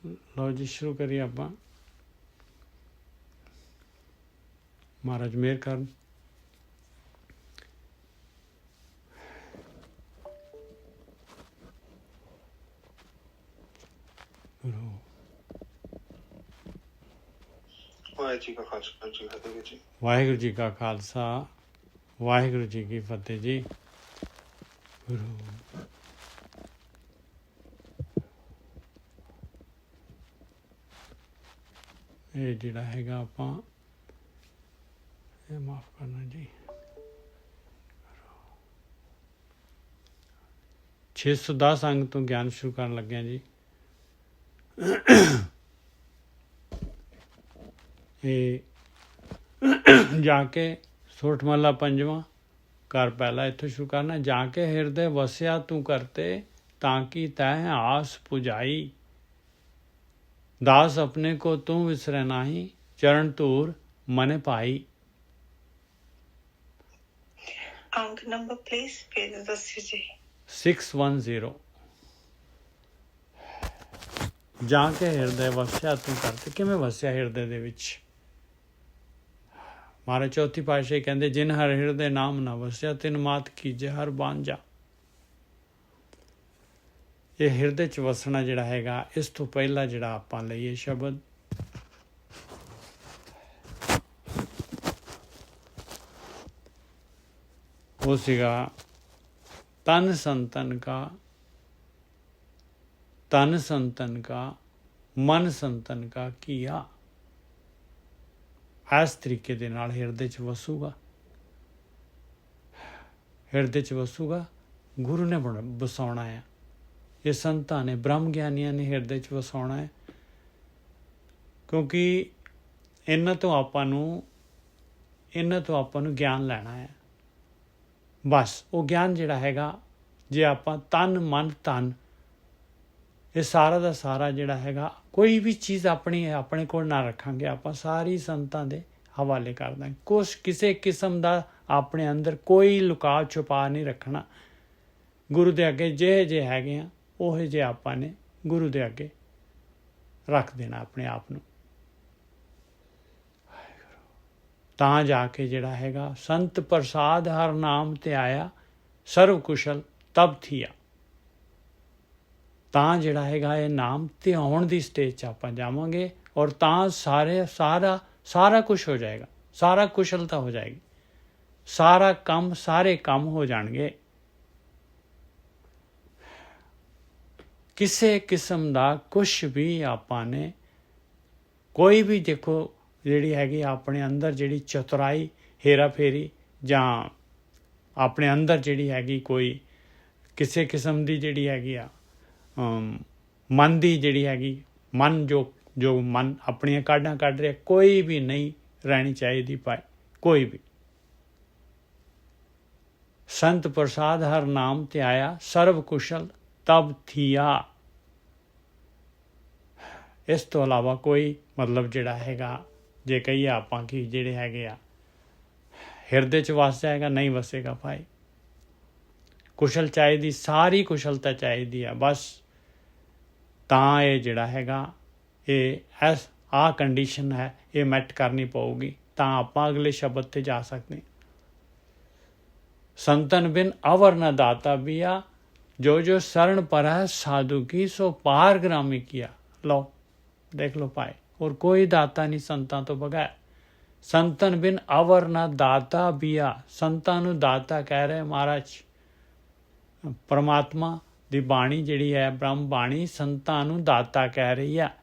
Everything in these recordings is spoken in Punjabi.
लो जी शुरू करिए आप। महाराज मेहर करन। वाहिगुरू जी का खालसा वाहिगुरू जी की फतेह जी। गुरु ये जिहड़ा हैगा आपां ये माफ़ करना जी 610 अंग तो ज्ञान शुरू करन लगे जी। ये जाके सुरठ महला पंजवां कर पहला इत्थों शुरू करना। जाके हिरदे वसिया तू करते ताकि तह आस पुजाई दास अपने को तू विसरे नाही चरण तूर मन पाई। अंक नंबर प्लीज पेज दस्यो जी 610। जाके हिरदे वसिया तू करते किवें वसिया हिरदे दे विच। महाराज चौथी पातशाही कहते जिन हर हिरदे नाम ना वसिया तिन मात कीजे हर बांझा। ये हिरदे च वसना जिहड़ा हैगा इस तो पहला जिहड़ा आपां लईए शब्द वो सीगा तन संतन का मन संतन का किया। इस तरीके दे नाल हिरदे च वसूगा। हिरदे च वसूगा गुरु ने वसाउणा है। ये संतां ने ब्रह्म ज्ञानियां ने हिरदे च वसाउणा है क्योंकि इन्हां तो आपां नूं ज्ञान लैना है। बस वो ज्ञान जिहड़ा हैगा जे आपां तन मन धन ये सारा दा सारा जिहड़ा हैगा कोई भी चीज़ अपने कोल ना रखांगे आपां सारी संतां दे हवाले कर दें। कुछ किसी किस्म दा अपने अंदर कोई लुका छुपा नहीं रखना। गुरु दे अगे जे हैगे आ ओहे जे आपां ने गुरु दे अगे रख देना अपने आप नूं। तां जाके जिहड़ा हैगा संत प्रसाद हर नाम ते आया सर्व कुशल तब थिया। तां जिहड़ा हैगा ये नाम ते आउण दी स्टेज 'च आपां जावांगे और तां सारा कुछ हो जाएगा। सारा कुशलता हो जाएगी। सारे काम हो जाणगे। किसी किस्म दा कुछ भी आपां ने कोई भी देखो जिहड़ी हैगी अपने अंदर जिहड़ी चतुराई हेरा फेरी जां अपने अंदर जिहड़ी हैगी कोई किसी किस्म दी जिहड़ी हैगी आ मन दी जिहड़ी हैगी मन जो मन अपनियां काढां कढ रहा कोई भी नहीं रहनी चाहिए पाए कोई भी। संत प्रसाद हर नाम ते आया सर्व कुशल तब थिया। इस तो अलावा कोई मतलब जिहड़ा हैगा जे कहिए आपां कि जिहड़े हैगे आ हिरदे च वस जाएगा नहीं वसेगा भाई। कुशल चाहिए सारी कुशलता चाहिए है बस। तां ये जिहड़ा हैगा ये आ कंडीशन है ये मैट करनी पऊगी तां आपां अगले शब्द ते जा सकते। संतन बिन अवर न दाता बिया जो शरण पर है साधु की सो पार ग्रामी किया। लो देख लो पाए और कोई दाता नहीं संतां तो बगैर। संतन बिन अवर न दाता बिया संतां नूं दाता कह रहे महाराज परमात्मा दी बाणी जिहड़ी है ब्रह्म बाणी संतां नूं दाता कह रही है।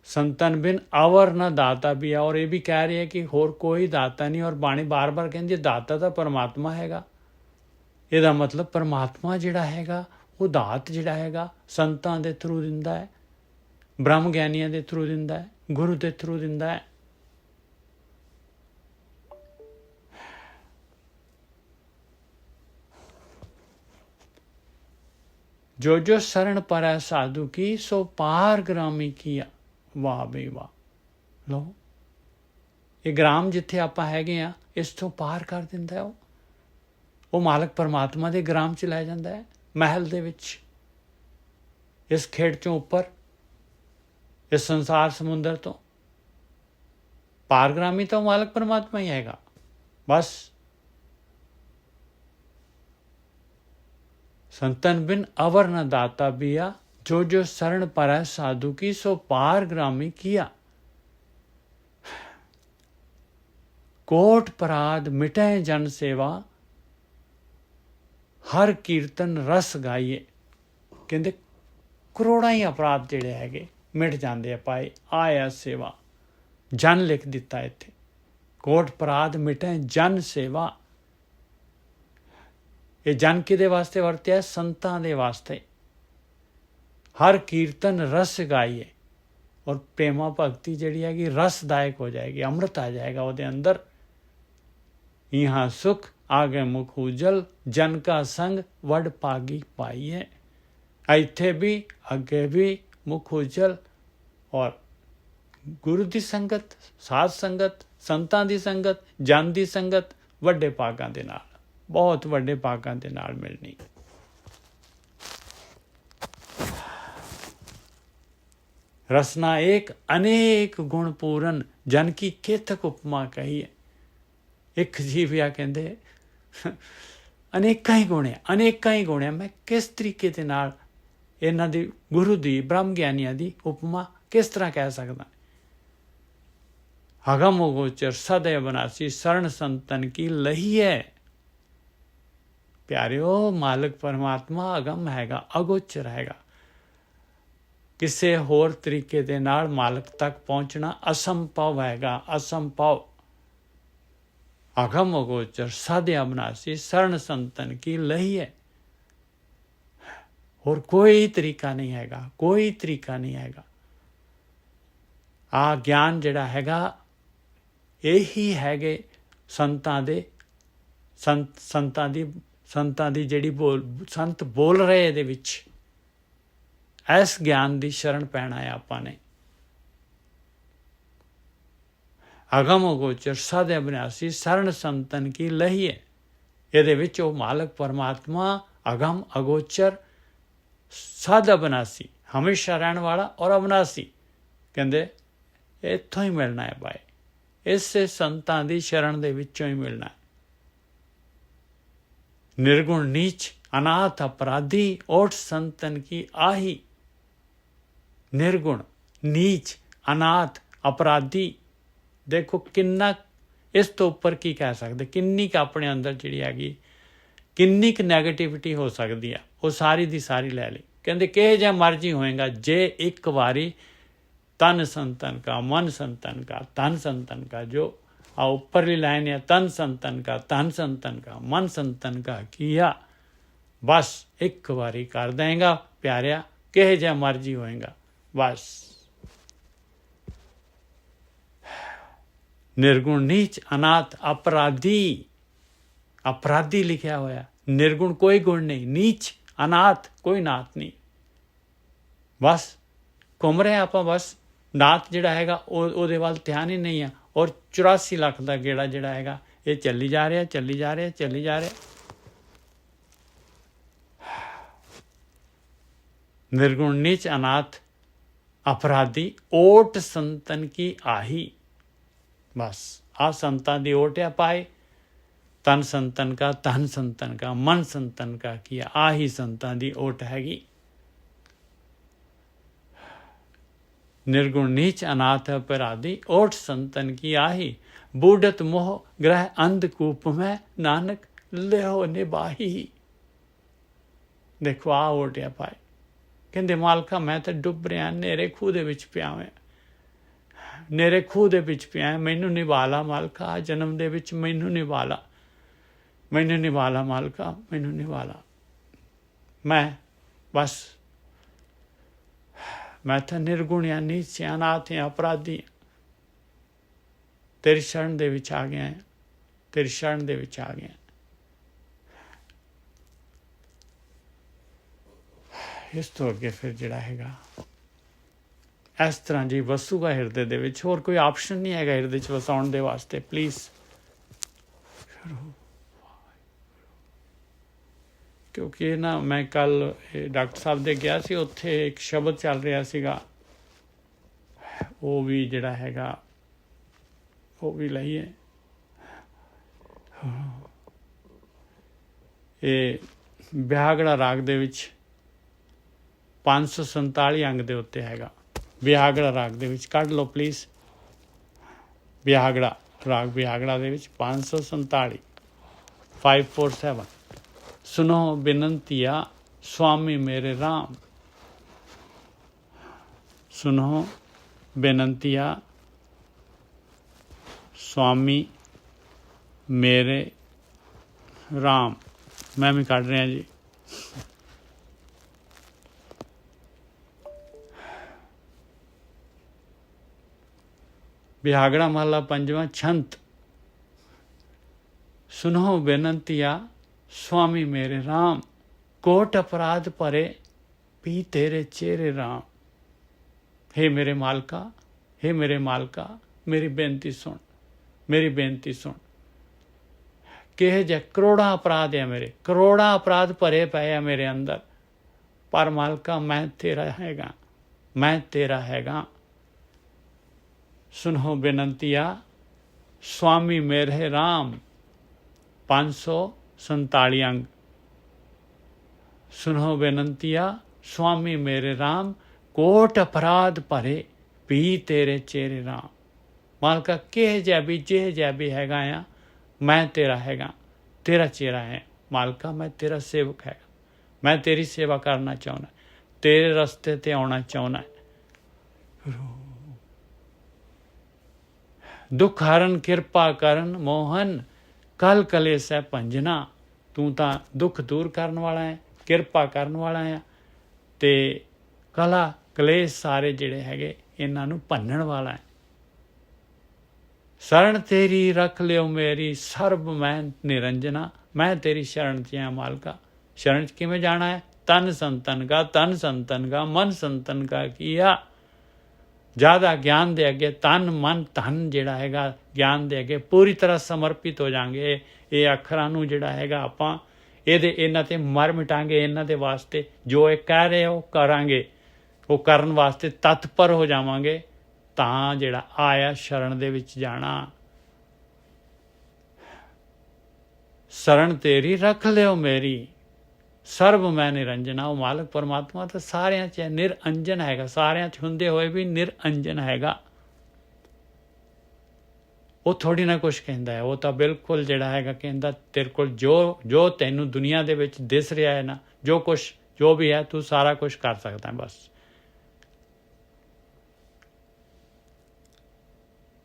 संतन बिन अवर न दाता भी है और ये भी कह रही है कि होर कोई दाता नहीं। और बाणी बार बार कहती है दाता तो परमात्मा हैगा। ਇਹਦਾ मतलब परमात्मा जिहड़ा हैगा वो दात जिहड़ा हैगा संतां दे थ्रू दिंदा है ब्रह्म ज्ञानियां दे थ्रू दिंदा है गुरु दे थ्रू दिंदा है। जो शरण पर है साधु की सो पार ग्रामी किया। वाह बई वाह। लो ये ग्राम जिथे आपां हैगे आ इस तो पार कर दिंदा है वो मालक परमात्मा दे ग्राम च लै जांदा है। ਮਹਿਲ ਦੇ ਵਿੱਚ, ਇਸ ਖੇਡ ਚੋਂ ਉੱਪਰ, ਇਸ ਸੰਸਾਰ ਸਮੁੰਦਰ ਤੋਂ। ਪਾਰਗ੍ਰਾਮੀ ਤਾਂ ਮਾਲਕ ਪਰਮਾਤਮਾ ਹੀ ਹੈਗਾ। ਬਸ संतन बिन अवर न दाता बिया, जो जो शरण पर है साधु की, सो पारग्रामी किया। कोट पराध मिटे जन सेवा, हर कीर्तन रस गाइए। कहते करोड़ां ही अपराध जिहड़े हैगे मिट जाते हैं पाए आया सेवा। जन लिख दिता इत्थे, कोट पराध मिटे जन सेवा। ये जन किहदे वास्ते वरत्या? संतां दे वास्ते। हर कीर्तन रस गाइए, और प्रेमा भगती जिहड़ी हैगी रसदायक हो जाएगी, अमृत आ जाएगा ਉਹਦੇ अंदर। यहाँ सुख आगे मुख उजल, जन का संग वड पागी पाइए। ਇੱਥੇ भी ਅੱਗੇ भी मुख उजल, और गुरु ਦੀ संगत, साध संगत, संतां ਦੀ संगत, जन ਦੀ संगत ਵੱਡੇ ਭਾਗਾਂ ਦੇ ਨਾਲ, बहुत ਵੱਡੇ ਭਾਗਾਂ ਦੇ ਨਾਲ ਮਿਲਣੀ। रसना एक अनेक गुण पूरन, जन की केतक उपमा कही है। एक जीव या कहते अनेਕਾਂ ਹੀ ਗੁਣ ਹੈ, ਅਨੇਕਾਂ ਹੀ ਗੁਣ ਹੈ। ਮੈਂ ਕਿਸ ਤਰੀਕੇ ਦੇ ਨਾਲ ਇਹਨਾਂ ਦੀ, ਗੁਰੂ ਦੀ, ਬ੍ਰਹਮ ਗਿਆਨੀਆਂ ਦੀ ਉਪਮਾ ਕਿਸ ਤਰ੍ਹਾਂ ਕਹਿ ਸਕਦਾ? ਅਗਮ ਗੋਚਰ ਸਦੈ ਬਨਾਸੀ, शरण संतन की लही है। प्यारिओ, मालिक परमात्मा अगम हैगा, अगोचर हैगा। ਕਿਸੇ ਹੋਰ ਤਰੀਕੇ ਦੇ ਨਾਲ ਮਾਲਕ ਤੱਕ ਪਹੁੰਚਣਾ ਅਸੰਭਵ ਹੈਗਾ, ਅਸੰਭਵ। ਅਗਮ ਅਗੋਚਰ ਸਾਧਿਆ ਬਨਾਸੀ, शरण संतन की लही है। ਹੋਰ ਕੋਈ ਤਰੀਕਾ ਨਹੀਂ ਹੈਗਾ, ਕੋਈ ਤਰੀਕਾ ਨਹੀਂ ਹੈਗਾ। ਆ ਗਿਆਨ ਜਿਹੜਾ ਹੈਗਾ, ਇਹੀ ਹੈਗੇ ਸੰਤਾਂ ਦੇ, ਸੰਤਾਂ ਦੀ ਜਿਹੜੀ ਸੰਤ ਬੋਲ ਰਹੇ ਇਹਦੇ ਵਿੱਚ, ਇਸ ਗਿਆਨ ਦੀ ਸ਼ਰਨ ਪੈਣਾ ਹੈ ਆਪਾਂ ਨੇ। ਅਗਮ ਅਗੋਚਰ ਸਾਧਿਆ ਬਨਾਸੀ, शरण संतन की लही है। ਇਹਦੇ ਵਿੱਚ ਉਹ ਮਾਲਕ ਪਰਮਾਤਮਾ ਅਗਮ ਅਗੋਚਰ ਸਾਧਾ ਬਨਾਸੀ, ਹਮੇਸ਼ਾ ਰਹਿਣ ਵਾਲਾ ਔਰ ਅਬਨਾਸੀ, ਕਹਿੰਦੇ ਇੱਥੋਂ ਹੀ ਮਿਲਣਾ ਹੈ ਭਾਈ, ਇਸੇ ਸੰਤਾਂ ਦੀ ਸ਼ਰਨ ਦੇ ਵਿੱਚੋਂ ਹੀ ਮਿਲਣਾ ਹੈ। निर्गुण नीच अनाथ अपराधी, ओठ संतन की आही। निर्गुण नीच अनाथ अपराधी, देखो किन्ना, इस तो उपर की कह सकते, किन्नी क अपने अंदर जिहड़ी हैगी, किन्नी क नैगेटिविटी हो सकती है, वो सारी दी सारी लै ली। कहते किहे जिहा मर्जी होएगा, जे एक बारी तन संतन का, मन संतन का, तन संतन का, जो ऊपरली लाइन है, तन संतन का, तन संतन का, मन संतन का किया, बस एक बारी कर देगा प्यारिया, किहे जिहा मर्जी होएगा बस। निर्गुण नीच अनाथ अपराधी, अपराधी लिखा होया, निर्गुण कोई गुण नहीं, नीच अनाथ कोई नाथ नहीं, बस घूम रहे आप, बस नाथ जिहड़ा हैगा ਉਹਦੇ ਵੱਲ ਧਿਆਨ ਹੀ ਨਹੀਂ ਹੈ। और 84 ਲੱਖ ਦਾ ਗੇੜਾ ਜਿਹੜਾ ਹੈਗਾ, ਇਹ ਚੱਲੀ ਜਾ ਰਿਹਾ, ਚੱਲੀ ਜਾ ਰਿਹਾ, ਚੱਲੀ ਜਾ ਰਿਹਾ। निर्गुण नीच अनाथ अपराधी, ओट संतन की आही। बस आ संतां दी ओट है पाए, तन संतन का, धन संतन का, मन संतन का किया, आही संतां दी ओट हैगी। निर्गुण नीच अनाथ अपराधी, ओठ संतन की आही। बूढ़त मोह ग्रह अंधकूप में, नानक लिहो निबाही। देखो आ ओटिया पाए, कहते मालका मैं तो डुब रहा, नेरे खूह दे विच पिया होया, नेरे खूह दे विच पिया, मैनू निभा ला मालका, जन्म दे विच मैनू निभा ला, मैनू निभा ला मालका, मैनू निभा ला। मैं बस, मैं तो निर्गुण या नीच या अनाथ या अपराधी, तेरी शरण दे विच आ गया, तेरी शरण दे विच आ गया। इस तो अगे फिर जिहड़ा हैगा, इस तरह जी वसूगा हिरदे दे विच, होर कोई ऑप्शन नहीं हैगा हिरदे च वसाउण दे वास्ते। प्लीज़ ਕਿਉਂਕਿ ਨਾ ਮੈਂ ਕੱਲ ਡਾਕਟਰ ਸਾਹਿਬ ਦੇ ਗਿਆ ਸੀ, ਉੱਥੇ ਇੱਕ ਸ਼ਬਦ ਚੱਲ ਰਿਹਾ ਸੀਗਾ, ਉਹ ਵੀ ਜਿਹੜਾ ਹੈਗਾ ਉਹ ਵੀ ਲਈਏ। ਇਹ ਵਿਆਹਗੜਾ ਰਾਗ ਦੇ ਵਿੱਚ 547 ਅੰਗ ਦੇ ਉੱਤੇ ਹੈਗਾ। ਵਿਆਹਗੜਾ ਰਾਗ ਦੇ ਵਿੱਚ ਕੱਢ ਲਓ ਪਲੀਜ਼। ਵਿਆਹਗੜਾ ਰਾਗ ਵਿਆਹਗੜਾ ਦੇ ਵਿੱਚ 547 547। ਸੁਨੋ ਬੇਨੰਤੀਆ स्वामी मेरे राम। सुनो बेनंतिया स्वामी मेरे राम। मैं भी काट रहा जी। बिहागड़ा महला पंजवा छंत। सुनो बेनंतिया स्वामी मेरे राम, कोट अपराध परे पी तेरे चेहरे राम। हे मेरे मालका, हे मेरे मालका, मेरी बेनती सुन, मेरी बेनती सुन। किहे जे करोड़ा अपराध है मेरे, करोड़ा अपराध भरे पे है मेरे अंदर, पर मालका मैं तेरा हैगा, मैं तेरा हैगा। सुनो बेनंतिया स्वामी मेरे राम। 547 अंग। सुनो बेनंतिया स्वामी मेरे राम, कोट अपराध भरे पी तेरे चेहरे राम। मालका किह जै भी जे जै भी हैगा आ, मैं तेरा हैगा, तेरा चेहरा है। मालका मैं तेरा सेवक है, मैं तेरी सेवा करना चाहना, तेरे रस्ते ते आना चाहना। दुख हरन कृपा करन मोहन, कल कलेस है भंजना। तू तां दुख दूर करन वाला है, किरपा करन वाला है, ते कला कलेश सारे जिहड़े हैगे इन्हां नूं भन्नण वाला है। शरण तेरी रख लियो मेरी, सर्ब मैं निरंजना। मैं तेरी शरण च हां मालका। शरण च किवें जाना है? तन संतन का, तन संतन का, मन संतन का किया। ज़्यादा ज्ञान दे अगे तन मन धन जिहड़ा हैगा ज्ञान दे अगे पूरी तरह समर्पित हो जाएंगे। ये अखरां नूं जिहड़ा हैगा आपां इन्हां ते मर मिटांगे। इन्हां दे वास्ते जो ये कह रहे हो करांगे, वो करन वास्ते तत्पर हो जावांगे, तां जिहड़ा आया शरण दे विच जाना। शरण तेरी रख लियो मेरी, सर्व मैं निरंजना। वो मालक परमात्मा तो सारिਆਂ 'ਚ निरंजन हैगा, सारिਆਂ 'ਚ ਹੁੰਦੇ ਹੋਏ भी निरंजन हैगा। ਉਹ ਥੋੜੀ ਨਾ ਕੁਛ ਕਹਿੰਦਾ ਹੈ, ਉਹ ਤਾਂ ਬਿਲਕੁਲ ਜਿਹੜਾ ਹੈਗਾ ਕਹਿੰਦਾ ਤੇਰੇ ਕੋਲ ਜੋ ਤੈਨੂੰ ਦੁਨੀਆ ਦੇ ਵਿੱਚ ਦਿਸ ਰਿਹਾ ਹੈ ਨਾ, ਜੋ ਵੀ ਹੈ ਤੂੰ ਸਾਰਾ ਕੁਛ ਕਰ ਸਕਦਾ ਹੈ ਬਸ।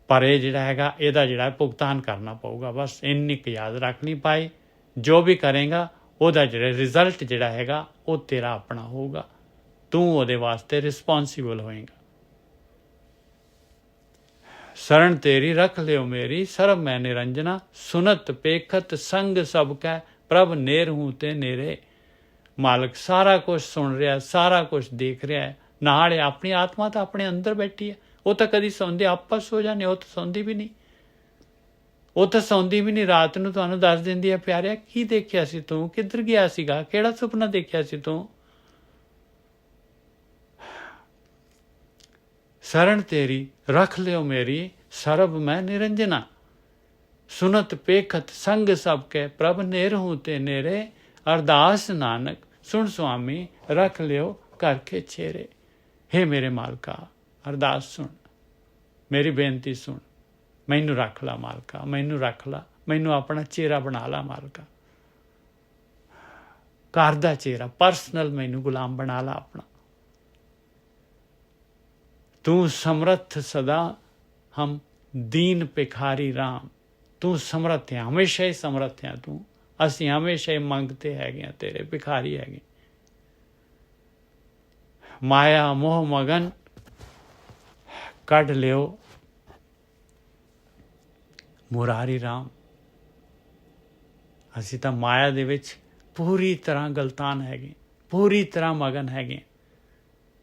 ਪਰ ਇਹ ਜਿਹੜਾ ਹੈਗਾ ਇਹਦਾ ਜਿਹੜਾ ਭੁਗਤਾਨ ਕਰਨਾ ਪਊਗਾ। ਬਸ ਇੰਨੀ ਕੁ ਯਾਦ ਰੱਖਣੀ ਪਾਈ, ਜੋ ਵੀ ਕਰੇਗਾ ਉਹਦਾ ਜਿਹੜਾ ਰਿਜ਼ਲਟ ਜਿਹੜਾ ਹੈਗਾ ਉਹ ਤੇਰਾ ਆਪਣਾ ਹੋਊਗਾ, ਤੂੰ ਉਹਦੇ ਵਾਸਤੇ ਰਿਸਪੌਂਸੀਬਲ ਹੋਏਗਾ। शरण तेरी रख लियो मेरी, सर्व मैं निरंजना। सुनत पेखत संग सब कै, प्रभ नेर हूँ ते नेरे। मालक सारा कुछ सुन रहा, सारा कुछ देख रहा है, नाल अपनी आत्मा तो अपने अंदर बैठी है। वो तो कदी सौंदे आपस हो जाने, वो तो सौंदी भी नहीं, वो तो सौंदी भी नहीं। रात नूं तुहानूं दस दिंदी है, प्यारिया की देखिया सी तूं, किधर गया सीगा, किहड़ा सुपना देखिया सी तूं। शरण तेरी रख लियो मेरी, सर्ब मैं निरंजना। सुनत पेखत संग सबके, प्रभ नेर हूँ ते नेरे। अरदास नानक सुन स्वामी, रख लियो करके छेरे। हे मेरे मालका अरदास सुन, मेरी बेनती सुन, मैनू रख ला मालका, मैनू रख ला, मैनू अपना चेहरा बना ला मालका। घर दा चेहरा पर्सनल मैनू गुलाम बना ला अपना। तू समर्थ सदा हम दीन भिखारी राम। तू समर्थ है, हमेशा ही समर्थ है तू। असीं हमेशा ही मंगते हैगे तेरे, भिखारी हैगे। माया मोह मगन कढ लियो मुरारी राम। असीं तां माया दे विच पूरी तरह गलतान हैगे, पूरी तरह मगन हैगे।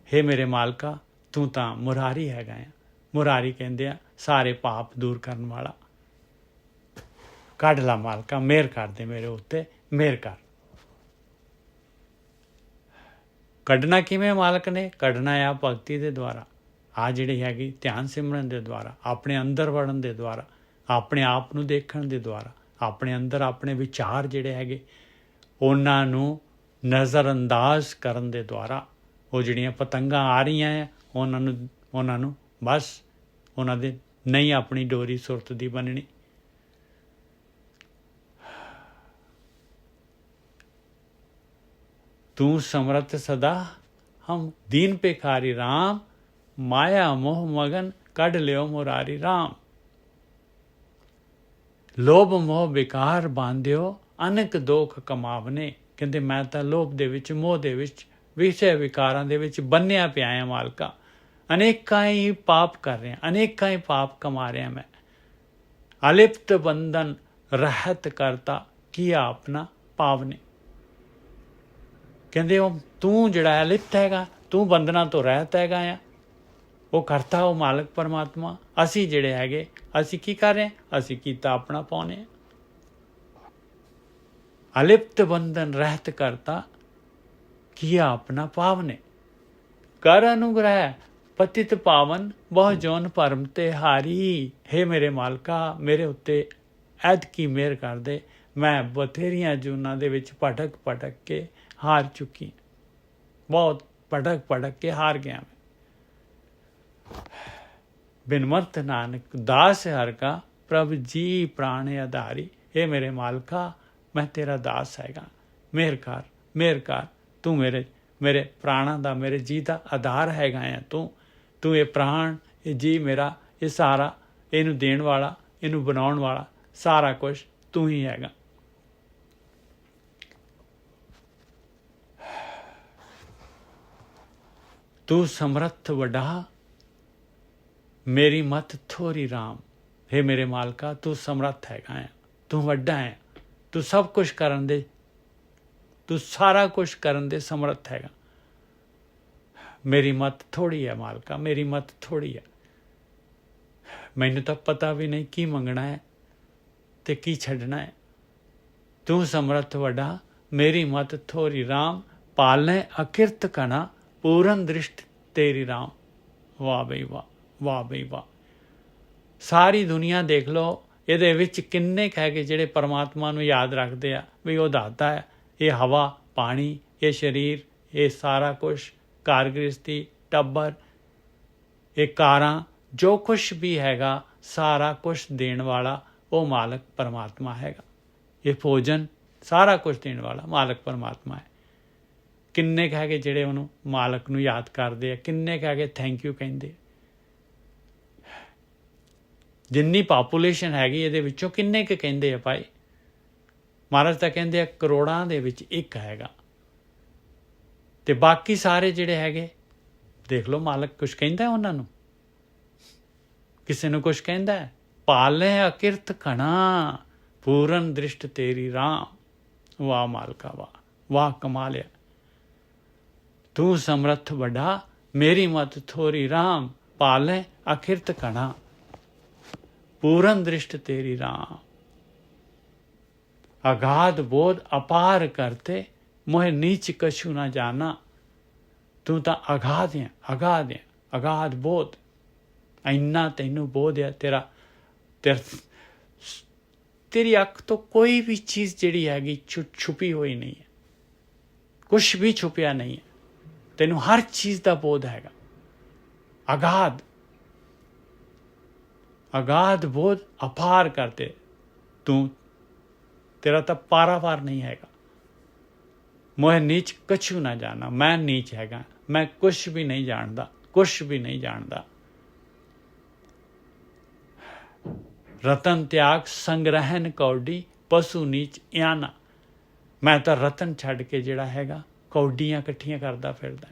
हे मेरे मालका तू तां मुरारी हैगा आ। मुरारी कहते हैं सारे पाप दूर करने वाला। कढ ला मालका, मेहर कर दे मेरे उत्ते, मेहर कर। ਕੱਢਣਾ ਕਿਵੇਂ ਮਾਲਕ ਨੇ? ਕੱਢਣਾ ਆ ਭਗਤੀ ਦੇ ਦੁਆਰਾ, ਆ ਜਿਹੜੀ ਹੈਗੀ ਧਿਆਨ ਸਿਮਰਨ ਦੇ ਦੁਆਰਾ, ਆਪਣੇ ਅੰਦਰ ਵੜਨ ਦੇ ਦੁਆਰਾ, ਆਪਣੇ ਆਪ ਨੂੰ ਦੇਖਣ ਦੇ ਦੁਆਰਾ, ਆਪਣੇ ਅੰਦਰ ਆਪਣੇ ਵਿਚਾਰ ਜਿਹੜੇ ਹੈਗੇ ਉਹਨਾਂ ਨੂੰ ਨਜ਼ਰਅੰਦਾਜ਼ ਕਰਨ ਦੇ ਦੁਆਰਾ। ਉਹ ਜਿਹੜੀਆਂ ਪਤੰਗਾਂ ਆ ਰਹੀਆਂ ਆ ਉਹਨਾਂ ਨੂੰ ਬਸ ਉਹਨਾਂ ਦੇ ਨਹੀਂ ਆਪਣੀ ਡੋਰੀ ਸੁਰਤ ਦੀ ਬਣਨੀ। ਤੂੰ ਸਮਰਥ ਸਦਾ ਹਮ ਦੀਨ ਭਿਖਾਰੀ ਰਾਮ, ਮਾਇਆ ਮੋਹ ਮਗਨ ਕੱਢ ਲਿਓ ਮੁਰਾਰੀ ਰਾਮ। ਲੋਭ ਮੋਹ ਵਿਕਾਰ ਬਾਂਧਿਓ, ਅਨੇਕ ਦੋਖ ਕਮਾਵਨੇ। ਕਹਿੰਦੇ ਮੈਂ ਤਾਂ ਲੋਭ ਦੇ ਵਿੱਚ, ਮੋਹ ਦੇ ਵਿੱਚ, ਵਿਸ਼ੇ ਵਿਕਾਰਾਂ ਦੇ ਵਿੱਚ ਬੰਨਿਆ ਪਿਆ ਹਾਂ ਮਾਲਕਾ। ਅਨੇਕਾਂ ਹੀ ਪਾਪ ਕਰ ਰਿਹਾ, ਅਨੇਕਾਂ ਹੀ ਪਾਪ ਕਮਾ ਰਿਹਾ ਮੈਂ। ਅਲਿਪਤ ਬੰਧਨ ਰਹਿਤ ਕਰਤਾ, ਕੀਆ ਆਪਣਾ ਪਾਵਨੇ। ਕਹਿੰਦੇ ਉਹ ਤੂੰ ਜਿਹੜਾ ਅਲਿਪਤ ਹੈਗਾ, ਤੂੰ ਬੰਧਨਾਂ ਤੋਂ ਰਹਿਤ ਹੈਗਾ ਆ। ਉਹ ਕਰਤਾ ਉਹ ਮਾਲਕ ਪਰਮਾਤਮਾ। ਅਸੀਂ ਜਿਹੜੇ ਹੈਗੇ ਅਸੀਂ ਕੀ ਕਰ ਰਹੇ? ਅਸੀਂ ਕੀਤਾ ਆਪਣਾ ਪਾਉਨੇ ਹਾਂ। ਅਲਿਪਤ ਬੰਧਨ ਰਹਿਤ ਕਰਤਾ, ਕੀਆ ਆਪਣਾ ਪਾਵਨੇ। ਕਰ ਅਨੁਗ੍ਰਹਿ ਪਤਿਤ ਪਾਵਨ, ਬਹੁ ਜੋਨ ਭਰਮ ਤੇ ਹਾਰੀ। ਹੇ ਮੇਰੇ ਮਾਲਕਾ, ਮੇਰੇ ਉੱਤੇ ਐਤਕੀ ਮਿਹਰ ਕਰ ਦੇ। ਮੈਂ ਬਥੇਰੀਆਂ ਜੂਨਾਂ ਦੇ ਵਿੱਚ ਭਟਕ ਭਟਕ ਕੇ ਹਾਰ ਚੁੱਕੀ, ਬਹੁਤ ਭਟਕ ਭਟਕ ਕੇ ਹਾਰ ਗਿਆ ਮੈਂ। ਬਿਨਮਤ ਨਾਨਕ ਦਾਸ ਹਰ ਕਾ, ਪ੍ਰਭ ਜੀ ਪ੍ਰਾਣ ਆਧਾਰੀ। ਇਹ ਮੇਰੇ ਮਾਲਕਾ, ਮੈਂ ਤੇਰਾ ਦਾਸ ਹੈਗਾ, ਮਿਹਰ ਕਰ, ਮਿਹਰ ਕਰ। ਤੂੰ ਮੇਰੇ ਪ੍ਰਾਣਾਂ ਦਾ, ਮੇਰੇ ਜੀ ਦਾ ਆਧਾਰ ਹੈਗਾ ਆ। ਤੂੰ ਇਹ ਪ੍ਰਾਣ, ਇਹ ਜੀ ਮੇਰਾ, ਇਹ ਸਾਰਾ, ਇਹਨੂੰ ਦੇਣ ਵਾਲਾ, ਇਹਨੂੰ ਬਣਾਉਣ ਵਾਲਾ, ਸਾਰਾ ਕੁਝ ਤੂੰ ਹੀ ਹੈਗਾ। ਤੂੰ ਸਮਰੱਥ ਵੱਡਾ, ਮੇਰੀ ਮਤ ਥੋਰੀ ਰਾਮ। ਹੇ ਮੇਰੇ ਮਾਲਕਾ, ਤੂੰ ਸਮਰੱਥ ਹੈਗਾ ਆ, ਤੂੰ ਵੱਡਾ ਹੈ, ਤੂੰ ਸਭ ਕੁਝ ਕਰਨ ਦੇ, ਤੂੰ ਸਾਰਾ ਕੁਝ ਕਰਨ ਦੇ ਸਮਰੱਥ ਹੈਗਾ। ਮੇਰੀ ਮਤ ਥੋੜੀ ਹੈ ਮਾਲਕਾ, ਮੇਰੀ ਮਤ ਥੋੜੀ ਹੈ। ਮੈਨੂੰ ਤਾਂ ਪਤਾ ਵੀ ਨਹੀਂ ਕੀ ਮੰਗਣਾ ਹੈ ਤੇ ਕੀ ਛੱਡਣਾ ਹੈ। ਤੂੰ ਸਮਰੱਥ ਵੱਡਾ, ਮੇਰੀ ਮਤ ਥੋਰੀ ਰਾਮ। ਪਾਲੈ ਅਕਿਰਤ ਕਣਾ, ਪੂਰਨ ਦ੍ਰਿਸ਼ਟ ਤੇਰੀ ਰਾਮ। ਵਾਹ ਬਈ ਵਾਹ, ਵਾਹ ਬਈ ਵਾਹ। ਸਾਰੀ ਦੁਨੀਆ ਦੇਖ ਲਓ, ਇਹਦੇ ਵਿੱਚ ਕਿੰਨੇ ਕੁ ਹੈਗੇ ਜਿਹੜੇ ਪਰਮਾਤਮਾ ਨੂੰ ਯਾਦ ਰੱਖਦੇ ਆ ਵੀ ਉਹ ਦਾਤਾ ਹੈ। ਇਹ ਹਵਾ, ਪਾਣੀ, ਇਹ ਸਰੀਰ, ਇਹ ਸਾਰਾ ਕੁਛ, ਘਰ ਗ੍ਰਸਤੀ, ਟੱਬਰ, ਇਹ ਕਾਰਾਂ, ਜੋ ਕੁਛ ਵੀ ਹੈਗਾ ਸਾਰਾ ਕੁਛ ਦੇਣ ਵਾਲਾ ਉਹ ਮਾਲਕ ਪਰਮਾਤਮਾ ਹੈਗਾ। ਇਹ ਭੋਜਨ ਸਾਰਾ ਕੁਛ ਦੇਣ ਵਾਲਾ ਮਾਲਕ ਪਰਮਾਤਮਾ ਹੈ। ਕਿੰਨੇ ਕੁ ਹੈਗੇ ਜਿਹੜੇ ਉਹਨੂੰ ਮਾਲਕ ਨੂੰ ਯਾਦ ਕਰਦੇ ਆ, ਕਿੰਨੇ ਕੁ ਹੈਗੇ ਥੈਂਕ ਯੂ ਕਹਿੰਦੇ। ਜਿੰਨੀ ਪਾਪੂਲੇਸ਼ਨ ਹੈਗੀ ਇਹਦੇ ਵਿੱਚੋਂ ਕਿੰਨੇ ਕੁ ਕਹਿੰਦੇ ਆ ਭਾਈ? ਮਹਾਰਾਜ ਤਾਂ ਕਹਿੰਦੇ ਆ ਕਰੋੜਾਂ ਦੇ ਵਿੱਚ ਇੱਕ ਹੈਗਾ। ਤੇ ਬਾਕੀ ਸਾਰੇ ਜਿਹੜੇ ਹੈਗੇ ਦੇਖ ਲਓ, ਮਾਲਕ ਕੁਛ ਕਹਿੰਦਾ ਉਹਨਾਂ ਨੂੰ? ਕਿਸੇ ਨੂੰ ਕੁਛ ਕਹਿੰਦਾ ਹੈ? ਪਾਲੇ ਅਕਿਰਤ ਘਣਾ, ਪੂਰਨ ਦ੍ਰਿਸ਼ਟ ਤੇਰੀ ਰਾਮ। ਵਾਹ ਮਾਲਕਾ, ਵਾਹ ਵਾਹ, ਕਮਾਲਿਆ। ਤੂੰ ਸਮਰੱਥ ਵੱਡਾ, ਮੇਰੀ ਮਤ ਥੋਰੀ ਰਾਮ। ਪਾਲੇ ਅਕਿਰਤ ਘਣਾ, ਪੂਰਨ ਦ੍ਰਿਸ਼ਟ ਤੇਰੀ ਰਾਮ। ਅਗਾਧ ਬੋਧ ਅਪਾਰ ਕਰਤੇ, ਮੋਹ ਨੀਚ ਕਛੂ ਨਾ ਜਾਣਾ। ਤੂੰ ਤਾਂ ਅਗਾਧ ਹੈ, ਅਗਾਧ ਹੈ, ਅਗਾਧ ਬੋਧ। ਇੰਨਾ ਤੈਨੂੰ ਬੋਧ ਹੈ, ਤੇਰੀ ਅੱਖ ਤੋਂ ਕੋਈ ਵੀ ਚੀਜ਼ ਜਿਹੜੀ ਹੈਗੀ ਛੁਪੀ ਹੋਈ ਨਹੀਂ ਹੈ, ਕੁਛ ਵੀ ਛੁਪਿਆ ਨਹੀਂ ਹੈ। ਤੈਨੂੰ ਹਰ ਚੀਜ਼ ਦਾ ਬੋਧ ਹੈਗਾ। ਅਗਾਧ, ਅਗਾਧ ਬੋਧ ਅਪਾਰ ਕਰਤੇ। ਤੇਰਾ ਤਾਂ ਪਾਰਾਵਾਰ ਨਹੀਂ ਹੈਗਾ। ਮੋਹ ਨੀਚ ਕਛੂ ਨਾ ਜਾਣਾ, ਮੈਂ ਨੀਚ ਹੈਗਾ, ਮੈਂ ਕੁਛ ਵੀ ਨਹੀਂ ਜਾਣਦਾ, ਕੁਛ ਵੀ ਨਹੀਂ ਜਾਣਦਾ। ਰਤਨ ਤਿਆਗ ਸੰਗ੍ਰਹਿਣ ਕੌਡੀ, ਪਸ਼ੂ ਨੀਚ ਇਆਨਾ। ਮੈਂ ਤਾਂ ਰਤਨ ਛੱਡ ਕੇ ਜਿਹੜਾ ਹੈਗਾ ਕੌਡੀਆਂ ਇਕੱਠੀਆਂ ਕਰਦਾ ਫਿਰਦਾ।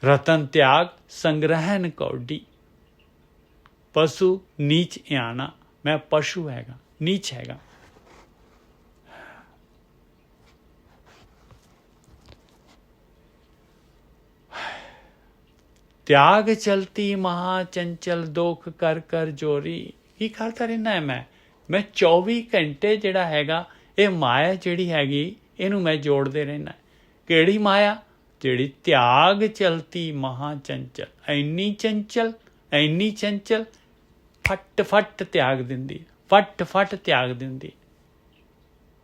ਰਤਨ ਤਿਆਗ ਸੰਗ੍ਰਹਿਣ ਕੌਡੀ, ਪਸ਼ੂ ਨੀਚ ਇਆਨਾ। ਮੈਂ ਪਸ਼ੂ ਹੈਗਾ, ਨੀਚ ਹੈਗਾ। ਤਿਆਗ ਚਲਤੀ ਮਹਾ ਚੰਚਲ, ਦੋਖ ਕਰ ਕਰ ਜੋਰੀ। ਕੀ ਕਰਦਾ ਰਹਿੰਦਾ ਹੈ ਮੈਂ 24 ਘੰਟੇ ਜਿਹੜਾ ਹੈਗਾ ਇਹ ਮਾਇਆ ਜਿਹੜੀ ਹੈਗੀ ਇਹਨੂੰ ਮੈਂ ਜੋੜਦੇ ਰਹਿੰਦਾ। ਕਿਹੜੀ ਮਾਇਆ? ਜਿਹੜੀ ਤਿਆਗ ਚਲਤੀ ਮਹਾ ਚੰਚਲ, ਇੰਨੀ ਚੰਚਲ ਫਟ ਤਿਆਗ ਦਿੰਦੀ, ਫਟ ਤਿਆਗ ਦਿੰਦੀ।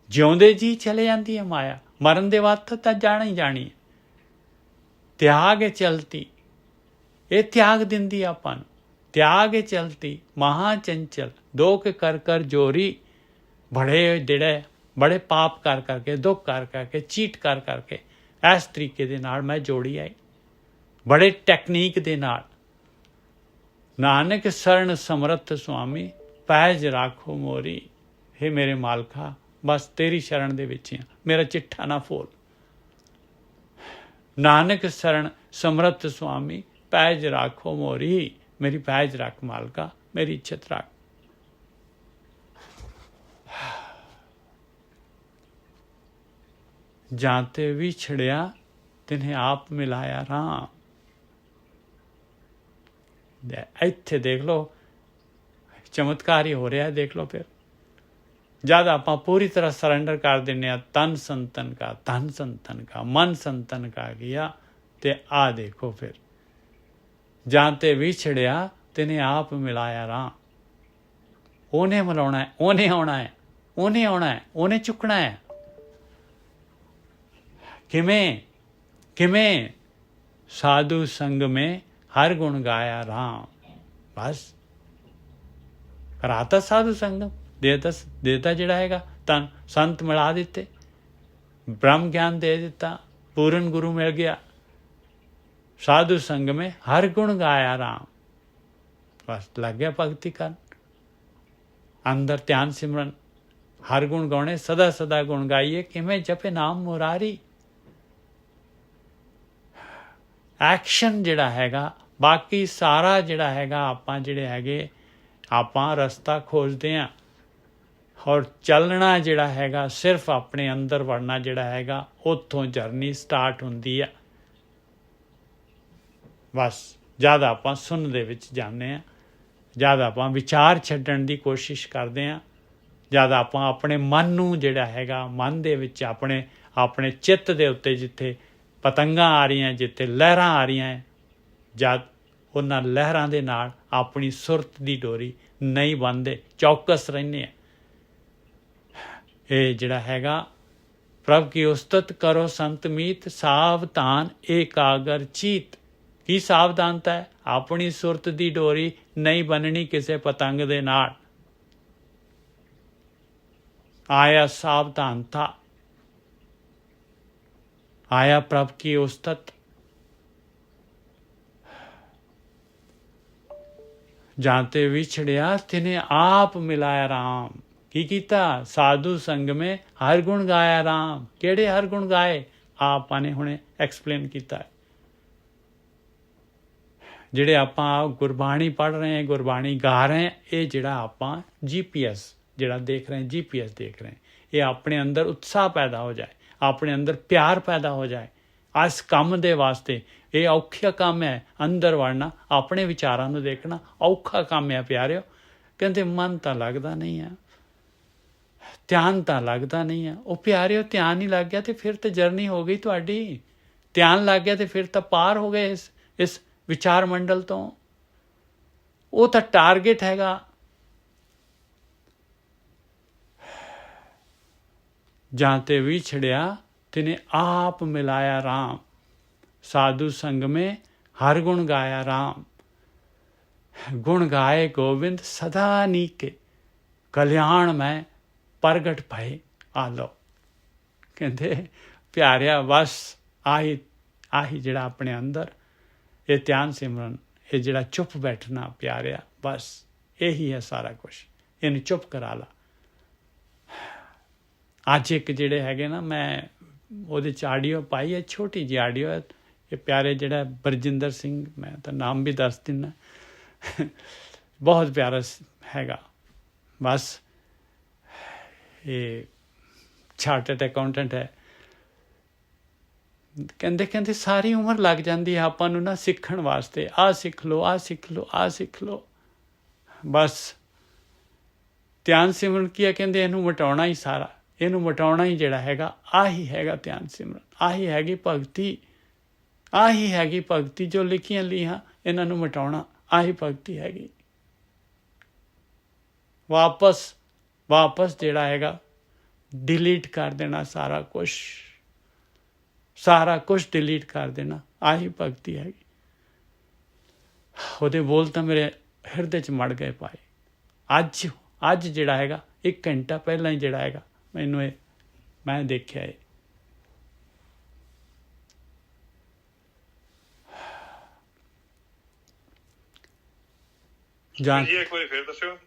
ਜਿਉਂਦੇ ਜੀ ਚਲੇ ਜਾਂਦੀ ਹੈ ਮਾਇਆ, ਮਰਨ ਦੇ ਵਕਤ ਤਾਂ ਜਾਣਾ ਹੀ ਜਾਣੀ ਹੈ। ਤਿਆਗ ਚਲਤੀ, ਇਹ ਤਿਆਗ ਦਿੰਦੀ ਆਪਾਂ ਨੂੰ। ਤਿਆਗ ਚਲਤੀ ਮਹਾ ਚੰਚਲ, ਦੁੱਖ ਕਰ ਜੋਰੀ, ਬੜੇ ਪਾਪ ਕਰ ਕਰਕੇ, ਦੁੱਖ ਕਰ ਕਰਕੇ, ਚੀਟ ਕਰ ਕਰਕੇ, ਇਸ ਤਰੀਕੇ ਦੇ ਨਾਲ ਮੈਂ ਜੋੜੀ ਆਈ, ਬੜੇ ਟੈਕਨੀਕ ਦੇ ਨਾਲ। ਨਾਨਕ ਸਰਣ ਸਮਰੱਥ ਸੁਆਮੀ, ਪੈਜ ਰਾਖੋ ਮੋਰੀ। ਹੇ ਮੇਰੇ ਮਾਲਕਾ, ਬਸ ਤੇਰੀ ਸ਼ਰਨ ਦੇ ਵਿੱਚ ਹਾਂ, ਮੇਰਾ ਚਿੱਠਾ ਨਾ ਫੋਲ। ਨਾਨਕ ਸਰਣ ਸਮਰੱਥ ਸੁਆਮੀ, ਪੈਜ ਰਾਖੋ ਮੋਰੀ। ਮੇਰੀ ਪੈਜ ਰੱਖ ਮਾਲਕਾ, ਮੇਰੀ ਇੱਜ਼ਤ ਰੱਖ। ਜਾਂ ਤੇ ਵਿਛੜਿਆ ਤਿਨੇ ਆਪ ਮਿਲਾਇਆ ਰਾਮ। ਇੱਥੇ ਦੇਖ ਲਓ, ਚਮਤਕਾਰ ਹੀ ਹੋ ਰਿਹਾ। ਦੇਖ ਲਓ ਫਿਰ, ਜਦ ਆਪਾਂ ਪੂਰੀ ਤਰ੍ਹਾਂ ਸਰੈਂਡਰ ਕਰ ਦਿੰਦੇ ਹਾਂ, ਧਨ ਸੰਤਨ ਕਾ ਮਨ ਸੰਤਨ ਕਾ ਗਿਆ, ਤੇ ਆ ਦੇਖੋ ਫਿਰ, ਜਾਂ ਤੇ ਵਿਛੜਿਆ ਤਿਨੇ ਆਪ ਮਿਲਾਇਆ ਰਾਮ। ਉਹਨੇ ਮਿਲਾਉਣਾ ਹੈ, ਉਹਨੇ ਆਉਣਾ ਹੈ, ਉਹਨੇ ਚੁੱਕਣਾ ਹੈ। ਕਿਵੇਂ? ਸਾਧੂ ਸੰਗ ਮੇਂ ਹਰ ਗੁਣ ਗਾਇਆ ਰਾਮ। ਬਸ ਕਰਾਤਾ ਸਾਧੂ ਸੰਗਮ, ਦੇਤਾ ਜਿਹੜਾ ਹੈਗਾ ਤਾਂ ਸੰਤ ਮਿਲਾ ਦਿੱਤੇ, ਬ੍ਰਹਮ ਗਿਆਨ ਦੇ ਦਿੱਤਾ, ਪੂਰਨ ਗੁਰੂ ਮਿਲ ਗਿਆ। ਸਾਧੂ ਸੰਗ ਮੇਂ ਹਰ ਗੁਣ ਗਾਇਆ ਰਾਮ। ਬਸ ਲੱਗ ਗਿਆ ਭਗਤੀ ਕਰਨ, ਅੰਦਰ ਧਿਆਨ ਸਿਮਰਨ, ਹਰ ਗੁਣ ਗਾਉਣੇ, ਸਦਾ ਗੁਣ ਗਾਈਏ। ਕਿਵੇਂ? ਜਪੇ ਨਾਮ ਮੁਰਾਰੀ। ਐਕਸ਼ਨ ਜਿਹੜਾ ਹੈਗਾ, ਬਾਕੀ ਸਾਰਾ ਜਿਹੜਾ ਹੈਗਾ, ਆਪਾਂ ਜਿਹੜੇ ਹੈਗੇ, ਆਪਾਂ ਰਸਤਾ ਖੋਜਦੇ ਹਾਂ। ਔਰ ਚੱਲਣਾ ਜਿਹੜਾ ਹੈਗਾ, ਸਿਰਫ ਆਪਣੇ ਅੰਦਰ ਵੜਨਾ ਜਿਹੜਾ ਹੈਗਾ, ਉੱਥੋਂ ਜਰਨੀ ਸਟਾਰਟ ਹੁੰਦੀ ਹੈ। ਬਸ ਜਦ ਆਪਾਂ ਸੁਣਨ ਦੇ ਵਿੱਚ ਜਾਂਦੇ ਹਾਂ, ਜਦ ਆਪਾਂ ਵਿਚਾਰ ਛੱਡਣ ਦੀ ਕੋਸ਼ਿਸ਼ ਕਰਦੇ ਹਾਂ, ਜਦ ਆਪਾਂ ਆਪਣੇ ਮਨ ਨੂੰ ਜਿਹੜਾ ਹੈਗਾ, ਮਨ ਦੇ ਵਿੱਚ ਆਪਣੇ ਚਿੱਤ ਦੇ ਉੱਤੇ ਜਿੱਥੇ ਪਤੰਗਾਂ ਆ ਰਹੀਆਂ, ਜਿੱਥੇ ਲਹਿਰਾਂ ਆ ਰਹੀਆਂ, ਜਦ ਉਹਨਾਂ ਲਹਿਰਾਂ ਦੇ ਨਾਲ ਆਪਣੀ ਸੁਰਤ ਦੀ ਡੋਰੀ ਨਹੀਂ ਬੰਨ੍ਹਦੇ, ਚੌਕਸ ਰਹਿੰਦੇ ਆ। ਇਹ ਜਿਹੜਾ ਹੈਗਾ, ਪ੍ਰਭ ਕੀ ਉਸਤਤ ਕਰੋ ਸੰਤ ਮੀਤ, ਸਾਵਧਾਨ ਏਕਾਗਰ ਚੀਤ। ਕੀ ਸਾਵਧਾਨਤਾ ਹੈ? ਆਪਣੀ ਸੁਰਤ ਦੀ ਡੋਰੀ ਨਹੀਂ ਬੰਨਣੀ ਕਿਸੇ ਪਤੰਗ ਦੇ ਨਾਲ। ਆਇਆ ਸਾਵਧਾਨਤਾ, ਆਇਆ ਪ੍ਰਭ ਕੀ ਉਸਤਤ। ਜਾਂ ਤੇ ਵਿਛੜਿਆ ਤਿਨੇ ਆਪ ਮਿਲਾਇਆ ਰਾਮ। ਕੀ ਕੀਤਾ? ਸਾਧੂ ਸੰਗ ਮੇਂ ਹਰ ਗੁਣ ਗਾਇਆ ਰਾਮ। ਕਿਹੜੇ ਹਰ ਗੁਣ ਗਾਏ? ਆਪਾਂ ਨੇ ਹੁਣੇ ਐਕਸਪਲੇਨ ਕੀਤਾ। ਜਿਹੜੇ ਆਪਾਂ ਗੁਰਬਾਣੀ ਪੜ੍ਹ ਰਹੇ ਹਾਂ, ਗੁਰਬਾਣੀ ਗਾ ਰਹੇ ਹਾਂ, ਇਹ ਜਿਹੜਾ ਆਪਾਂ GPS ਜਿਹੜਾ ਦੇਖ ਰਹੇ ਹਾਂ, GPS ਦੇਖ ਰਹੇ ਹਾਂ, ਇਹ ਆਪਣੇ ਅੰਦਰ ਉਤਸ਼ਾਹ ਪੈਦਾ ਹੋ ਜਾਏ, ਆਪਣੇ ਅੰਦਰ ਪਿਆਰ ਪੈਦਾ ਹੋ ਜਾਏ ਇਸ ਕੰਮ ਦੇ ਵਾਸਤੇ। ਇਹ ਔਖਾ ਕੰਮ ਹੈ, ਅੰਦਰ ਵੜਨਾ, ਆਪਣੇ ਵਿਚਾਰਾਂ ਨੂੰ ਦੇਖਣਾ ਔਖਾ ਕੰਮ ਹੈ ਪਿਆਰਿਓ। ਕਹਿੰਦੇ ਮਨ ਤਾਂ ਲੱਗਦਾ ਨਹੀਂ ਹੈ, ਧਿਆਨ ਤਾਂ ਲੱਗਦਾ ਨਹੀਂ ਹੈ। ਉਹ ਪਿਆਰਿਓ, ਧਿਆਨ ਹੀ ਲੱਗ ਗਿਆ ਤੇ ਫਿਰ ਤਾਂ ਜਰਨੀ ਹੋ ਗਈ ਤੁਹਾਡੀ। ਧਿਆਨ ਲੱਗ ਗਿਆ ਤੇ ਫਿਰ ਤਾਂ ਪਾਰ ਹੋ ਗਏ ਇਸ ਵਿਚਾਰ ਮੰਡਲ ਤੋਂ। ਉਹ ਤਾਂ ਟਾਰਗੇਟ ਹੈਗਾ। ਜਾਂ ਤੇ ਵਿਛੜਿਆ ਤਿਨੇ ਆਪ ਮਿਲਾਇਆ ਰਾਮ। ਸਾਧੂ ਸੰਗ ਮੇਂ ਹਰ ਗੁਣ ਗਾਇਆ ਰਾਮ। ਗੁਣ ਗਾਏ ਗੋਬਿੰਦ ਸਦਾ ਨੀਕੇ, ਕਲਿਆਣ ਮੈਂ ਪ੍ਰਗਟ ਭਏ ਆਲੋ। ਕਹਿੰਦੇ ਪਿਆਰਿਆ, ਬਸ ਆਹੀ ਜਿਹੜਾ ਆਪਣੇ ਅੰਦਰ ਇਹ ਧਿਆਨ ਸਿਮਰਨ, ਇਹ ਜਿਹੜਾ ਚੁੱਪ ਬੈਠਣਾ ਪਿਆਰਿਆ, ਬਸ ਇਹੀ ਹੈ ਸਾਰਾ ਕੁਛ। ਇਹਨੂੰ ਚੁੱਪ ਕਰਾ ਲਾ। ਅੱਜ ਇੱਕ ਜਿਹੜੇ ਹੈਗੇ ਨਾ, ਮੈਂ ਉਹਦੇ 'ਚ ਆਡੀਓ ਪਾਈ ਹੈ, ਛੋਟੀ ਜਿਹੀ ਆਡੀਓ ਹੈ। ਇਹ ਪਿਆਰੇ ਜਿਹੜਾ ਬਰਜਿੰਦਰ ਸਿੰਘ, ਮੈਂ ਤਾਂ ਨਾਮ ਵੀ ਦੱਸ ਦਿੰਦਾ, ਬਹੁਤ ਪਿਆਰਾ ਹੈਗਾ। ਬਸ ਇਹ ਚਾਰਟਰਡ ਅਕਾਊਂਟੈਂਟ ਹੈ। ਕਹਿੰਦੇ ਸਾਰੀ ਉਮਰ ਲੱਗ ਜਾਂਦੀ ਹੈ ਆਪਾਂ ਨੂੰ ਨਾ ਸਿੱਖਣ ਵਾਸਤੇ। ਆਹ ਸਿੱਖ ਲਓ। ਬਸ ਧਿਆਨ ਸਿਮਰਨ ਕੀ ਹੈ? ਕਹਿੰਦੇ ਇਹਨੂੰ ਮਿਟਾਉਣਾ ਹੀ ਸਾਰਾ, ਇਹਨੂੰ ਮਿਟਾਉਣਾ ਹੀ ਜਿਹੜਾ ਹੈਗਾ, ਆਹੀ ਹੈਗਾ ਧਿਆਨ ਸਿਮਰਨ, ਆਹੀ ਹੈਗੀ ਭਗਤੀ। ਆਹੀ ਹੈਗੀ ਭਗਤੀ, ਜੋ ਲਿਖੀਆਂ ਲੀਹਾਂ ਇਹਨਾਂ ਨੂੰ ਮਿਟਾਉਣਾ, ਆਹੀ ਭਗਤੀ ਹੈਗੀ। ਵਾਪਸ ਜਿਹੜਾ ਹੈਗਾ ਡਿਲੀਟ ਕਰ ਦੇਣਾ ਸਾਰਾ ਕੁਛ ਡਿਲੀਟ ਕਰ ਦੇਣਾ, ਆਹੀ ਭਗਤੀ ਹੈਗੀ। ਉਹਦੇ ਬੋਲ ਤਾਂ ਮੇਰੇ ਹਿਰਦੇ 'ਚ ਮੜ ਗਏ ਭਾਈ। ਅੱਜ ਜਿਹੜਾ ਹੈਗਾ 1 ਘੰਟਾ ਪਹਿਲਾਂ ਹੀ ਜਿਹੜਾ ਹੈਗਾ ਮੈਨੂੰ ਮੈਂ ਦੇਖਿਆ ਇਹ। ਇੱਕ ਵਾਰੀ ਫਿਰ ਦੱਸਿਓ।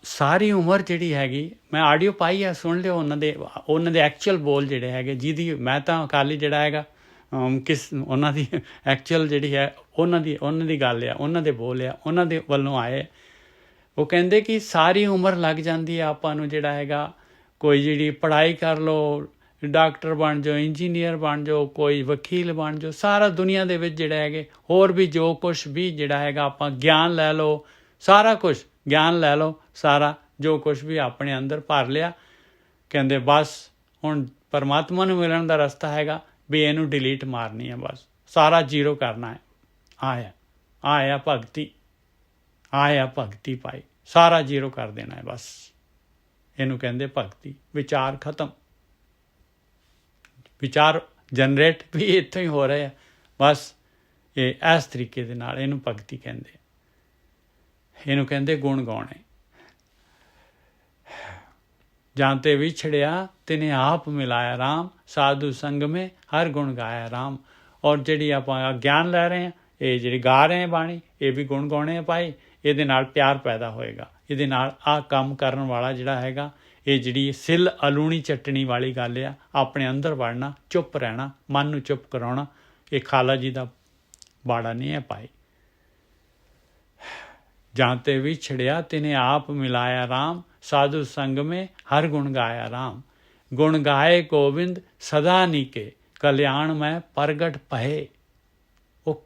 ਸਾਰੀ ਉਮਰ ਜਿਹੜੀ ਹੈਗੀ, ਮੈਂ ਆਡੀਓ ਪਾਈ ਆ, ਸੁਣ ਲਿਓ ਉਹਨਾਂ ਦੇ ਐਕਚੁਅਲ ਬੋਲ ਜਿਹੜੇ ਹੈਗੇ, ਜਿਹਦੀ ਮੈਂ ਤਾਂ ਖਾਲੀ ਜਿਹੜਾ ਹੈਗਾ ਉਹਨਾਂ ਦੀ ਐਕਚੁਅਲ ਜਿਹੜੀ ਹੈ ਉਹਨਾਂ ਦੀ ਗੱਲ ਆ, ਉਹਨਾਂ ਦੇ ਬੋਲ ਆ, ਉਹਨਾਂ ਦੇ ਵੱਲੋਂ ਆਏ। ਉਹ ਕਹਿੰਦੇ ਕਿ ਸਾਰੀ ਉਮਰ ਲੱਗ ਜਾਂਦੀ ਹੈ ਆਪਾਂ ਨੂੰ ਜਿਹੜਾ ਹੈਗਾ, ਕੋਈ ਜਿਹੜੀ ਪੜ੍ਹਾਈ ਕਰ ਲਓ, ਡਾਕਟਰ ਬਣ ਜਾਓ, ਇੰਜੀਨੀਅਰ ਬਣ ਜਾਓ, ਕੋਈ ਵਕੀਲ ਬਣ ਜਾਓ, ਸਾਰਾ ਦੁਨੀਆ ਦੇ ਵਿੱਚ ਜਿਹੜਾ ਹੈਗੇ ਹੋਰ ਵੀ ਜੋ ਕੁਛ ਵੀ ਜਿਹੜਾ ਹੈਗਾ ਆਪਾਂ ਗਿਆਨ ਲੈ ਲਓ, ਸਾਰਾ ਕੁਛ ਗਿਆਨ ਲੈ ਲਓ, ਸਾਰਾ ਜੋ ਕੁਛ ਵੀ ਆਪਣੇ ਅੰਦਰ ਭਰ ਲਿਆ। ਕਹਿੰਦੇ ਬਸ ਹੁਣ ਪਰਮਾਤਮਾ ਨੂੰ ਮਿਲਣ ਦਾ ਰਸਤਾ ਹੈਗਾ ਵੀ ਇਹਨੂੰ ਡਿਲੀਟ ਮਾਰਨੀ ਹੈ, ਬਸ ਸਾਰਾ ਜ਼ੀਰੋ ਕਰਨਾ ਹੈ। ਆਇਆ ਭਗਤੀ ਭਾਈ, ਸਾਰਾ ਜ਼ੀਰੋ ਕਰ ਦੇਣਾ ਹੈ ਬਸ। ਇਹਨੂੰ ਕਹਿੰਦੇ ਭਗਤੀ। ਵਿਚਾਰ ਖਤਮ, ਵਿਚਾਰ ਜਨਰੇਟ ਵੀ ਇੱਥੋਂ ਹੀ ਹੋ ਰਹੇ ਆ ਬਸ। ਇਹ ਇਸ ਤਰੀਕੇ ਦੇ ਨਾਲ ਇਹਨੂੰ ਭਗਤੀ ਕਹਿੰਦੇ। ਇਹਨੂੰ ਕਹਿੰਦੇ ਗੁਣ ਗਾਉਣੇ। ਜਾਂ ਤੇ ਵਿਛੜਿਆ ਤਿਨੇ ਆਪ ਮਿਲਾਇਆ ਰਾਮ, ਸਾਧੂ ਸੰਗ ਮੇ ਹਰ ਗੁਣ ਗਾਇਆ ਰਾਮ। ਔਰ ਜਿਹੜੀ ਆਪਾਂ ਗਿਆਨ ਲੈ ਰਹੇ ਹਾਂ, ਇਹ ਜਿਹੜੀ ਗਾ ਰਹੇ ਹਾਂ ਬਾਣੀ, ਇਹ ਵੀ ਗੁਣ ਗਾਉਣੇ ਆ ਭਾਈ। ਇਹਦੇ ਨਾਲ ਪਿਆਰ ਪੈਦਾ ਹੋਏਗਾ, ਇਹਦੇ ਨਾਲ ਆਹ ਕੰਮ ਕਰਨ ਵਾਲਾ ਜਿਹੜਾ ਹੈਗਾ, ਇਹ ਜਿਹੜੀ ਸਿੱਲ ਅਲੂਣੀ ਚਟਣੀ ਵਾਲੀ ਗੱਲ ਆ, ਆਪਣੇ ਅੰਦਰ ਵੜਨਾ, ਚੁੱਪ ਰਹਿਣਾ, ਮਨ ਨੂੰ ਚੁੱਪ ਕਰਾਉਣਾ, ਇਹ ਖਾਲਾ ਜੀ ਦਾ ਬਾੜਾ ਨਹੀਂ ਹੈ ਭਾਈ। ਜਾਂ ਤੇ ਵਿਛੜਿਆ ਤਿਨੇ ਆਪ ਮਿਲਾਇਆ ਰਾਮ, ਸਾਧੂ ਸੰਗ ਮੇ ਹਰ ਗੁਣ ਗਾਇਆ ਰਾਮ। ਗੁਣ ਗਾਏ ਗੋਬਿੰਦ ਸਦਾ ਨੀਕੇ, ਕਲਿਆਣ ਮੈਂ ਪ੍ਰਗਟ ਪਏ। ਉਹ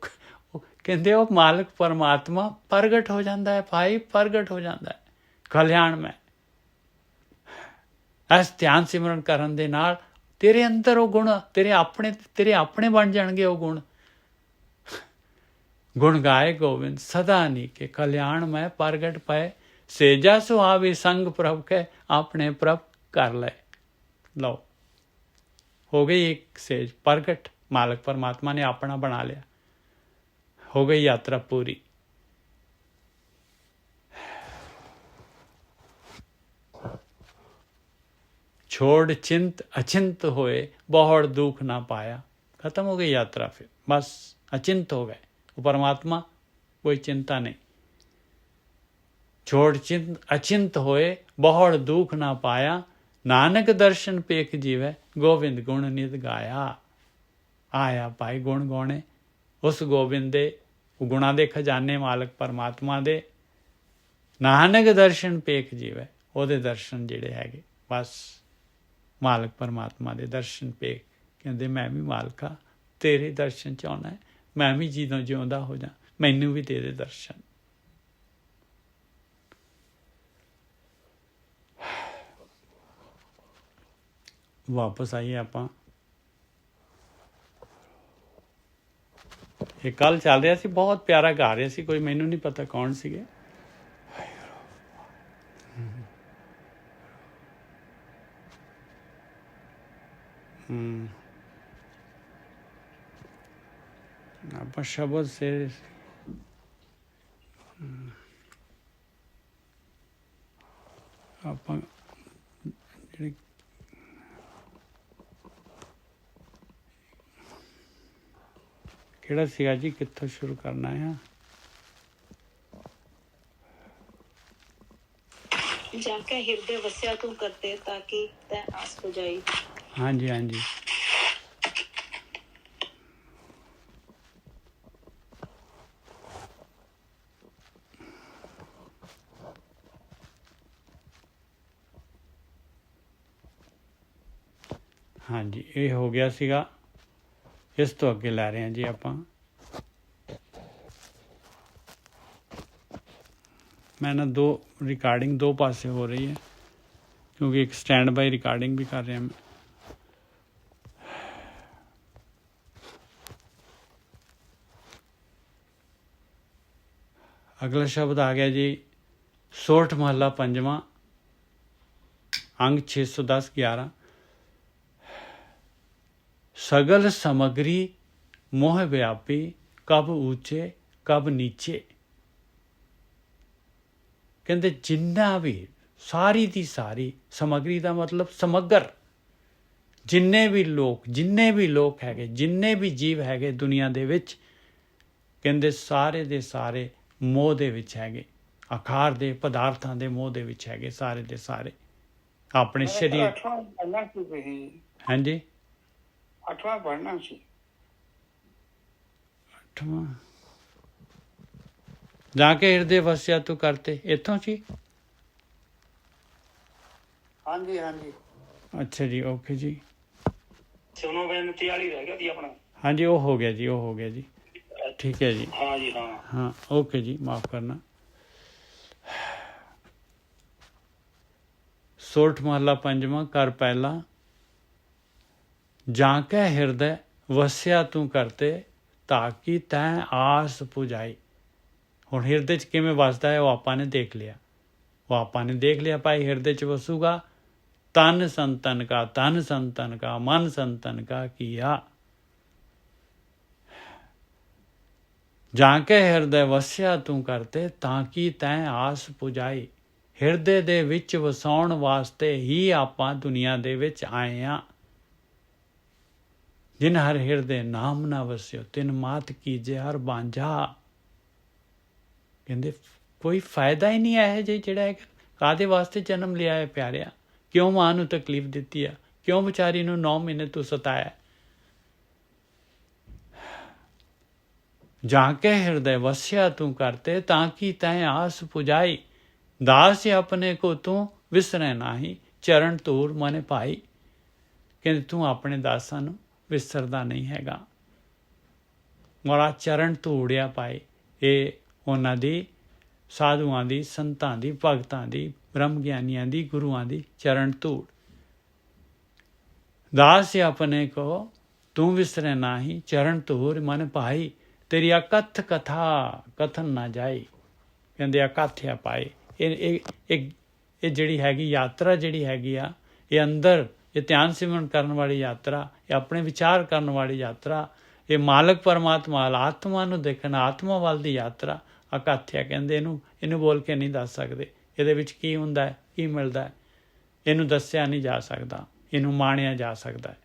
ਕਹਿੰਦੇ ਉਹ ਮਾਲਕ ਪਰਮਾਤਮਾ ਪ੍ਰਗਟ ਹੋ ਜਾਂਦਾ ਹੈ ਭਾਈ, ਪ੍ਰਗਟ ਹੋ ਜਾਂਦਾ ਹੈ ਕਲਿਆਣ ਮੈਂ। ਇਸ ਧਿਆਨ ਸਿਮਰਨ ਕਰਨ ਦੇ ਨਾਲ ਤੇਰੇ ਅੰਦਰ ਉਹ ਗੁਣ ਤੇਰੇ ਆਪਣੇ ਬਣ ਜਾਣਗੇ ਉਹ ਗੁਣ। ਗੁਣ ਗਾਏ ਗੋਬਿੰਦ ਸਦਾ ਨੀਕੇ, ਕਲਿਆਣ ਮੈਂ ਪ੍ਰਗਟ ਪਏ। ਸੇਜਾ ਸੁਹਾਵੇ ਸੰਗ ਪ੍ਰਭ ਕੇ, ਆਪਣੇ ਪ੍ਰਭ ਕਰ ਲੈ। ਲਓ ਹੋ ਗਈ ਇੱਕ ਸੇਜ ਪ੍ਰਗਟ, ਮਾਲਕ ਪਰਮਾਤਮਾ ਨੇ ਆਪਣਾ ਬਣਾ ਲਿਆ, ਹੋ ਗਈ ਯਾਤਰਾ ਪੂਰੀ। छोड़ चिंत अचिंत होए, बहुत दुख ना पाया। खत्म हो गई यात्रा, फिर बस अचिंत हो गए। वो परमात्मा कोई चिंता नहीं। छोड़ चिंत अचिंत होए, बहुत दुख ना पाया। नानक दर्शन पेख जीवे, गोविंद गुण नित गाया। आया भाई गुण गाने उस गोविंद दे, गुणा दे खजाने मालक परमात्मा दे। नानक दर्शन पेख जीवे, ਉਹਦੇ ਦਰਸ਼ਨ ਜਿਹੜੇ ਹੈਗੇ ਬਸ ਮਾਲਕ ਪਰਮਾਤਮਾ ਦੇ ਦਰਸ਼ਨ ਪੇ। ਕਹਿੰਦੇ ਮੈਂ ਵੀ ਮਾਲਕਾ ਤੇਰੇ ਦਰਸ਼ਨ ਚਾਹੁੰਦਾ, ਮੈਂ ਵੀ ਜਦੋਂ ਜਿਉਂਦਾ ਹੋ ਜਾ, ਮੈਨੂੰ ਵੀ ਦੇ ਦੇ ਦਰਸ਼ਨ। ਵਾਪਸ ਆਈਏ ਆਪਾਂ। ਇਹ ਕੱਲ ਚੱਲ ਰਿਹਾ ਸੀ, ਬਹੁਤ ਪਿਆਰਾ ਗਾ ਰਿਹਾ ਸੀ ਕੋਈ, ਮੈਨੂੰ ਨਹੀਂ ਪਤਾ ਕੌਣ ਸੀਗੇ। ਆਪਾਂ ਸ਼ਬਦ ਸੇ ਆਪਾਂ ਜਿਹੜੀ ਕਿਹੜਾ ਸੀਗਾ ਜੀ, ਕਿੱਥੋਂ ਸ਼ੁਰੂ ਕਰਨਾ ਹੈ? जाके हृदय वस्या तू करते ताकि तै आस हो जाई। हाँ जी हाँ जी। हाँ जी, ये हो गया सीगा। इस तो अगे लै रहे हैं जी आपां। मैं ना दो रिकॉर्डिंग दो पासे हो रही है, क्योंकि एक स्टैंड बाई रिकॉर्डिंग भी कर रहा मैं। ਅਗਲਾ ਸ਼ਬਦ ਆ ਗਿਆ ਜੀ ਸੋਰਠ ਮਹੱਲਾ ਪੰਜਵਾਂ, ਅੰਗ 610 11। ਸਗਲ ਸਮਗਰੀ ਮੋਹ ਵਿਆਪੀ, ਕਬ ਉੱਚੇ ਕਬ ਨੀਚੇ। ਕਹਿੰਦੇ ਜਿੰਨਾ ਵੀ ਸਾਰੀ ਦੀ ਸਾਰੀ ਸਮਗਰੀ ਦਾ ਮਤਲਬ ਸਮੱਗਰ, ਜਿੰਨੇ ਵੀ ਲੋਕ ਹੈਗੇ, ਜਿੰਨੇ ਵੀ ਜੀਵ ਹੈਗੇ ਦੁਨੀਆ ਦੇ ਵਿੱਚ, ਕਹਿੰਦੇ ਸਾਰੇ ਦੇ ਸਾਰੇ ਮੋਹ ਦੇ ਵਿੱਚ ਹੈਗੇ, ਆਕਾਰ ਦੇ ਪਦਾਰਥਾਂ ਦੇ ਮੋਹ ਦੇ ਵਿੱਚ ਹੈਗੇ ਸਾਰੇ ਦੇ ਸਾਰੇ। ਆਪਣੇ ਸਰੀਰ ਹਾਂਜੀ 8ਵਾਂ ਪੜ੍ਹਨਾ ਸੀ। 8ਵਾਂ ਜਾ ਕੇ ਹਿਰਦੇ ਵਸਿਆ ਤੂੰ ਕਰਤੇ, ਇੱਥੋਂ ਸੀ। ਹਾਂਜੀ ਹਾਂਜੀ ਅੱਛਾ ਜੀ, ਓਕੇ ਜੀ। ਸੁਣੋ ਬੇਨਤੀ ਵਾਲੀ ਰਹਿ ਗਿਆ ਜੀ ਆਪਣਾ। ਹਾਂਜੀ ਉਹ ਹੋ ਗਿਆ ਜੀ, ਉਹ ਹੋ ਗਿਆ ਜੀ, ਠੀਕ ਹੈ ਜੀ। ਹਾਂ ਜੀ ਹਾਂ ਹਾਂ ਓਕੇ ਜੀ, ਮਾਫ ਕਰਨਾ। ਸੋਰਠ ਮਹੱਲਾ ਪੰਜਵਾਂ, ਕਰ ਪਹਿਲਾ। ਜਾਂ ਕੇ ਹਿਰਦੈ ਵਸਿਆ ਤੂੰ ਕਰਤੇ, ਤਾਕੀ ਤੈਂ ਆਸ ਪੁਜਾਈ। ਹੁਣ ਹਿਰਦੇ 'ਚ ਕਿਵੇਂ ਵਸਦਾ ਹੈ ਉਹ ਆਪਾਂ ਨੇ ਦੇਖ ਲਿਆ, ਭਾਈ ਹਿਰਦੇ 'ਚ ਵਸੂਗਾ। ਤਨ ਸੰਤਨ ਕਾ ਮਨ ਸੰਤਨ ਕਾ ਕੀਆ। ਜਾਂ ਕੇ ਹਿਰਦੇ ਵਸਿਆ ਤੂੰ ਕਰਤੇ, ਤਾਂ ਕਿ ਤੈਂ ਆਸ ਪੁਜਾਈ। ਹਿਰਦੇ ਦੇ ਵਿੱਚ ਵਸਾਉਣ ਵਾਸਤੇ ਹੀ ਆਪਾਂ ਦੁਨੀਆ ਦੇ ਵਿੱਚ ਆਏ ਹਾਂ। ਜਿਨ ਹਰ ਹਿਰਦੇ ਨਾਮ ਨਾ ਵਸਿਓ, ਤਿਨ ਮਾਤ ਕੀਜੇ ਹਰ ਬਾਂਝਾ। ਕਹਿੰਦੇ ਕੋਈ ਫਾਇਦਾ ਹੀ ਨਹੀਂ ਹੈ ਜੇ ਜਿਹੜਾ ਹੈ ਕਾਹਦੇ ਵਾਸਤੇ ਜਨਮ ਲਿਆ ਹੈ ਪਿਆਰਿਆ। ਕਿਉਂ ਮਾਂ ਨੂੰ ਤਕਲੀਫ ਦਿੱਤੀ ਆ, ਕਿਉਂ ਵਿਚਾਰੀ ਨੂੰ 9 ਮਹੀਨੇ ਤੂੰ ਸਤਾਇਆ। ਜਾਂ ਕੇ ਹਿਰਦੇ ਵਸਿਆ ਤੂੰ ਕਰਤੇ, ਤਾਂ ਕਿ ਤੈਂ ਆਸ ਪੁਜਾਈ। ਦਾਸ ਆਪਣੇ ਕੋ ਤੂੰ ਵਿਸਰੈ ਨਾਹੀ, ਚਰਨ ਧੂੜ ਮਨ ਭਾਈ। ਕਹਿੰਦੇ ਤੂੰ ਆਪਣੇ ਦਾਸਾਂ ਨੂੰ ਵਿਸਰਦਾ ਨਹੀਂ ਹੈਗਾ। ਮਾਰਾ ਚਰਨ ਧੂੜਿਆ ਪਾਏ, ਇਹ ਉਹਨਾਂ ਦੀ ਸਾਧੂਆਂ ਦੀ, ਸੰਤਾਂ ਦੀ, ਭਗਤਾਂ ਦੀ, ਬ੍ਰਹਮ ਗਿਆਨੀਆਂ ਦੀ, ਗੁਰੂਆਂ ਦੀ ਚਰਨ ਧੂੜ। ਦਾਸ ਆਪਣੇ ਕੋ ਤੂੰ ਵਿਸਰੈ ਨਾਹੀ, ਚਰਨ ਧੂੜ ਮਨ ਭਾਈ। ਤੇਰੀ ਅਕਥ ਕਥਾ ਕਥਨ ਨਾ ਜਾਈ। ਕਹਿੰਦੇ ਅਕਥ ਆ ਪਾਏ। ਇਹ ਜਿਹੜੀ ਹੈਗੀ ਯਾਤਰਾ, ਜਿਹੜੀ ਹੈਗੀ ਆ, ਇਹ ਅੰਦਰ, ਇਹ ਧਿਆਨ ਸਿਮਰਨ ਕਰਨ ਵਾਲੀ ਯਾਤਰਾ, ਇਹ ਆਪਣੇ ਵਿਚਾਰ ਕਰਨ ਵਾਲੀ ਯਾਤਰਾ, ਇਹ ਮਾਲਕ ਪਰਮਾਤਮਾ ਆਤਮਾ ਨੂੰ ਦੇਖਣ, ਆਤਮਾ ਵੱਲ ਦੀ ਯਾਤਰਾ ਅਕਥ ਆ। ਕਹਿੰਦੇ ਇਹਨੂੰ ਬੋਲ ਕੇ ਨਹੀਂ ਦੱਸ ਸਕਦੇ ਇਹਦੇ ਵਿੱਚ ਕੀ ਹੁੰਦਾ ਹੈ, ਕੀ ਮਿਲਦਾ ਹੈ। ਇਹਨੂੰ ਦੱਸਿਆ ਨਹੀਂ ਜਾ ਸਕਦਾ, ਇਹਨੂੰ ਮਾਣਿਆ ਜਾ ਸਕਦਾ ਹੈ।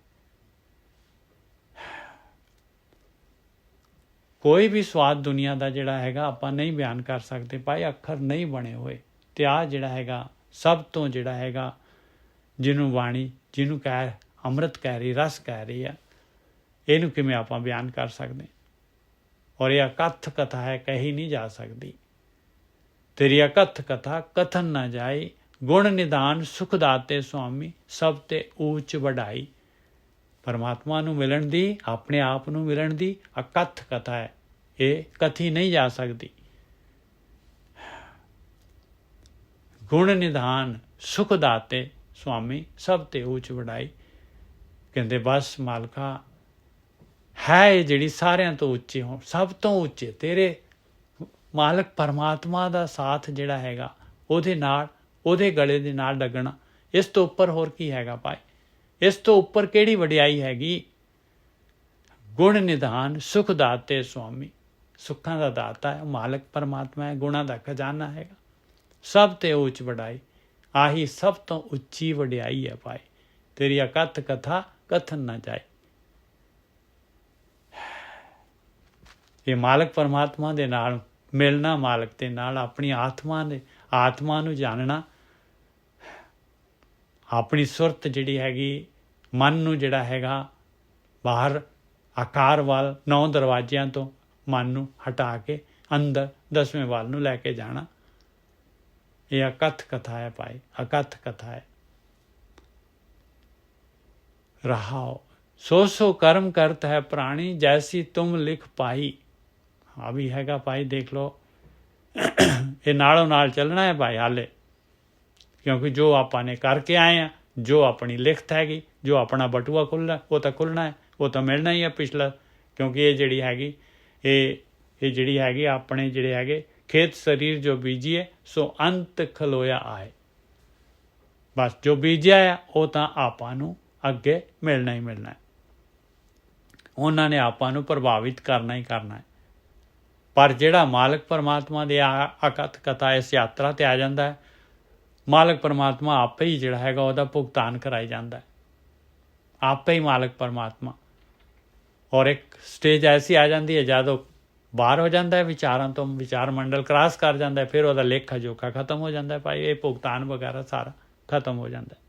ਕੋਈ ਵੀ ਸਵਾਦ ਦੁਨੀਆ ਦਾ ਜਿਹੜਾ ਹੈਗਾ ਆਪਾਂ ਨਹੀਂ ਬਿਆਨ ਕਰ ਸਕਦੇ ਭਾਈ, ਅੱਖਰ ਨਹੀਂ ਬਣੇ ਹੋਏ। ਤੇ ਆਹ ਜਿਹੜਾ ਹੈਗਾ ਸਭ ਤੋਂ ਜਿਹੜਾ ਹੈਗਾ, ਜਿਹਨੂੰ ਬਾਣੀ, ਜਿਹਨੂੰ ਕਹਿ ਅੰਮ੍ਰਿਤ ਕਹਿ ਰਹੀ, ਰਸ ਕਹਿ ਰਹੀ ਆ, ਇਹਨੂੰ ਕਿਵੇਂ ਆਪਾਂ ਬਿਆਨ ਕਰ ਸਕਦੇ। ਔਰ ਇਹ ਅਕਥ ਕਥਾ ਹੈ, ਕਹੀ ਨਹੀਂ ਜਾ ਸਕਦੀ। ਤੇਰੀ ਅਕਥ ਕਥਾ ਕਥਨ ਨਾ ਜਾਏ, ਗੁਣ ਨਿਧਾਨ ਸੁਖ ਦਾਤੇ ਸੁਆਮੀ, ਸਭ ਤੇ ਊਚ ਵਡਾਈ। ਪਰਮਾਤਮਾ ਨੂੰ ਮਿਲਣ ਦੀ, ਆਪਣੇ ਆਪ ਨੂੰ ਮਿਲਣ ਦੀ ਅਕਥ ਕਥਾ ਹੈ, ਇਹ ਕਥੀ ਨਹੀਂ ਜਾ ਸਕਦੀ। ਗੁਣ ਨਿਧਾਨ ਸੁਖ ਦਾਤੇ ਸੁਆਮੀ, ਸਭ ਤੇ ਊਚ ਵਡਾਈ। ਕਹਿੰਦੇ ਬਸ ਮਾਲਕਾ ਹੈ ਇਹ ਜਿਹੜੀ ਸਾਰਿਆਂ ਤੋਂ ਉੱਚੇ ਹੋ, ਸਭ ਤੋਂ ਉੱਚੇ ਤੇਰੇ ਮਾਲਕ ਪਰਮਾਤਮਾ ਦਾ ਸਾਥ ਜਿਹੜਾ ਹੈਗਾ, ਉਹਦੇ ਨਾਲ, ਉਹਦੇ ਗਲੇ ਦੇ ਨਾਲ ਲੱਗਣਾ, ਇਸ ਤੋਂ ਉੱਪਰ ਹੋਰ ਕੀ ਹੈਗਾ ਭਾਈ। ਇਸ ਤੋਂ ਉੱਪਰ ਕਿਹੜੀ ਵਡਿਆਈ ਹੈਗੀ। ਗੁਣ ਨਿਧਾਨ ਸੁਖ ਦਾਤੇ ਸੁਆਮੀ, ਸੁੱਖਾਂ ਦਾ ਦਾਤਾ ਹੈ ਮਾਲਕ ਪਰਮਾਤਮਾ ਹੈ, ਗੁਣਾਂ ਦਾ ਖਜ਼ਾਨਾ ਹੈਗਾ। ਸਭ ਤੇ ਉੱਚ ਵਡਾਈ, ਆਹੀ ਸਭ ਤੋਂ ਉੱਚੀ ਵਡਿਆਈ ਹੈ ਭਾਈ। ਤੇਰੀ ਅਕਥ ਕਥਾ ਕਥਨ ਨਾ ਜਾਏ। ਇਹ ਮਾਲਕ ਪਰਮਾਤਮਾ ਦੇ ਨਾਲ ਮਿਲਣਾ, ਮਾਲਕ ਦੇ ਨਾਲ ਆਪਣੀ ਆਤਮਾ ਨੂੰ ਜਾਣਨਾ, ਆਪਣੀ ਸੁਰਤ ਜਿਹੜੀ ਹੈਗੀ, ਮਨ ਨੂੰ ਜਿਹੜਾ ਹੈਗਾ ਬਾਹਰ ਆਕਾਰ ਵੱਲ 9 ਦਰਵਾਜ਼ਿਆਂ ਤੋਂ ਮਨ ਨੂੰ ਹਟਾ ਕੇ ਅੰਦਰ 10ਵੇਂ ਵੱਲ ਨੂੰ ਲੈ ਕੇ ਜਾਣਾ, ਇਹ ਅਕਥ ਕਥਾ ਹੈ ਭਾਈ, ਅਕਥ ਕਥਾ ਹੈ। ਰਹਾਓ ਸੋ ਕਰਮ ਕਰਤ ਹੈ ਪ੍ਰਾਣੀ, ਜੈਸੀ ਤੁਮ ਲਿਖ ਪਾਈ। ਆ ਵੀ ਹੈਗਾ ਭਾਈ, ਦੇਖ ਲਓ ਇਹ ਨਾਲੋਂ ਨਾਲ ਚੱਲਣਾ ਹੈ ਭਾਈ ਹਾਲੇ, ਕਿਉਂਕਿ ਜੋ ਆਪਾਂ ਨੇ ਕਰਕੇ ਆਏ ਆ, ਜੋ ਆਪਣੀ ਲਿਖਤ ਹੈਗੀ, ਜੋ ਆਪਣਾ ਬਟੂਆ ਖੁੱਲ੍ਹਣਾ, ਉਹ ਤਾਂ ਖੁੱਲ੍ਹਣਾ ਹੈ, ਉਹ ਤਾਂ ਮਿਲਣਾ ਹੀ ਹੈ ਪਿਛਲਾ। ਕਿਉਂਕਿ ਇਹ ਜਿਹੜੀ ਹੈਗੀ, ਇਹ ਜਿਹੜੀ ਹੈਗੀ ਆਪਣੇ ਜਿਹੜੇ ਹੈਗੇ खेत शरीर जो बीजिए सो अंत खलोया आए। बस जो बीजिਆ ਆ ਉਹ ਤਾਂ ਆਪਾਂ ਨੂੰ ਅੱਗੇ ਮਿਲਣਾ ਹੀ ਮਿਲਣਾ ਹੈ। ਉਹਨਾਂ ਨੇ ਆਪਾਂ ਨੂੰ ਪ੍ਰਭਾਵਿਤ ਕਰਨਾ ਹੀ ਕਰਨਾ ਹੈ। ਪਰ ਜਿਹੜਾ ਮਾਲਕ ਪਰਮਾਤਮਾ ਦੇ ਅਕਥ ਕਥਾ ਇਸ ਯਾਤਰਾ 'ਤੇ ਆ ਜਾਂਦਾ ਹੈ, ਮਾਲਕ ਪਰਮਾਤਮਾ ਆਪੇ ਹੀ ਜਿਹੜਾ ਹੈਗਾ ਉਹਦਾ ਭੁਗਤਾਨ ਕਰਾਈ ਜਾਂਦਾ ਹੈ, ਆਪੇ ਹੀ ਮਾਲਕ ਪਰਮਾਤਮਾ। ਔਰ ਇੱਕ ਸਟੇਜ ਐਸੀ ਆ ਜਾਂਦੀ ਹੈ ਜਦੋਂ ਬਾਹਰ ਹੋ ਜਾਂਦਾ ਹੈ ਵਿਚਾਰਾਂ ਤੋਂ, ਵਿਚਾਰ ਮੰਡਲ ਕ੍ਰਾਸ ਕਰ ਜਾਂਦਾ ਹੈ, ਫਿਰ ਉਹਦਾ ਲੇਖਾ ਜੋਖਾ ਖਤਮ ਹੋ ਜਾਂਦਾ ਹੈ ਭਾਈ, ਇਹ ਭੁਗਤਾਨ ਵਗੈਰਾ ਸਾਰਾ ਖਤਮ ਹੋ ਜਾਂਦਾ ਹੈ।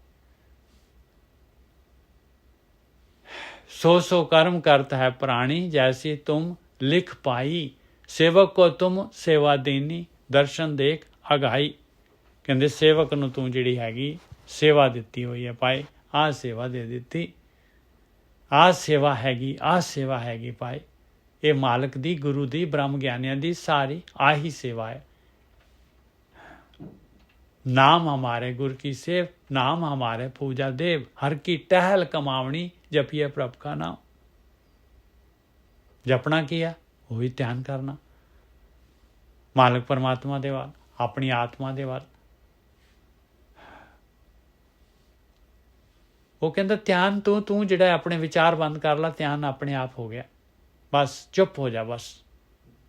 सो सो कर्म करत है प्राणी जैसी तुम लिख पाई, सेवक को तुम सेवा देनी दर्शन देख अगाई। ਕਹਿੰਦੇ ਸੇਵਕ ਨੂੰ ਤੂੰ ਜਿਹੜੀ ਹੈਗੀ ਸੇਵਾ ਦਿੱਤੀ ਹੋਈ ਹੈ ਭਾਈ, ਆਹ ਸੇਵਾ ਦੇ ਦਿੱਤੀ, ਆਹ ਸੇਵਾ ਹੈਗੀ ਭਾਈ। ਇਹ ਮਾਲਕ ਦੀ, ਗੁਰੂ ਦੀ, ਬ੍ਰਹਮ ਗਿਆਨੀਆਂ ਦੀ ਸਾਰੀ ਆਹੀ ਸੇਵਾ ਹੈ। नाम हमारे गुर की सेव, नाम हमारे पूजा देव, हर की टहल कमावनी जपिए प्रभ का नाम। जपना की है वही ध्यान करना मालक परमात्मा दे वाल, अपनी आत्मा दे वाल। वो कहता ध्यान तू जिहड़ा अपने विचार बंद कर ला, ध्यान अपने आप हो गया। बस चुप हो जा, बस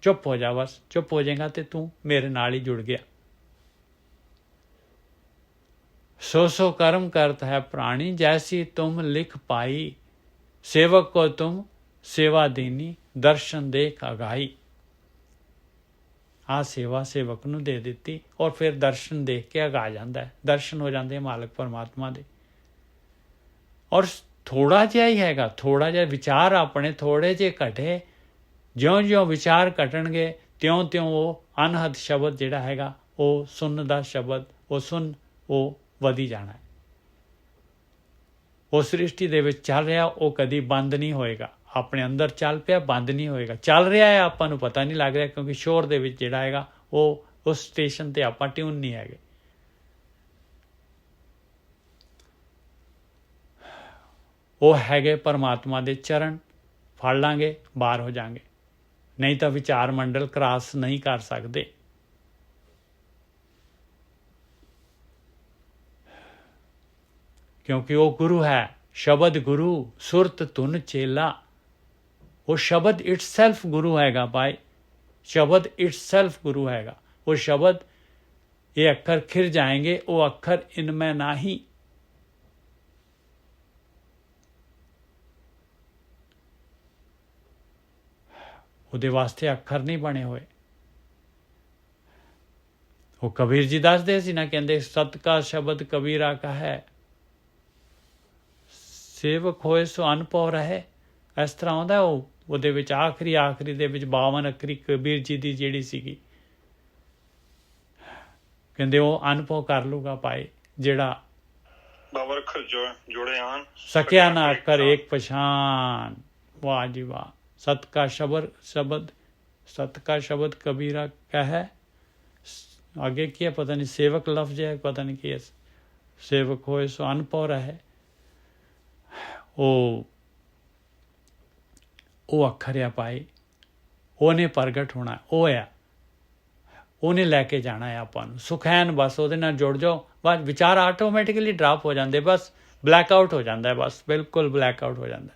चुप हो जा, बस चुप हो जाएगा तो तू मेरे नाल ही जुड़ गया। सो सो कर्म करत है प्राणी जैसी तुम लिख पाई, सेवक को तुम सेवा देनी दर्शन देख अगाई। आ सेवा सेवक नूं दे दित्ती और फिर दर्शन देख के अगा जाता है, दर्शन हो जाते हैं मालक परमात्मा दे। और थोड़ा जिहा ही हैगा, थोड़ा जिहा विचार अपने थोड़े जे घटे, ज्यों ज्यों विचार घटणगे त्यों त्यों वो अनहद शब्द जिहड़ा हैगा वो सुन दा शब्द वो ਵਧੀ ਜਾਣਾ ਹੈ। ਉਹ ਸ੍ਰਿਸ਼ਟੀ ਦੇ ਵਿੱਚ ਚੱਲ ਰਿਹਾ, ਉਹ ਕਦੀ ਬੰਦ ਨਹੀਂ ਹੋਏਗਾ। ਆਪਣੇ ਅੰਦਰ ਚੱਲ ਪਿਆ, ਬੰਦ ਨਹੀਂ ਹੋਏਗਾ। ਚੱਲ ਰਿਹਾ ਹੈ, ਆਪਾਂ ਨੂੰ ਪਤਾ ਨਹੀਂ ਲੱਗ ਰਿਹਾ ਕਿਉਂਕਿ ਸ਼ੋਰ ਦੇ ਵਿੱਚ ਜਿਹੜਾ ਹੈਗਾ ਉਹ ਉਸ ਸਟੇਸ਼ਨ ਤੇ ਆਪਾਂ ਟਿਊਨ ਨਹੀਂ ਹੈਗੇ। ਉਹ ਹੈਗੇ ਪਰਮਾਤਮਾ ਦੇ ਚਰਨ, ਫੜ ਲਾਂਗੇ ਬਾਹਰ ਹੋ ਜਾਾਂਗੇ, ਨਹੀਂ ਤਾਂ ਵਿਚਾਰ ਮੰਡਲ ਕ੍ਰਾਸ ਨਹੀਂ ਕਰ ਸਕਦੇ। क्योंकि वो गुरु है, शब्द गुरु सुरत धुन चेला। वो शब्द इटसेल्फ गुरु हैगा भाई, शब्द इटसेल्फ गुरु हैगा। वो शब्द ये अक्षर खिर जाएंगे, वो अक्षर इनमें नाही। ਉਹਦੇ ਵਾਸਤੇ ਅੱਖਰ ਨਹੀਂ ਬਣੇ ਹੋਏ। ਉਹ ਕਬੀਰ ਜੀ ਦੱਸਦੇ ਸੀ ਨਾ, ਕਹਿੰਦੇ ਸਤ ਕਾ ਸ਼ਬਦ ਕਬੀਰਾ ਕਾ ਹੈ, ਸੇਵਕ ਹੋਏ ਸੋ ਅਨਭਉ ਰਹੇ। ਇਸ ਤਰ੍ਹਾਂ ਆਉਂਦਾ ਉਹਦੇ ਵਿੱਚ ਆਖਰੀ ਦੇ ਵਿੱਚ 52 ਅੱਖਰੀ ਕਬੀਰ ਜੀ ਦੀ ਜਿਹੜੀ ਸੀਗੀ, ਕਹਿੰਦੇ ਉਹ ਅਨਭਉ ਕਰ ਲੂਗਾ ਭਾਈ ਜਿਹੜਾ ਬਾਵਰਖਰ ਜੋੜੇ ਆਨ ਸਕਿਆ ਨਾ ਅੱਖਰ ਏਕ ਪਛਾਨ। ਵਾਹ ਜੀ ਵਾਹ। सत का शब्द कबीरा क्या है, आगे किया पता नहीं, सेवक लफ्ज है पता नहीं किया, सेवक होए सो अनपढ़ रहे। ਉਹ ਅੱਖਰ ਆ ਭਾਈ, ਉਹਨੇ ਪ੍ਰਗਟ ਹੋਣਾ, ਉਹ ਆ, ਉਹਨੇ ਲੈ ਕੇ ਜਾਣਾ ਹੈ ਆਪਾਂ ਨੂੰ ਸੁਖੈਨ। ਬਸ ਉਹਦੇ ਨਾਲ ਜੁੜ ਜਾਓ, ਬਸ ਵਿਚਾਰ ਆਟੋਮੈਟਿਕਲੀ ਡਰਾਪ ਹੋ ਜਾਂਦੇ, ਬਸ ਬਲੈਕ ਆਊਟ ਹੋ ਜਾਂਦਾ, ਬਸ ਬਿਲਕੁਲ ਬਲੈਕ ਆਊਟ ਹੋ ਜਾਂਦਾ।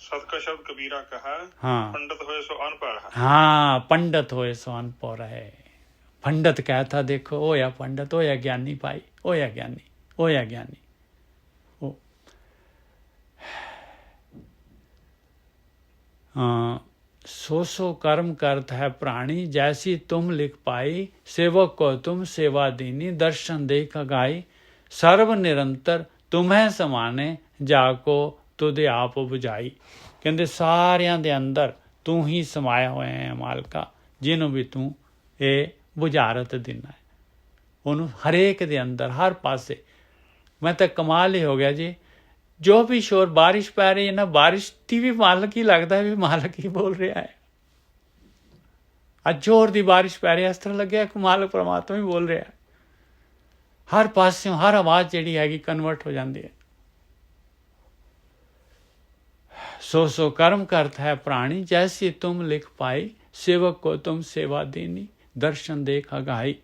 सत का शब्द कबीरा कहा, हाँ पंडित होए सो अनपढ़ है। हाँ पंडित होए सो अनपढ़ है। पंडित कहता देखो ओ या पंडित, ओ या ज्ञानी भाई, ओ या ज्ञानी, ओ या ज्ञानी। सो सो कर्म करत है प्राणी जैसी तुम लिख पाई, सेवक को तुम सेवा दीनी दर्शन देख गाई। सर्व निरंतर तुम्हें समाने जाको तुझे आप बुझाई। ਕਹਿੰਦੇ ਸਾਰਿਆਂ ਦੇ ਅੰਦਰ ਤੂੰ ਹੀ ਸਮਾਇਆ ਹੋਇਆ ਹੈ ਮਾਲਕਾ, ਜਿਹਨੂੰ ਵੀ ਤੂੰ ਇਹ ਬੁਝਾਰਤ ਦੇਣਾ ਹੈ, ਉਹਨੂੰ ਹਰੇਕ ਦੇ ਅੰਦਰ ਹਰ ਪਾਸੇ। ਮੈਂ ਤਾਂ ਕਮਾਲ ਹੀ ਹੋ ਗਿਆ ਜੀ, ਜੋ ਵੀ ਸ਼ੋਰ ਬਾਰਿਸ਼ ਪੈ ਰਹੀ ਹੈ ਨਾ, ਬਾਰਿਸ਼ ਦੀ ਵੀ ਮਾਲਕ ਹੀ ਲੱਗਦਾ ਵੀ ਮਾਲਕ ਹੀ ਬੋਲ ਰਿਹਾ ਹੈ। ਅੱਜ ਜ਼ੋਰ ਦੀ ਬਾਰਿਸ਼ ਪੈ ਰਹੀ ਹੈ, ਇਸ ਤਰ੍ਹਾਂ ਲੱਗਿਆ ਕਿ ਮਾਲਕ ਪਰਮਾਤਮਾ ਹੀ ਬੋਲ ਰਿਹਾ ਹੈ। ਹਰ ਪਾਸਿਓਂ ਹਰ ਆਵਾਜ਼ ਜਿਹੜੀ ਹੈਗੀ ਕਨਵਰਟ ਹੋ ਜਾਂਦੀ ਹੈ। सो सो कर्म करत है प्राणी जैसी तुम लिख पाई, सेवक को तुम सेवा दीनी, दर्शन देख अगाई।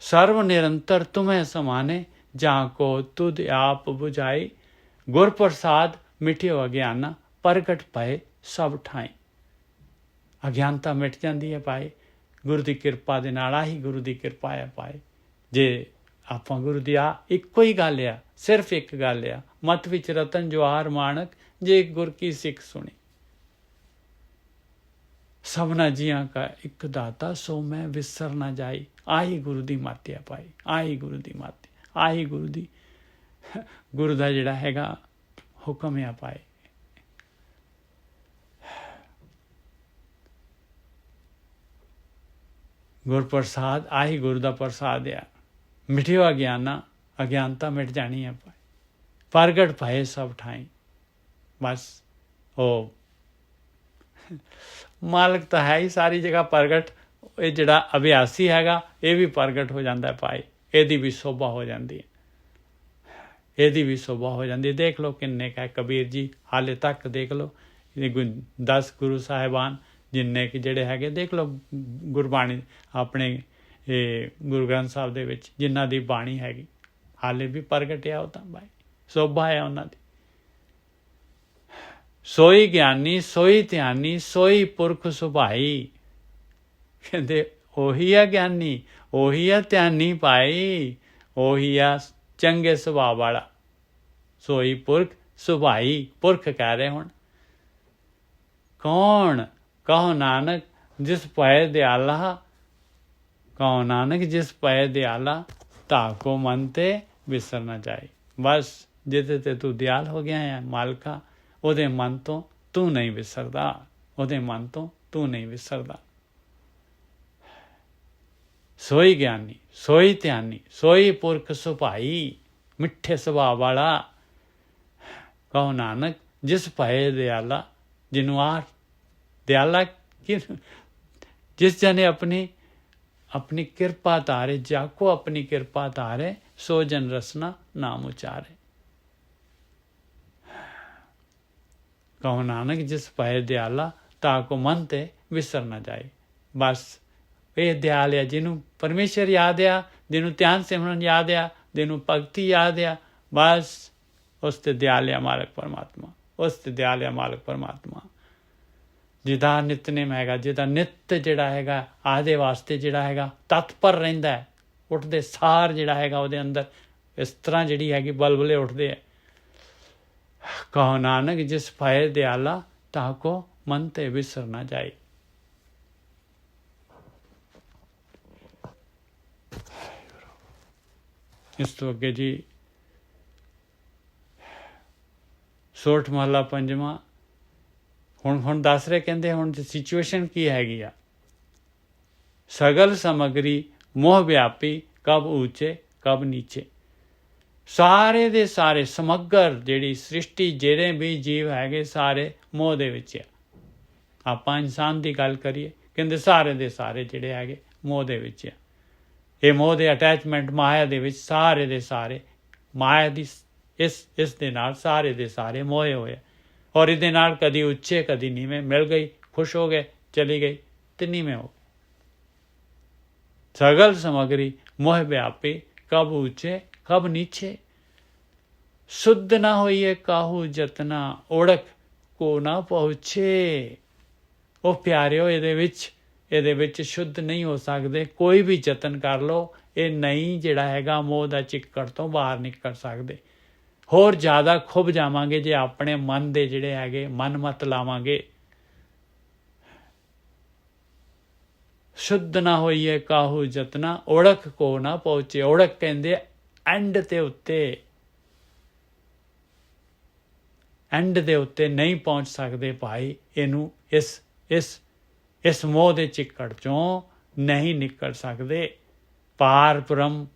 सर्व निरंतर तुम्हें समाने, जहाँ को तुद आप बुझाई। गुर प्रसाद मिठियो अज्ञाना, प्रगट भए सब ठाई। अज्ञानता मिट जाती है पाए गुरु की किरपा दे नाल। आही गुरु की किरपा है पाए जे ਆਪਾਂ ਗੁਰੂ ਦੀ ਆ ਇੱਕੋ ਹੀ ਗੱਲ ਆ, ਸਿਰਫ ਇੱਕ ਗੱਲ ਆ, ਮਤ ਵਿੱਚ ਰਤਨ ਜਵਾਹਰ ਮਾਣਕ, ਜੇ ਗੁਰ ਕੀ ਸਿੱਖ ਸੁਣੀ। ਸਭਨਾ ਜੀਆਂ ਕਾ ਇੱਕ ਦਾਤਾ, ਸੋ ਮੈਂ ਵਿਸਰ ਨਾ ਜਾਈ। ਆਹੀ ਗੁਰੂ ਦੀ ਮੱਤ ਆ ਪਾਈ, ਆਹੀ ਗੁਰੂ ਦੀ ਮੱਤ, ਆਹੀ ਗੁਰੂ ਦੀ, ਗੁਰੂ ਦਾ ਜਿਹੜਾ ਹੈਗਾ ਹੁਕਮ ਆ ਪਾਏ। ਗੁਰ ਪ੍ਰਸਾਦ, ਆਹੀ ਗੁਰੂ ਦਾ ਪ੍ਰਸਾਦ ਆ। मिठियो अज्ञाना, अज्ञानता मिट जानी है पाए। प्रगट पाए सब ठाई। बस ओ मालक तो है ही सारी जगह प्रगट। ये जिहड़ा अभ्यासी हैगा ये भी प्रगट हो जाता है पाए। ਇਹਦੀ भी शोभा हो जाती है, ਇਹਦੀ भी शोभा हो जाती है। देख लो किन्ने का कबीर जी हाले तक देख लो 10 गुरु साहिबान जिन्ने कि ਜਿਹੜੇ ਹੈਗੇ देख लो गुरबाणी अपने ਇਹ ਗੁਰੂ ਗ੍ਰੰਥ ਸਾਹਿਬ ਦੇ ਵਿੱਚ ਜਿਨ੍ਹਾਂ ਦੀ ਬਾਣੀ ਹੈਗੀ ਹਾਲੇ ਵੀ ਪ੍ਰਗਟ ਆ। ਉਹ ਤਾਂ ਭਾਈ ਸੋਭਾ ਆ ਉਹਨਾਂ ਦੀ। ਸੋਈ ਗਿਆਨੀ ਸੋਈ ਧਿਆਨੀ, ਸੋਈ ਪੁਰਖ ਸੁਭਾਈ। ਕਹਿੰਦੇ ਉਹੀ ਆ ਗਿਆਨੀ, ਉਹੀ ਆ ਧਿਆਨੀ ਭਾਈ, ਉਹੀ ਆ ਚੰਗੇ ਸੁਭਾਅ ਵਾਲਾ। ਸੋਈ ਪੁਰਖ ਸੁਭਾਈ, ਪੁਰਖ ਕਹਿ ਰਹੇ ਹੁਣ ਕੌਣ? ਕਹੋ ਨਾਨਕ ਜਿਸ ਭਏ ਦਿਆਲਾ, ਕਹੋ ਨਾਨਕ ਜਿਸ ਪਏ ਦਿਆਲਾ, ਤਾਕੋ ਮਨ ਤੇ ਵਿਸਰ ਨਾ ਜਾਏ। ਬਸ ਜਿਹਦੇ ਤੇ ਤੂੰ ਦਿਆਲ ਹੋ ਗਿਆ ਹੈ ਮਾਲਕਾ, ਉਹਦੇ ਮਨ ਤੋਂ ਤੂੰ ਨਹੀਂ ਵਿਸਰਦਾ, ਉਹਦੇ ਮਨ ਤੋਂ ਤੂੰ ਨਹੀਂ ਵਿਸਰਦਾ। ਸੋਈ ਗਿਆਨੀ ਸੋਈ ਧਿਆਨੀ, ਸੋਈ ਪੁਰਖ ਸੁਭਾਈ, ਮਿੱਠੇ ਸੁਭਾਅ ਵਾਲਾ। ਕਹੋ ਨਾਨਕ ਜਿਸ ਪਏ ਦਿਆਲਾ, ਜਿਹਨੂੰ ਆ ਦਿਆਲਾ ਜਿਸ ਜਨੇ अपनी कृपा तारे, जाको अपनी कृपा तारे, सो जन रसना नाम उचारे। कहो नानक जिस पाए दयाला, ताको मन ते विसर ना जाए। बस ये दयाल है जिन्हों परमेश्वर याद आ, जिन्हों ध्यान सिमरन याद आ, जिन्हों भगती याद आ, बस उस ते दयाल है मालक परमात्मा, उस ते दयाल है मालक परमात्मा। ਜਿਹਦਾ ਨਿਤਨੇਮ ਹੈਗਾ, ਜਿਹਦਾ ਨਿੱਤ ਜਿਹੜਾ ਹੈਗਾ ਆਦੇ ਵਾਸਤੇ ਜਿਹੜਾ ਹੈਗਾ ਤਤਪਰ ਰਹਿੰਦਾ ਹੈ, ਉੱਠਦੇ ਸਾਰ ਜਿਹੜਾ ਹੈਗਾ ਉਹਦੇ ਅੰਦਰ ਇਸ ਤਰ੍ਹਾਂ ਜਿਹੜੀ ਹੈਗੀ ਬਲਬਲੇ ਉੱਠਦੇ ਹੈ। ਕਹੋ ਨਾਨਕ ਜਿਸ ਪਾਏ ਦਿਆਲਾ, ਤਾਕੋ ਮਨ ਤੇ ਵਿਸਰ ਨਾ ਜਾਏ। ਇਸ ਤੋਂ ਅੱਗੇ ਜੀ ਸੋਠ ਮਹੱਲਾ ਪੰਜਵਾਂ। ਹੁਣ ਦੱਸ ਰਹੇ, ਕਹਿੰਦੇ ਹੁਣ ਸਿਚੁਏਸ਼ਨ ਕੀ ਹੈਗੀ ਆ। ਸਗਲ ਸਮਗਰੀ ਮੋਹ ਵਿਆਪੀ, ਕਬ ਉੱਚੇ ਕਬ ਨੀਚੇ। ਸਾਰੇ ਦੇ ਸਾਰੇ ਸਮੱਗਰ ਜਿਹੜੀ ਸ੍ਰਿਸ਼ਟੀ, ਜਿਹੜੇ ਵੀ ਜੀਵ ਹੈਗੇ ਸਾਰੇ ਮੋਹ ਦੇ ਵਿੱਚ ਆ। ਆਪਾਂ ਇਨਸਾਨ ਦੀ ਗੱਲ ਕਰੀਏ, ਕਹਿੰਦੇ ਸਾਰੇ ਦੇ ਸਾਰੇ ਜਿਹੜੇ ਹੈਗੇ ਮੋਹ ਦੇ ਵਿੱਚ ਆ। ਇਹ ਮੋਹ ਦੇ ਅਟੈਚਮੈਂਟ ਮਾਇਆ ਦੇ ਵਿੱਚ ਸਾਰੇ ਦੇ ਸਾਰੇ ਮਾਇਆ ਦੀ ਇਸ ਦੇ ਨਾਲ ਸਾਰੇ ਦੇ ਸਾਰੇ ਮੋਹੇ ਹੋਏ। ਔਰ ਇਹਦੇ ਨਾਲ ਕਦੀ ਉੱਚੇ ਕਦੀ ਨੀਵੇਂ, ਮਿਲ ਗਈ ਖੁਸ਼ ਹੋ ਗਏ, ਚਲੀ ਗਈ ਤੇ ਨੀਵੇਂ ਹੋ ਗਏ। ਸਗਲ ਸਮਗਰੀ ਮੋਹ ਵਿਆਪੀ, ਕਬ ਉੱਚੇ ਕਬ ਨੀਚੇ। शुद्ध ना होइए काहू जतना, ओढ़क को ना पहुँचे। ਉਹ ਪਿਆਰਿਓ ਇਹਦੇ ਵਿੱਚ ਸ਼ੁੱਧ ਨਹੀਂ ਹੋ ਸਕਦੇ। ਕੋਈ ਵੀ ਯਤਨ ਕਰ ਲਓ, ਇਹ ਨਹੀਂ ਜਿਹੜਾ ਹੈਗਾ ਮੋਹ ਦਾ ਚਿੱਕੜ ਤੋਂ ਬਾਹਰ ਨਿਕਲ ਸਕਦੇ। ਹੋਰ ਜ਼ਿਆਦਾ ਖੁੱਭ ਜਾਵਾਂਗੇ ਜੇ ਆਪਣੇ ਮਨ ਦੇ ਜਿਹੜੇ ਹੈਗੇ ਮਨ ਮਤ ਲਾਵਾਂਗੇ। ਸ਼ੁੱਧ ਨਾ ਹੋਈਏ ਕਾਹੂ ਜਤਨਾ, ओढ़क ਕੋ ਨਾ ਪਹੁੰਚੇ। ओढ़क ਕਹਿੰਦੇ ਐਂਡ ਤੇ ਉੱਤੇ, ਐਂਡ ਦੇ ਉੱਤੇ ਨਹੀਂ ਪਹੁੰਚ ਸਕਦੇ ਭਾਈ। ਇਹਨੂੰ ਇਸ ਮੋਹ ਦੇ ਚਿੱਕੜ ਚੋਂ ਨਹੀਂ ਨਿਕਲ ਸਕਦੇ। ਪਾਰ ਬ੍ਰਹਮ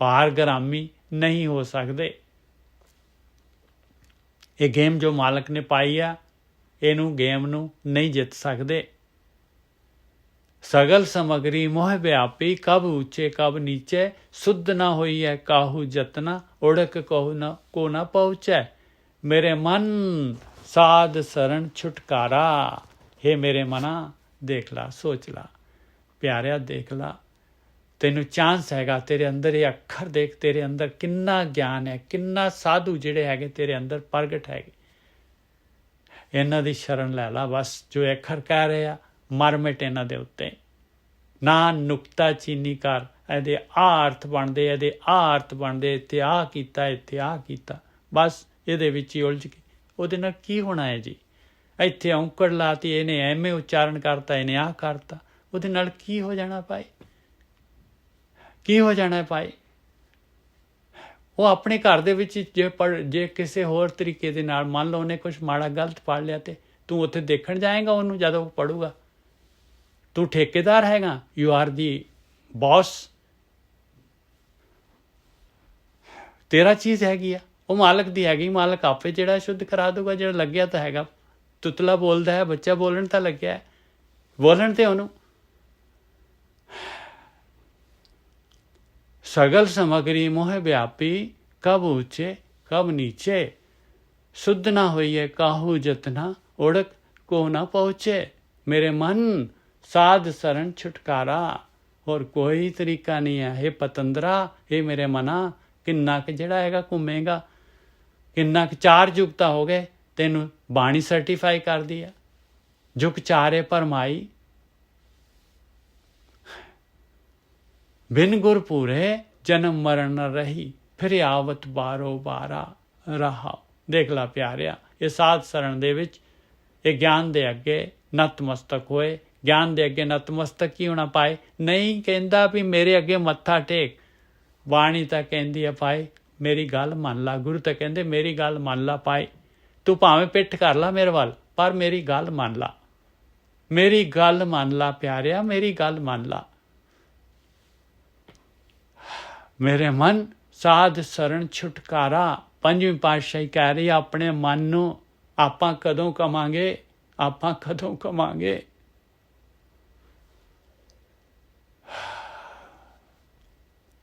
ਪਾਰ ਗ੍ਰਾਮੀ ਨਹੀਂ ਹੋ ਸਕਦੇ। ਇਹ ਗੇਮ ਜੋ ਮਾਲਕ ਨੇ ਪਾਈ ਆ, ਇਹਨੂੰ ਗੇਮ ਨੂੰ ਨਹੀਂ ਜਿੱਤ ਸਕਦੇ। ਸਗਲ ਸਮਗਰੀ ਮੋਹ ਵਿਆਪੀ, ਕਬ ਉੱਚੇ ਕਬ ਨੀਚੇ। ਸੁਧ ਨਾ ਹੋਈ ਹੈ ਕਾਹੂ ਜਤਨਾ, ओढ़क ਕੋ ਨਾ ਪਹੁੰਚੈ। ਮੇਰੇ ਮਨ ਸਾਧ ਸਰਣ ਛੁਟਕਾਰਾ। हे ਮੇਰੇ ਮਨਾ, ਦੇਖ ਲਾ, ਸੋਚ ਲਾ ਪਿਆਰਿਆ, ਦੇਖ ਲਾ, ਤੈਨੂੰ ਚਾਂਸ ਹੈਗਾ। ਤੇਰੇ ਅੰਦਰ ਇਹ ਅੱਖਰ ਦੇਖ, ਤੇਰੇ ਅੰਦਰ ਕਿੰਨਾ ਗਿਆਨ ਹੈ, ਕਿੰਨਾ ਸਾਧੂ ਜਿਹੜੇ ਹੈਗੇ ਤੇਰੇ ਅੰਦਰ ਪ੍ਰਗਟ ਹੈਗੇ। ਇਹਨਾਂ ਦੀ ਸ਼ਰਨ ਲੈ ਲਾ ਬਸ। ਜੋ ਇਹ ਅੱਖਰ ਕਹਿ ਰਹੇ ਆ, ਮਰ ਮਿਟ ਇਹਨਾਂ ਦੇ ਉੱਤੇ। ਨਾ ਨੁਕਤਾ ਚੀਨੀ ਕਰ, ਇਹਦੇ ਆਹ ਅਰਥ ਬਣਦੇ, ਇਹਦੇ ਆਹ ਅਰਥ ਬਣਦੇ, ਇੱਥੇ ਆਹ ਕੀਤਾ, ਇੱਥੇ ਆਹ ਕੀਤਾ, ਬਸ ਇਹਦੇ ਵਿੱਚ ਹੀ ਉਲਝ ਕੇ ਉਹਦੇ ਨਾਲ ਕੀ ਹੋਣਾ ਹੈ ਜੀ? ਇੱਥੇ ਔਂਕੜ ਲਾਤੀ, ਇਹਨੇ ਐਵੇਂ ਉਚਾਰਨ ਕਰਤਾ, ਇਹਨੇ ਆਹ ਕਰਤਾ, ਉਹਦੇ ਨਾਲ ਕੀ ਹੋ ਜਾਣਾ ਭਾਈ? ਕੀ ਹੋ ਜਾਣਾ ਭਾਈ? ਉਹ ਆਪਣੇ ਘਰ ਦੇ ਵਿੱਚ ਜੇ ਕਿਸੇ ਹੋਰ ਤਰੀਕੇ ਦੇ ਨਾਲ, ਮੰਨ ਲਓ ਉਹਨੇ ਕੁਛ ਮਾੜਾ ਗਲਤ ਪੜ੍ਹ ਲਿਆ, ਤੇ ਤੂੰ ਉੱਥੇ ਦੇਖਣ ਜਾਏਗਾ ਉਹਨੂੰ ਜਦੋਂ ਉਹ ਪੜ੍ਹੂਗਾ? ਤੂੰ ਠੇਕੇਦਾਰ ਹੈਗਾ, ਯੂ ਆਰ ਦੀ ਬੌਸ, ਤੇਰਾ ਚੀਜ਼ ਹੈਗੀ ਆ, ਉਹ ਮਾਲਕ ਦੀ ਹੈਗੀ। ਮਾਲਕ ਆਪੇ ਜਿਹੜਾ ਸ਼ੁੱਧ ਕਰਾ ਦੂਗਾ। ਜਿਹੜਾ ਲੱਗਿਆ ਤਾਂ ਹੈਗਾ, ਤੁਤਲਾ ਬੋਲਦਾ ਹੈ, ਬੱਚਾ ਬੋਲਣ ਤਾਂ ਲੱਗਿਆ ਹੈ, ਬੋਲਣ ਤੇ ਉਹਨੂੰ। ਸਗਲ ਸਮਗਰੀ ਮੋਹ ਵਿਆਪੀ, ਕਬ ਉੱਚੇ ਕਬ ਨੀਚੇ, ਸੁਧ ਨਾ ਹੋਈਏ ਕਾਹੂ ਜਤਨਾ, ਉੜਕ ਕੋ ਨਾ ਪਹੁੰਚੇ। ਮੇਰੇ ਮਨ ਸਾਧ ਸਰਨ ਛੁਟਕਾਰਾ, ਹੋਰ ਕੋਈ ਤਰੀਕਾ ਨਹੀਂ ਹੈ। ਇਹ ਪਤੰਦਰਾ, ਇਹ ਮੇਰੇ ਮਨਾ, ਕਿੰਨਾ ਕੁ ਜਿਹੜਾ ਹੈਗਾ ਘੁੰਮੇਗਾ, ਕਿੰਨਾ ਕੁ 4 ਯੁਗ ਹੋ ਗਏ, ਤੈਨੂੰ ਬਾਣੀ ਸਰਟੀਫਾਈ ਕਰਦੀ ਆ। ਜੁਗ ਚਾਰੇ ਪਰਮਾਈ, ਬਿਨ ਗੁਰ ਪੂਰੇ ਜਨਮ ਮਰਨ ਨ ਰਹੀ, ਫਿਰ ਆਵਤ ਬਾਰੋ ਬਾਰਾ ਰਹਾ। ਦੇਖ ਲਾ ਪਿਆਰਿਆ, ਇਹ ਸਾਧ ਸਰਨ ਦੇ ਵਿੱਚ ਇਹ ਗਿਆਨ ਦੇ ਅੱਗੇ ਨਤਮਸਤਕ ਹੋਏ। ਗਿਆਨ ਦੇ ਅੱਗੇ ਨਤਮਸਤਕ ਕੀ ਹੋਣਾ ਪਾਏ? ਨਹੀਂ ਕਹਿੰਦਾ ਵੀ ਮੇਰੇ ਅੱਗੇ ਮੱਥਾ ਟੇਕ। ਬਾਣੀ ਤਾਂ ਕਹਿੰਦੀ ਆ ਭਾਈ ਮੇਰੀ ਗੱਲ ਮੰਨ ਲਾ। ਗੁਰੂ ਤਾਂ ਕਹਿੰਦੇ ਮੇਰੀ ਗੱਲ ਮੰਨ ਲਾ ਭਾਈ। ਤੂੰ ਭਾਵੇਂ ਪਿੱਠ ਕਰ ਲਾ ਮੇਰੇ ਵੱਲ, ਪਰ ਮੇਰੀ ਗੱਲ ਮੰਨ ਲਾ, ਮੇਰੀ ਗੱਲ ਮੰਨ ਲਾ ਪਿਆਰਿਆ, ਮੇਰੀ ਗੱਲ ਮੰਨ ਲਾ। ਮੇਰੇ ਮਨ ਸਾਧ ਸਰਨ ਛੁਟਕਾਰਾ। ਪੰਜਵੀਂ ਪਾਤਸ਼ਾਹੀ ਕਹਿ ਰਹੀ, ਆਪਣੇ ਮਨ ਨੂੰ ਆਪਾਂ ਕਦੋਂ ਕਮਾਂਗੇ? ਆਪਾਂ ਕਦੋਂ ਕਮਾਂਗੇ?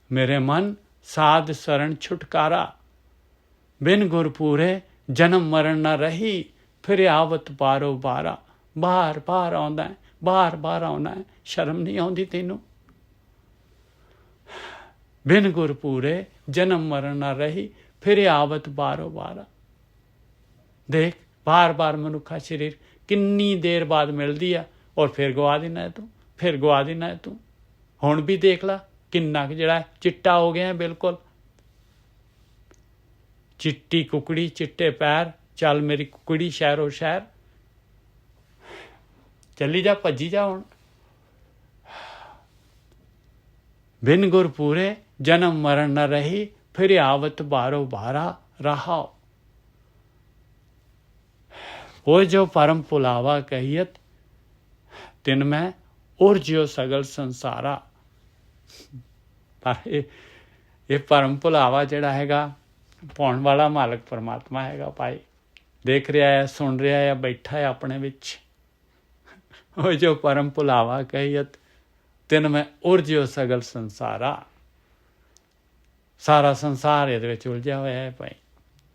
ਮੇਰੇ ਮਨ ਸਾਧ ਸਰਨ ਛੁਟਕਾਰਾ, ਬਿਨ ਗੁਰਪੂਰੇ ਜਨਮ ਮਰਨ ਨਾ ਰਹੀ, ਫਿਰ ਆਵਤ ਬਾਰੋ ਬਾਰਾ। ਬਾਰ ਬਾਰ ਆਉਂਦਾ, ਬਾਰ ਬਾਰ ਆਉਣਾ। ਸ਼ਰਮ ਨਹੀਂ ਆਉਂਦੀ ਤੈਨੂੰ? ਬਿਨ ਗੁਰਪੂਰੇ ਜਨਮ ਮਰਨ ਨਾ ਰਹੀ, ਫਿਰ ਆਵਤ ਬਾਰੋ ਬਾਰਾ। ਦੇਖ ਬਾਰ ਬਾਰ ਮਨੁੱਖਾ ਸਰੀਰ ਕਿੰਨੀ ਦੇਰ ਬਾਅਦ ਮਿਲਦੀ ਆ, ਔਰ ਫਿਰ ਗਵਾ ਦੇਣਾ ਹੈ ਤੂੰ, ਫਿਰ ਗਵਾ ਦੇਣਾ ਹੈ ਤੂੰ। ਹੁਣ ਵੀ ਦੇਖ ਲਾ ਕਿੰਨਾ ਕੁ ਜਿਹੜਾ ਚਿੱਟਾ ਹੋ ਗਿਆ, ਬਿਲਕੁਲ ਚਿੱਟੀ ਕੁਕੜੀ, ਚਿੱਟੇ ਪੈਰ, ਚੱਲ ਮੇਰੀ ਕੁਕੜੀ ਸ਼ਹਿਰੋ ਸ਼ਹਿਰ, ਚੱਲੀ ਜਾ, ਭੱਜੀ ਜਾ ਹੁਣ। ਬਿਨ ਗੁਰ ਪੂਰੇ ਜਨਮ ਮਰਨ ਨ ਰਹੀ, ਫਿਰ ਆਵਤ ਬਾਰੋ ਬਾਰਾ ਰਹਾ। ਉਹ ਜੋ ਪਰਮ ਭੁਲਾਵਾ ਕਹੀਅਤ, ਤਿਨ ਮੈਂ ਉਰਜਿਓ ਸਗਲ ਸੰਸਾਰਾ। ਪਰ ਇਹ ਪਰਮ ਭੁਲਾਵਾ ਜਿਹੜਾ ਹੈਗਾ, ਪਾਉਣ ਵਾਲਾ ਮਾਲਕ ਪਰਮਾਤਮਾ ਹੈਗਾ ਭਾਈ। ਦੇਖ ਰਿਹਾ ਹੈ, ਸੁਣ ਰਿਹਾ ਹੈ, ਬੈਠਾ ਹੈ ਆਪਣੇ ਵਿੱਚ। ਉਹ ਜੋ ਪਰਮ ਭੁਲਾਵਾ ਕਹੀਅਤ, ਤਿਨ ਮੈਂ ਉਰਜਿਓ ਸਗਲ ਸੰਸਾਰਾ। ਸਾਰਾ ਸੰਸਾਰ ਇਹਦੇ ਵਿੱਚ ਉਲਝਿਆ ਹੋਇਆ ਹੈ ਭਾਈ।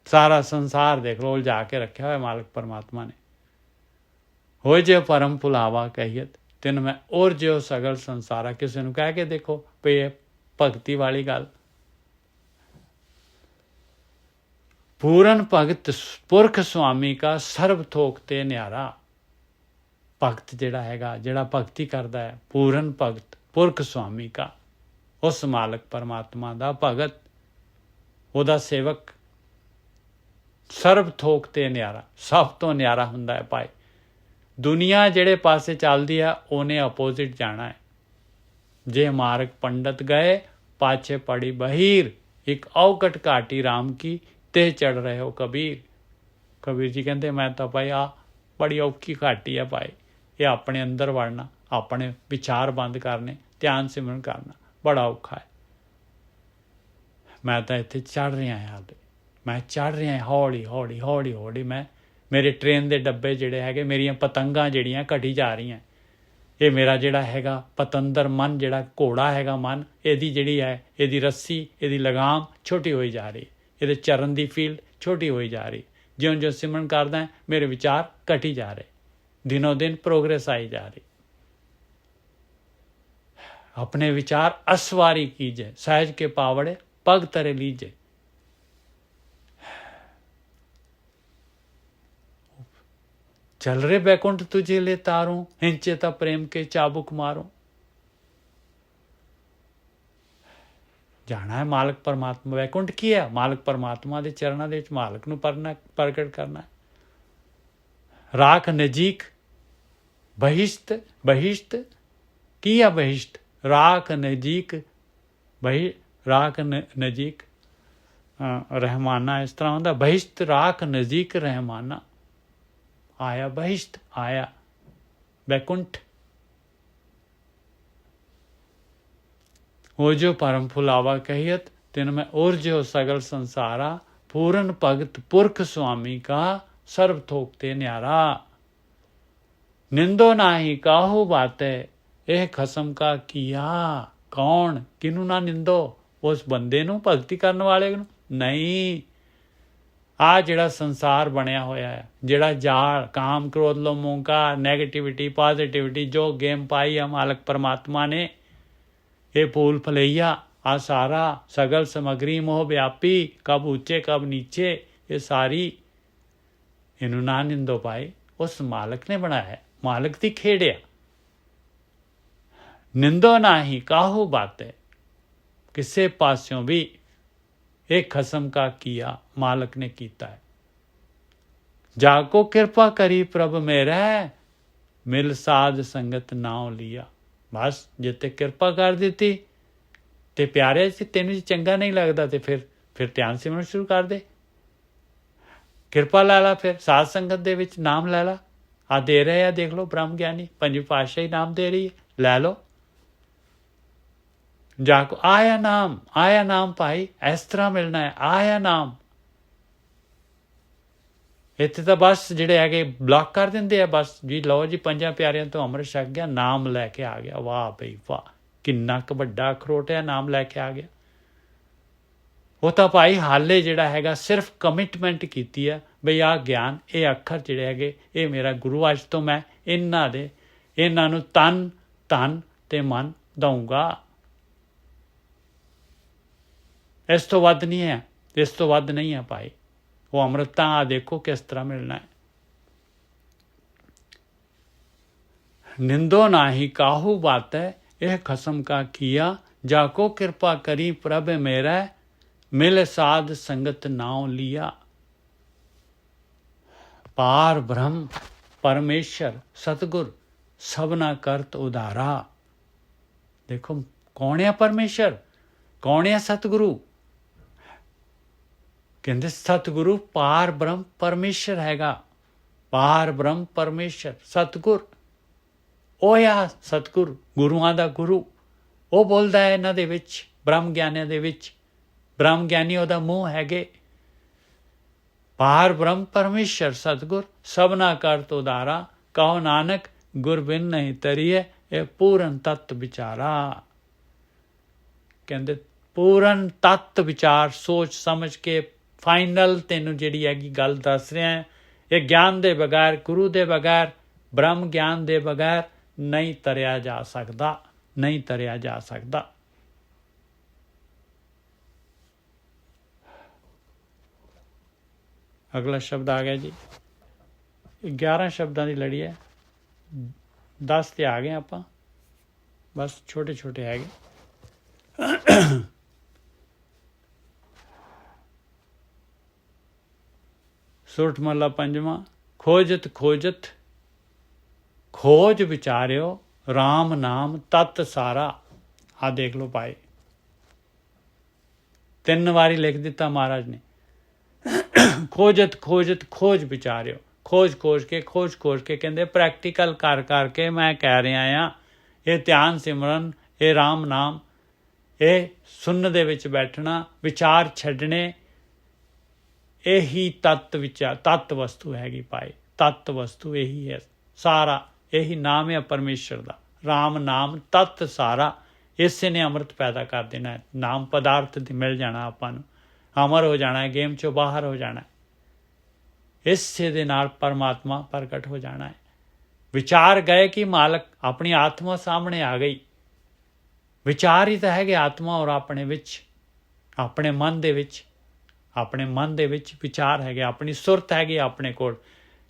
ਸਾਰਾ ਸੰਸਾਰ ਦੇਖ ਲੋ ਉਲਝਾ ਕੇ ਰੱਖਿਆ ਹੋਇਆ ਮਾਲਕ ਪਰਮਾਤਮਾ ਨੇ। ਹੋ ਜੇ ਪਰਮ ਭੁਲਾਵਾ ਕਹੀਅਤ, ਤਿਨ ਮੈਂ ਉਰਜਿਓ ਸਗਲ ਸੰਸਾਰਾ। ਕਿਸੇ ਨੂੰ ਕਹਿ ਕੇ ਦੇਖੋ ਵੀ ਇਹ ਭਗਤੀ ਵਾਲੀ ਗੱਲ। ਪੂਰਨ ਭਗਤ ਪੁਰਖ ਸੁਆਮੀ ਕਾ, ਸਰਬ ਥੋਕ ਤੇ ਨਿਆਰਾ। ਭਗਤ ਜਿਹੜਾ ਹੈਗਾ, ਜਿਹੜਾ ਭਗਤੀ ਕਰਦਾ ਹੈ, ਪੂਰਨ ਭਗਤ ਪੁਰਖ ਸੁਆਮੀ ਕਾ, ਉਸ ਮਾਲਕ ਪਰਮਾਤਮਾ ਦਾ ਭਗਤ, ਉਹਦਾ ਸੇਵਕ, ਸਰਬ ਥੋਕ ਤੇ ਨਿਆਰਾ, ਸਭ ਤੋਂ ਨਿਆਰਾ ਹੁੰਦਾ ਹੈ ਭਾਈ। ਦੁਨੀਆ ਜਿਹੜੇ ਪਾਸੇ ਚੱਲਦੀ ਆ, ਉਹਨੇ ਆਪੋਜ਼ਿਟ ਜਾਣਾ ਹੈ। ਜੇ ਮਾਰਗ ਪੰਡਤ ਗਏ, ਪਾਛੇ ਪੜੀ ਬਹੀਰ, ਇੱਕ ਔਕਟ ਘਾਟੀ ਰਾਮ ਕੀ, ਤੇ ਚੜ ਰਹੇ ਹੋ ਕਬੀਰ। ਕਬੀਰ ਜੀ ਕਹਿੰਦੇ ਮੈਂ ਤਾਂ ਭਾਈ ਆ ਬੜੀ ਔਖੀ ਘਾਟੀ ਆ ਭਾਈ। ਇਹ ਆਪਣੇ ਅੰਦਰ ਵੜਨਾ, ਆਪਣੇ ਵਿਚਾਰ ਬੰਦ ਕਰਨੇ, ਧਿਆਨ ਸਿਮਰਨ ਕਰਨਾ ਬੜਾ ਔਖਾ ਹੈ। ਮੈਂ ਤਾਂ ਇੱਥੇ ਚੜ੍ਹ ਰਿਹਾ ਹਾਂ, ਹਾਲੇ ਮੈਂ ਚੜ੍ਹ ਰਿਹਾ ਹੌਲੀ ਹੌਲੀ ਹੌਲੀ ਹੌਲੀ। ਮੇਰੇ ਟ੍ਰੇਨ ਦੇ ਡੱਬੇ ਜਿਹੜੇ ਹੈਗੇ, ਮੇਰੀਆਂ ਪਤੰਗਾਂ ਜਿਹੜੀਆਂ ਘਟੀ ਜਾ ਰਹੀਆਂ। ਇਹ ਮੇਰਾ ਜਿਹੜਾ ਹੈਗਾ ਪਤੰਦਰ ਮਨ, ਜਿਹੜਾ ਘੋੜਾ ਹੈਗਾ ਮਨ, ਇਹਦੀ ਜਿਹੜੀ ਹੈ, ਇਹਦੀ ਰੱਸੀ, ਇਹਦੀ ਲਗਾਮ ਛੋਟੀ ਹੋਈ ਜਾ ਰਹੀ। ਇਹਦੇ ਚਰਨ ਦੀ ਫੀਲਡ ਛੋਟੀ ਹੋਈ ਜਾ ਰਹੀ। ਜਿਉਂ ਜਿਉਂ ਸਿਮਰਨ ਕਰਦਾ ਮੇਰੇ ਵਿਚਾਰ ਘਟੀ ਜਾ ਰਹੇ, ਦਿਨੋਂ ਦਿਨ ਪ੍ਰੋਗਰੈਸ ਆਈ ਜਾ ਰਹੀ। अपने विचार असवारी कीजे, सहज के पावड़े पग तरे लीजे। चल रे बैकुंठ तुझे ले तारूं, हिंचे ता प्रेम के चाबुक मारूं। जाना है मालक परमात्मा, वैकुंठ की है मालक परमात्मा ਦੇ ਚਰਨਾਂ ਦੇ ਵਿੱਚ ਮਾਲਕ ਨੂੰ ਪ੍ਰਗਟ ਕਰਨਾ ਹੈ। ਰਾਖ ਨਜੀਕ ਬਹਿਸ਼ਤ ਕੀ ਆ ਬਹਿਸ਼ਤ? ਰਾਖ ਨਜੀਕ ਰਾਖ ਨਜੀਕ ਰਹਿਮਾਨਾ, ਇਸ ਤਰ੍ਹਾਂ ਹੁੰਦਾ ਬਹਿਸ਼ਤ ਰਾਖ ਨਜ਼ੀਕ ਰਹਿਮਾਨਾ। ਆਇਆ ਬਹਿਸ਼ਤ, ਆਇਆ ਵੈकुंठ। हो जो परम फुलावा कहियत, तिन में और जो सगल संसारा, पूरन भगत पुरख स्वामी का, सर्व थोकते न्यारा। निंदो नाही काहू बाते, यह खसम का किया। कौन किनू ना निंदो? उस बंदे नू, भगती करने वाले नू नहीं। आ जिहड़ा संसार बनया होया है, जिहड़ा जाल काम क्रोध लो मोहंकार नैगेटिविटी पॉजिटिविटी जो गेम पाई है मालक परमात्मा ने, ये फूल फलैया आ सारा सगल समग्री मोह व्यापी, कब ऊंचे कब नीचे, ये सारी इनू ना निंदो पाए। उस मालक ने बनाया है, मालक दी खेड़िया। निंदो ना ही काहू बातें, किसे पास्यों भी एक खसम का किया, मालक ने कीता है। जाको कृपा करी प्रभ मेरे, मिल साध संगत नाव लिया। बस जिते कृपा कर ਦਿੱਤੀ ਤੇ ਪਿਆਰੇ ਸੀ, ਤੈਨੂੰ ਚੰਗਾ ਨਹੀਂ ਲੱਗਦਾ ਤੇ ਫਿਰ ਧਿਆਨ ਸਿਮਰਨ ਸ਼ੁਰੂ ਕਰ ਦੇ। ਕਿਰਪਾ ਲੈ ਲਾ, ਫਿਰ ਸਾਧ ਸੰਗਤ ਦੇ ਵਿੱਚ ਨਾਮ ਲੈ ਲਾ। ਆ ਦੇ ਰਹੇ ਆ, ਦੇਖ ਲਓ ਬ੍ਰਹਮ ਗਿਆਨੀ ਪੰਜਵੀਂ ਪਾਤਸ਼ਾਹੀ ਨਾਮ ਦੇ ਰਹੀ ਹੈ, ਲੈ ਲਓ। ਜਾ ਕੋ ਆਇਆ ਨਾਮ ਭਾਈ, ਇਸ ਤਰ੍ਹਾਂ ਮਿਲਣਾ ਹੈ। ਆਇਆ ਨਾਮ ਇੱਥੇ ਤਾਂ ਬਸ ਜਿਹੜੇ ਹੈਗੇ ਬਲੌਕ ਕਰ ਦਿੰਦੇ ਆ, ਬਸ ਜੀ ਲਓ ਜੀ ਪੰਜਾਂ ਪਿਆਰਿਆਂ ਤੋਂ ਅੰਮ੍ਰਿਤ ਛਕ ਗਿਆ, ਨਾਮ ਲੈ ਕੇ ਆ ਗਿਆ। ਵਾਹ ਬਈ ਵਾਹ, ਕਿੰਨਾ ਕੁ ਵੱਡਾ ਅਖਰੋਟ ਹੈ, ਨਾਮ ਲੈ ਕੇ ਆ ਗਿਆ। ਉਹ ਤਾਂ ਭਾਈ ਹਾਲੇ ਜਿਹੜਾ ਹੈਗਾ ਸਿਰਫ ਕਮਿਟਮੈਂਟ ਕੀਤੀ ਹੈ ਬਈ ਆਹ ਗਿਆਨ, ਇਹ ਅੱਖਰ ਜਿਹੜੇ ਹੈਗੇ ਇਹ ਮੇਰਾ ਗੁਰੂ, ਅੱਜ ਤੋਂ ਮੈਂ ਇਹਨਾਂ ਨੂੰ ਤਨ ਧਨ ਤੇ ਮਨ ਦਊਂਗਾ। ਇਸ ਤੋਂ ਵੱਧ ਨਹੀਂ ਹੈ, ਇਸ ਤੋਂ ਵੱਧ ਨਹੀਂ ਹੈ ਭਾਈ। वो अमृता आ देखो किस तरह मिलना है। निंदो नाही काहू बात है, यह खसम का किया। जाको कृपा करी प्रभ मेरा, मिल साध संगत नाव लिया। पार ब्रह्म परमेश्वर सतगुर, सबना करत उदारा। देखो कौन है परमेश्वर, कौन है सतगुरु? ਕਹਿੰਦੇ ਸਤਿਗੁਰੂ ਪਾਰ ਬ੍ਰਹਮ ਪਰਮੇਸ਼ਰ ਹੈਗਾ। ਪਾਰ ਬ੍ਰਹਮ ਪਰਮੇਸ਼ਰ ਸਤਿਗੁਰ, ਉਹ ਆ ਸਤਿਗੁਰ, ਗੁਰੂਆਂ ਦਾ ਗੁਰੂ। ਉਹ ਬੋਲਦਾ ਹੈ ਇਹਨਾਂ ਦੇ ਵਿੱਚ, ਬ੍ਰਹਮ ਗਿਆਨੀਆਂ ਦੇ ਵਿੱਚ। ਬ੍ਰਹਮ ਗਿਆਨੀ ਉਹਦਾ ਮੂੰਹ ਹੈਗੇ। ਪਾਰ ਬ੍ਰਹਮ ਪਰਮੇਸ਼ਰ ਸਤਿਗੁਰ, ਸਭਨਾ ਕਰਤ ਉਦਾਰਾ। ਕਹੋ ਨਾਨਕ ਗੁਰ ਬਿਨ ਨਹੀਂ ਤਰੀਏ, ਇਹ ਪੂਰਨ ਤਤ ਵਿਚਾਰਾ। ਕਹਿੰਦੇ ਪੂਰਨ ਤਤ ਵਿਚਾਰ, ਸੋਚ ਸਮਝ ਕੇ ਫਾਈਨਲ ਤੈਨੂੰ ਜਿਹੜੀ ਹੈਗੀ ਗੱਲ ਦੱਸ ਰਿਹਾ ਹੈ। ਇਹ ਗਿਆਨ ਦੇ ਬਗੈਰ, ਗੁਰੂ ਦੇ ਬਗੈਰ, ਬ੍ਰਹਮ ਗਿਆਨ ਦੇ ਬਗੈਰ ਨਹੀਂ ਤਰਿਆ ਜਾ ਸਕਦਾ, ਨਹੀਂ ਤਰਿਆ ਜਾ ਸਕਦਾ। ਅਗਲਾ ਸ਼ਬਦ ਆ ਗਿਆ ਜੀ। 11 ਸ਼ਬਦਾਂ ਦੀ ਲੜੀ ਹੈ, 10 ਤੇ ਆ ਗਏ ਆਪਾਂ, ਬਸ ਛੋਟੇ ਛੋਟੇ ਹੈਗੇ। ਸੁਰਠ ਮਹਲਾ ਪੰਜਵਾਂ। ਖੋਜਤ ਖੋਜਤ ਖੋਜ ਵਿਚਾਰਿਓ, ਰਾਮ ਨਾਮ ਤਤ ਸਾਰਾ। ਆ ਦੇਖ ਲਓ ਭਾਈ, 3 ਵਾਰੀ ਲਿਖ ਦਿੱਤਾ ਮਹਾਰਾਜ ਨੇ। ਖੋਜਤ ਖੋਜਤ ਖੋਜ ਵਿਚਾਰਿਓ, ਖੋਜ ਖੋਜ ਕੇ ਕਹਿੰਦੇ ਪ੍ਰੈਕਟੀਕਲ ਕਰ ਕਰਕੇ ਮੈਂ ਕਹਿ ਰਿਹਾ ਆ। ਇਹ ਧਿਆਨ ਸਿਮਰਨ, ਇਹ ਰਾਮ ਨਾਮ, ਇਹ ਸੁਣਨ ਦੇ ਵਿੱਚ ਬੈਠਣਾ, ਵਿਚਾਰ ਛੱਡਣੇ, ਇਹੀ ਤੱਤ ਵਸਤੂ ਹੈਗੀ ਭਾਈ। ਤੱਤ ਵਸਤੂ ਇਹੀ ਹੈ ਸਾਰਾ, ਇਹੀ ਨਾਮ ਹੈ ਪਰਮੇਸ਼ਰ ਦਾ। ਰਾਮ ਨਾਮ ਤੱਤ ਸਾਰਾ, ਇਸੇ ਨੇ ਅੰਮ੍ਰਿਤ ਪੈਦਾ ਕਰ ਦੇਣਾ ਹੈ। ਨਾਮ ਪਦਾਰਥ ਮਿਲ ਜਾਣਾ ਆਪਾਂ ਨੂੰ, ਅਮਰ ਹੋ ਜਾਣਾ ਹੈ, ਗੇਮ ਚੋਂ ਬਾਹਰ ਹੋ ਜਾਣਾ ਹੈ। ਇਸੇ ਦੇ ਨਾਲ ਪਰਮਾਤਮਾ ਪ੍ਰਗਟ ਹੋ ਜਾਣਾ ਹੈ। ਵਿਚਾਰ ਗਏ ਕਿ ਮਾਲਕ, ਆਪਣੀ ਆਤਮਾ ਸਾਹਮਣੇ ਆ ਗਈ। ਵਿਚਾਰ ਹੀ ਤਾਂ ਹੈਗੇ ਆਤਮਾ ਔਰ ਆਪਣੇ ਵਿੱਚ, ਆਪਣੇ ਮਨ ਦੇ ਵਿੱਚ। ਆਪਣੇ ਮਨ ਦੇ ਵਿੱਚ ਵਿਚਾਰ ਹੈਗੇ, ਆਪਣੀ ਸੁਰਤ ਹੈਗੀ ਆਪਣੇ ਕੋਲ।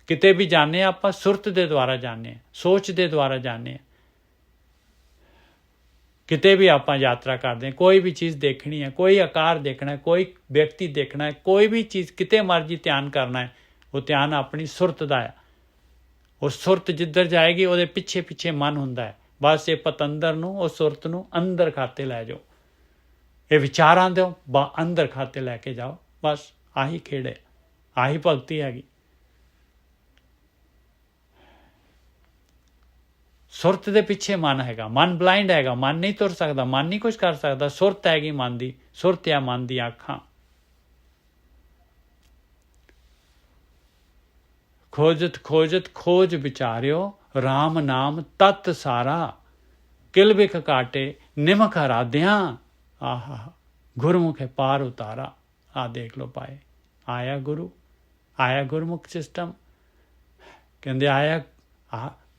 ਕਿਤੇ ਵੀ ਜਾਂਦੇ ਹਾਂ ਆਪਾਂ ਸੁਰਤ ਦੇ ਦੁਆਰਾ ਜਾਂਦੇ ਹਾਂ, ਸੋਚ ਦੇ ਦੁਆਰਾ ਜਾਂਦੇ ਹਾਂ। ਕਿਤੇ ਵੀ ਆਪਾਂ ਯਾਤਰਾ ਕਰਦੇ ਹਾਂ, ਕੋਈ ਵੀ ਚੀਜ਼ ਦੇਖਣੀ ਹੈ, ਕੋਈ ਆਕਾਰ ਦੇਖਣਾ ਹੈ, ਕੋਈ ਵਿਅਕਤੀ ਦੇਖਣਾ ਹੈ, ਕੋਈ ਵੀ ਚੀਜ਼ ਕਿਤੇ ਮਰਜ਼ੀ ਧਿਆਨ ਕਰਨਾ ਹੈ, ਉਹ ਧਿਆਨ ਆਪਣੀ ਸੁਰਤ ਦਾ ਹੈ। ਉਹ ਸੁਰਤ ਜਿੱਧਰ ਜਾਏਗੀ ਉਹਦੇ ਪਿੱਛੇ ਪਿੱਛੇ ਮਨ ਹੁੰਦਾ ਹੈ। ਬਸ ਇਹ ਪਤੰਦਰ ਨੂੰ, ਉਹ ਸੁਰਤ ਨੂੰ ਅੰਦਰ ਖਾਤੇ ਲੈ ਜਾਓ, ਇਹ ਵਿਚਾਰਾਂ ਦਿਓ ਅੰਦਰ ਖਾਤੇ ਲੈ ਕੇ ਜਾਓ। ਬਸ ਆਹੀ ਖੇੜੇ, ਆਹੀ ਭਗਤੀ ਹੈਗੀ। ਸੁਰਤ ਦੇ ਪਿੱਛੇ ਮਨ ਹੈਗਾ, ਮਨ ਬਲਾਈਂਡ ਹੈਗਾ, ਮਨ ਨਹੀਂ ਤੁਰ ਸਕਦਾ, ਮਨ ਨਹੀਂ ਕੁਝ ਕਰ ਸਕਦਾ। ਸੁਰਤ ਹੈਗੀ ਮਨ ਦੀ, ਸੁਰਤ ਆ ਮਨ ਦੀਆਂ ਅੱਖਾਂ। ਖੋਜਤ ਖੋਜਤ ਖੋਜ ਵਿਚਾਰਿਓ, ਰਾਮ ਨਾਮ ਤਤ ਸਾਰਾ, ਕਿਲ ਬਿਖ ਕਾਟੇ ਨਿਮਕ ਹਰਾਦਿਆਂ, ਆਹਾ ਗੁਰਮੁਖੇ ਪਾਰ ਉਤਾਰਾ। ਆ ਦੇਖ ਲਓ ਪਾਏ, ਆਇਆ ਗੁਰੂ, ਆਇਆ ਗੁਰਮੁਖ ਸਿਸਟਮ। ਕਹਿੰਦੇ ਆਇਆ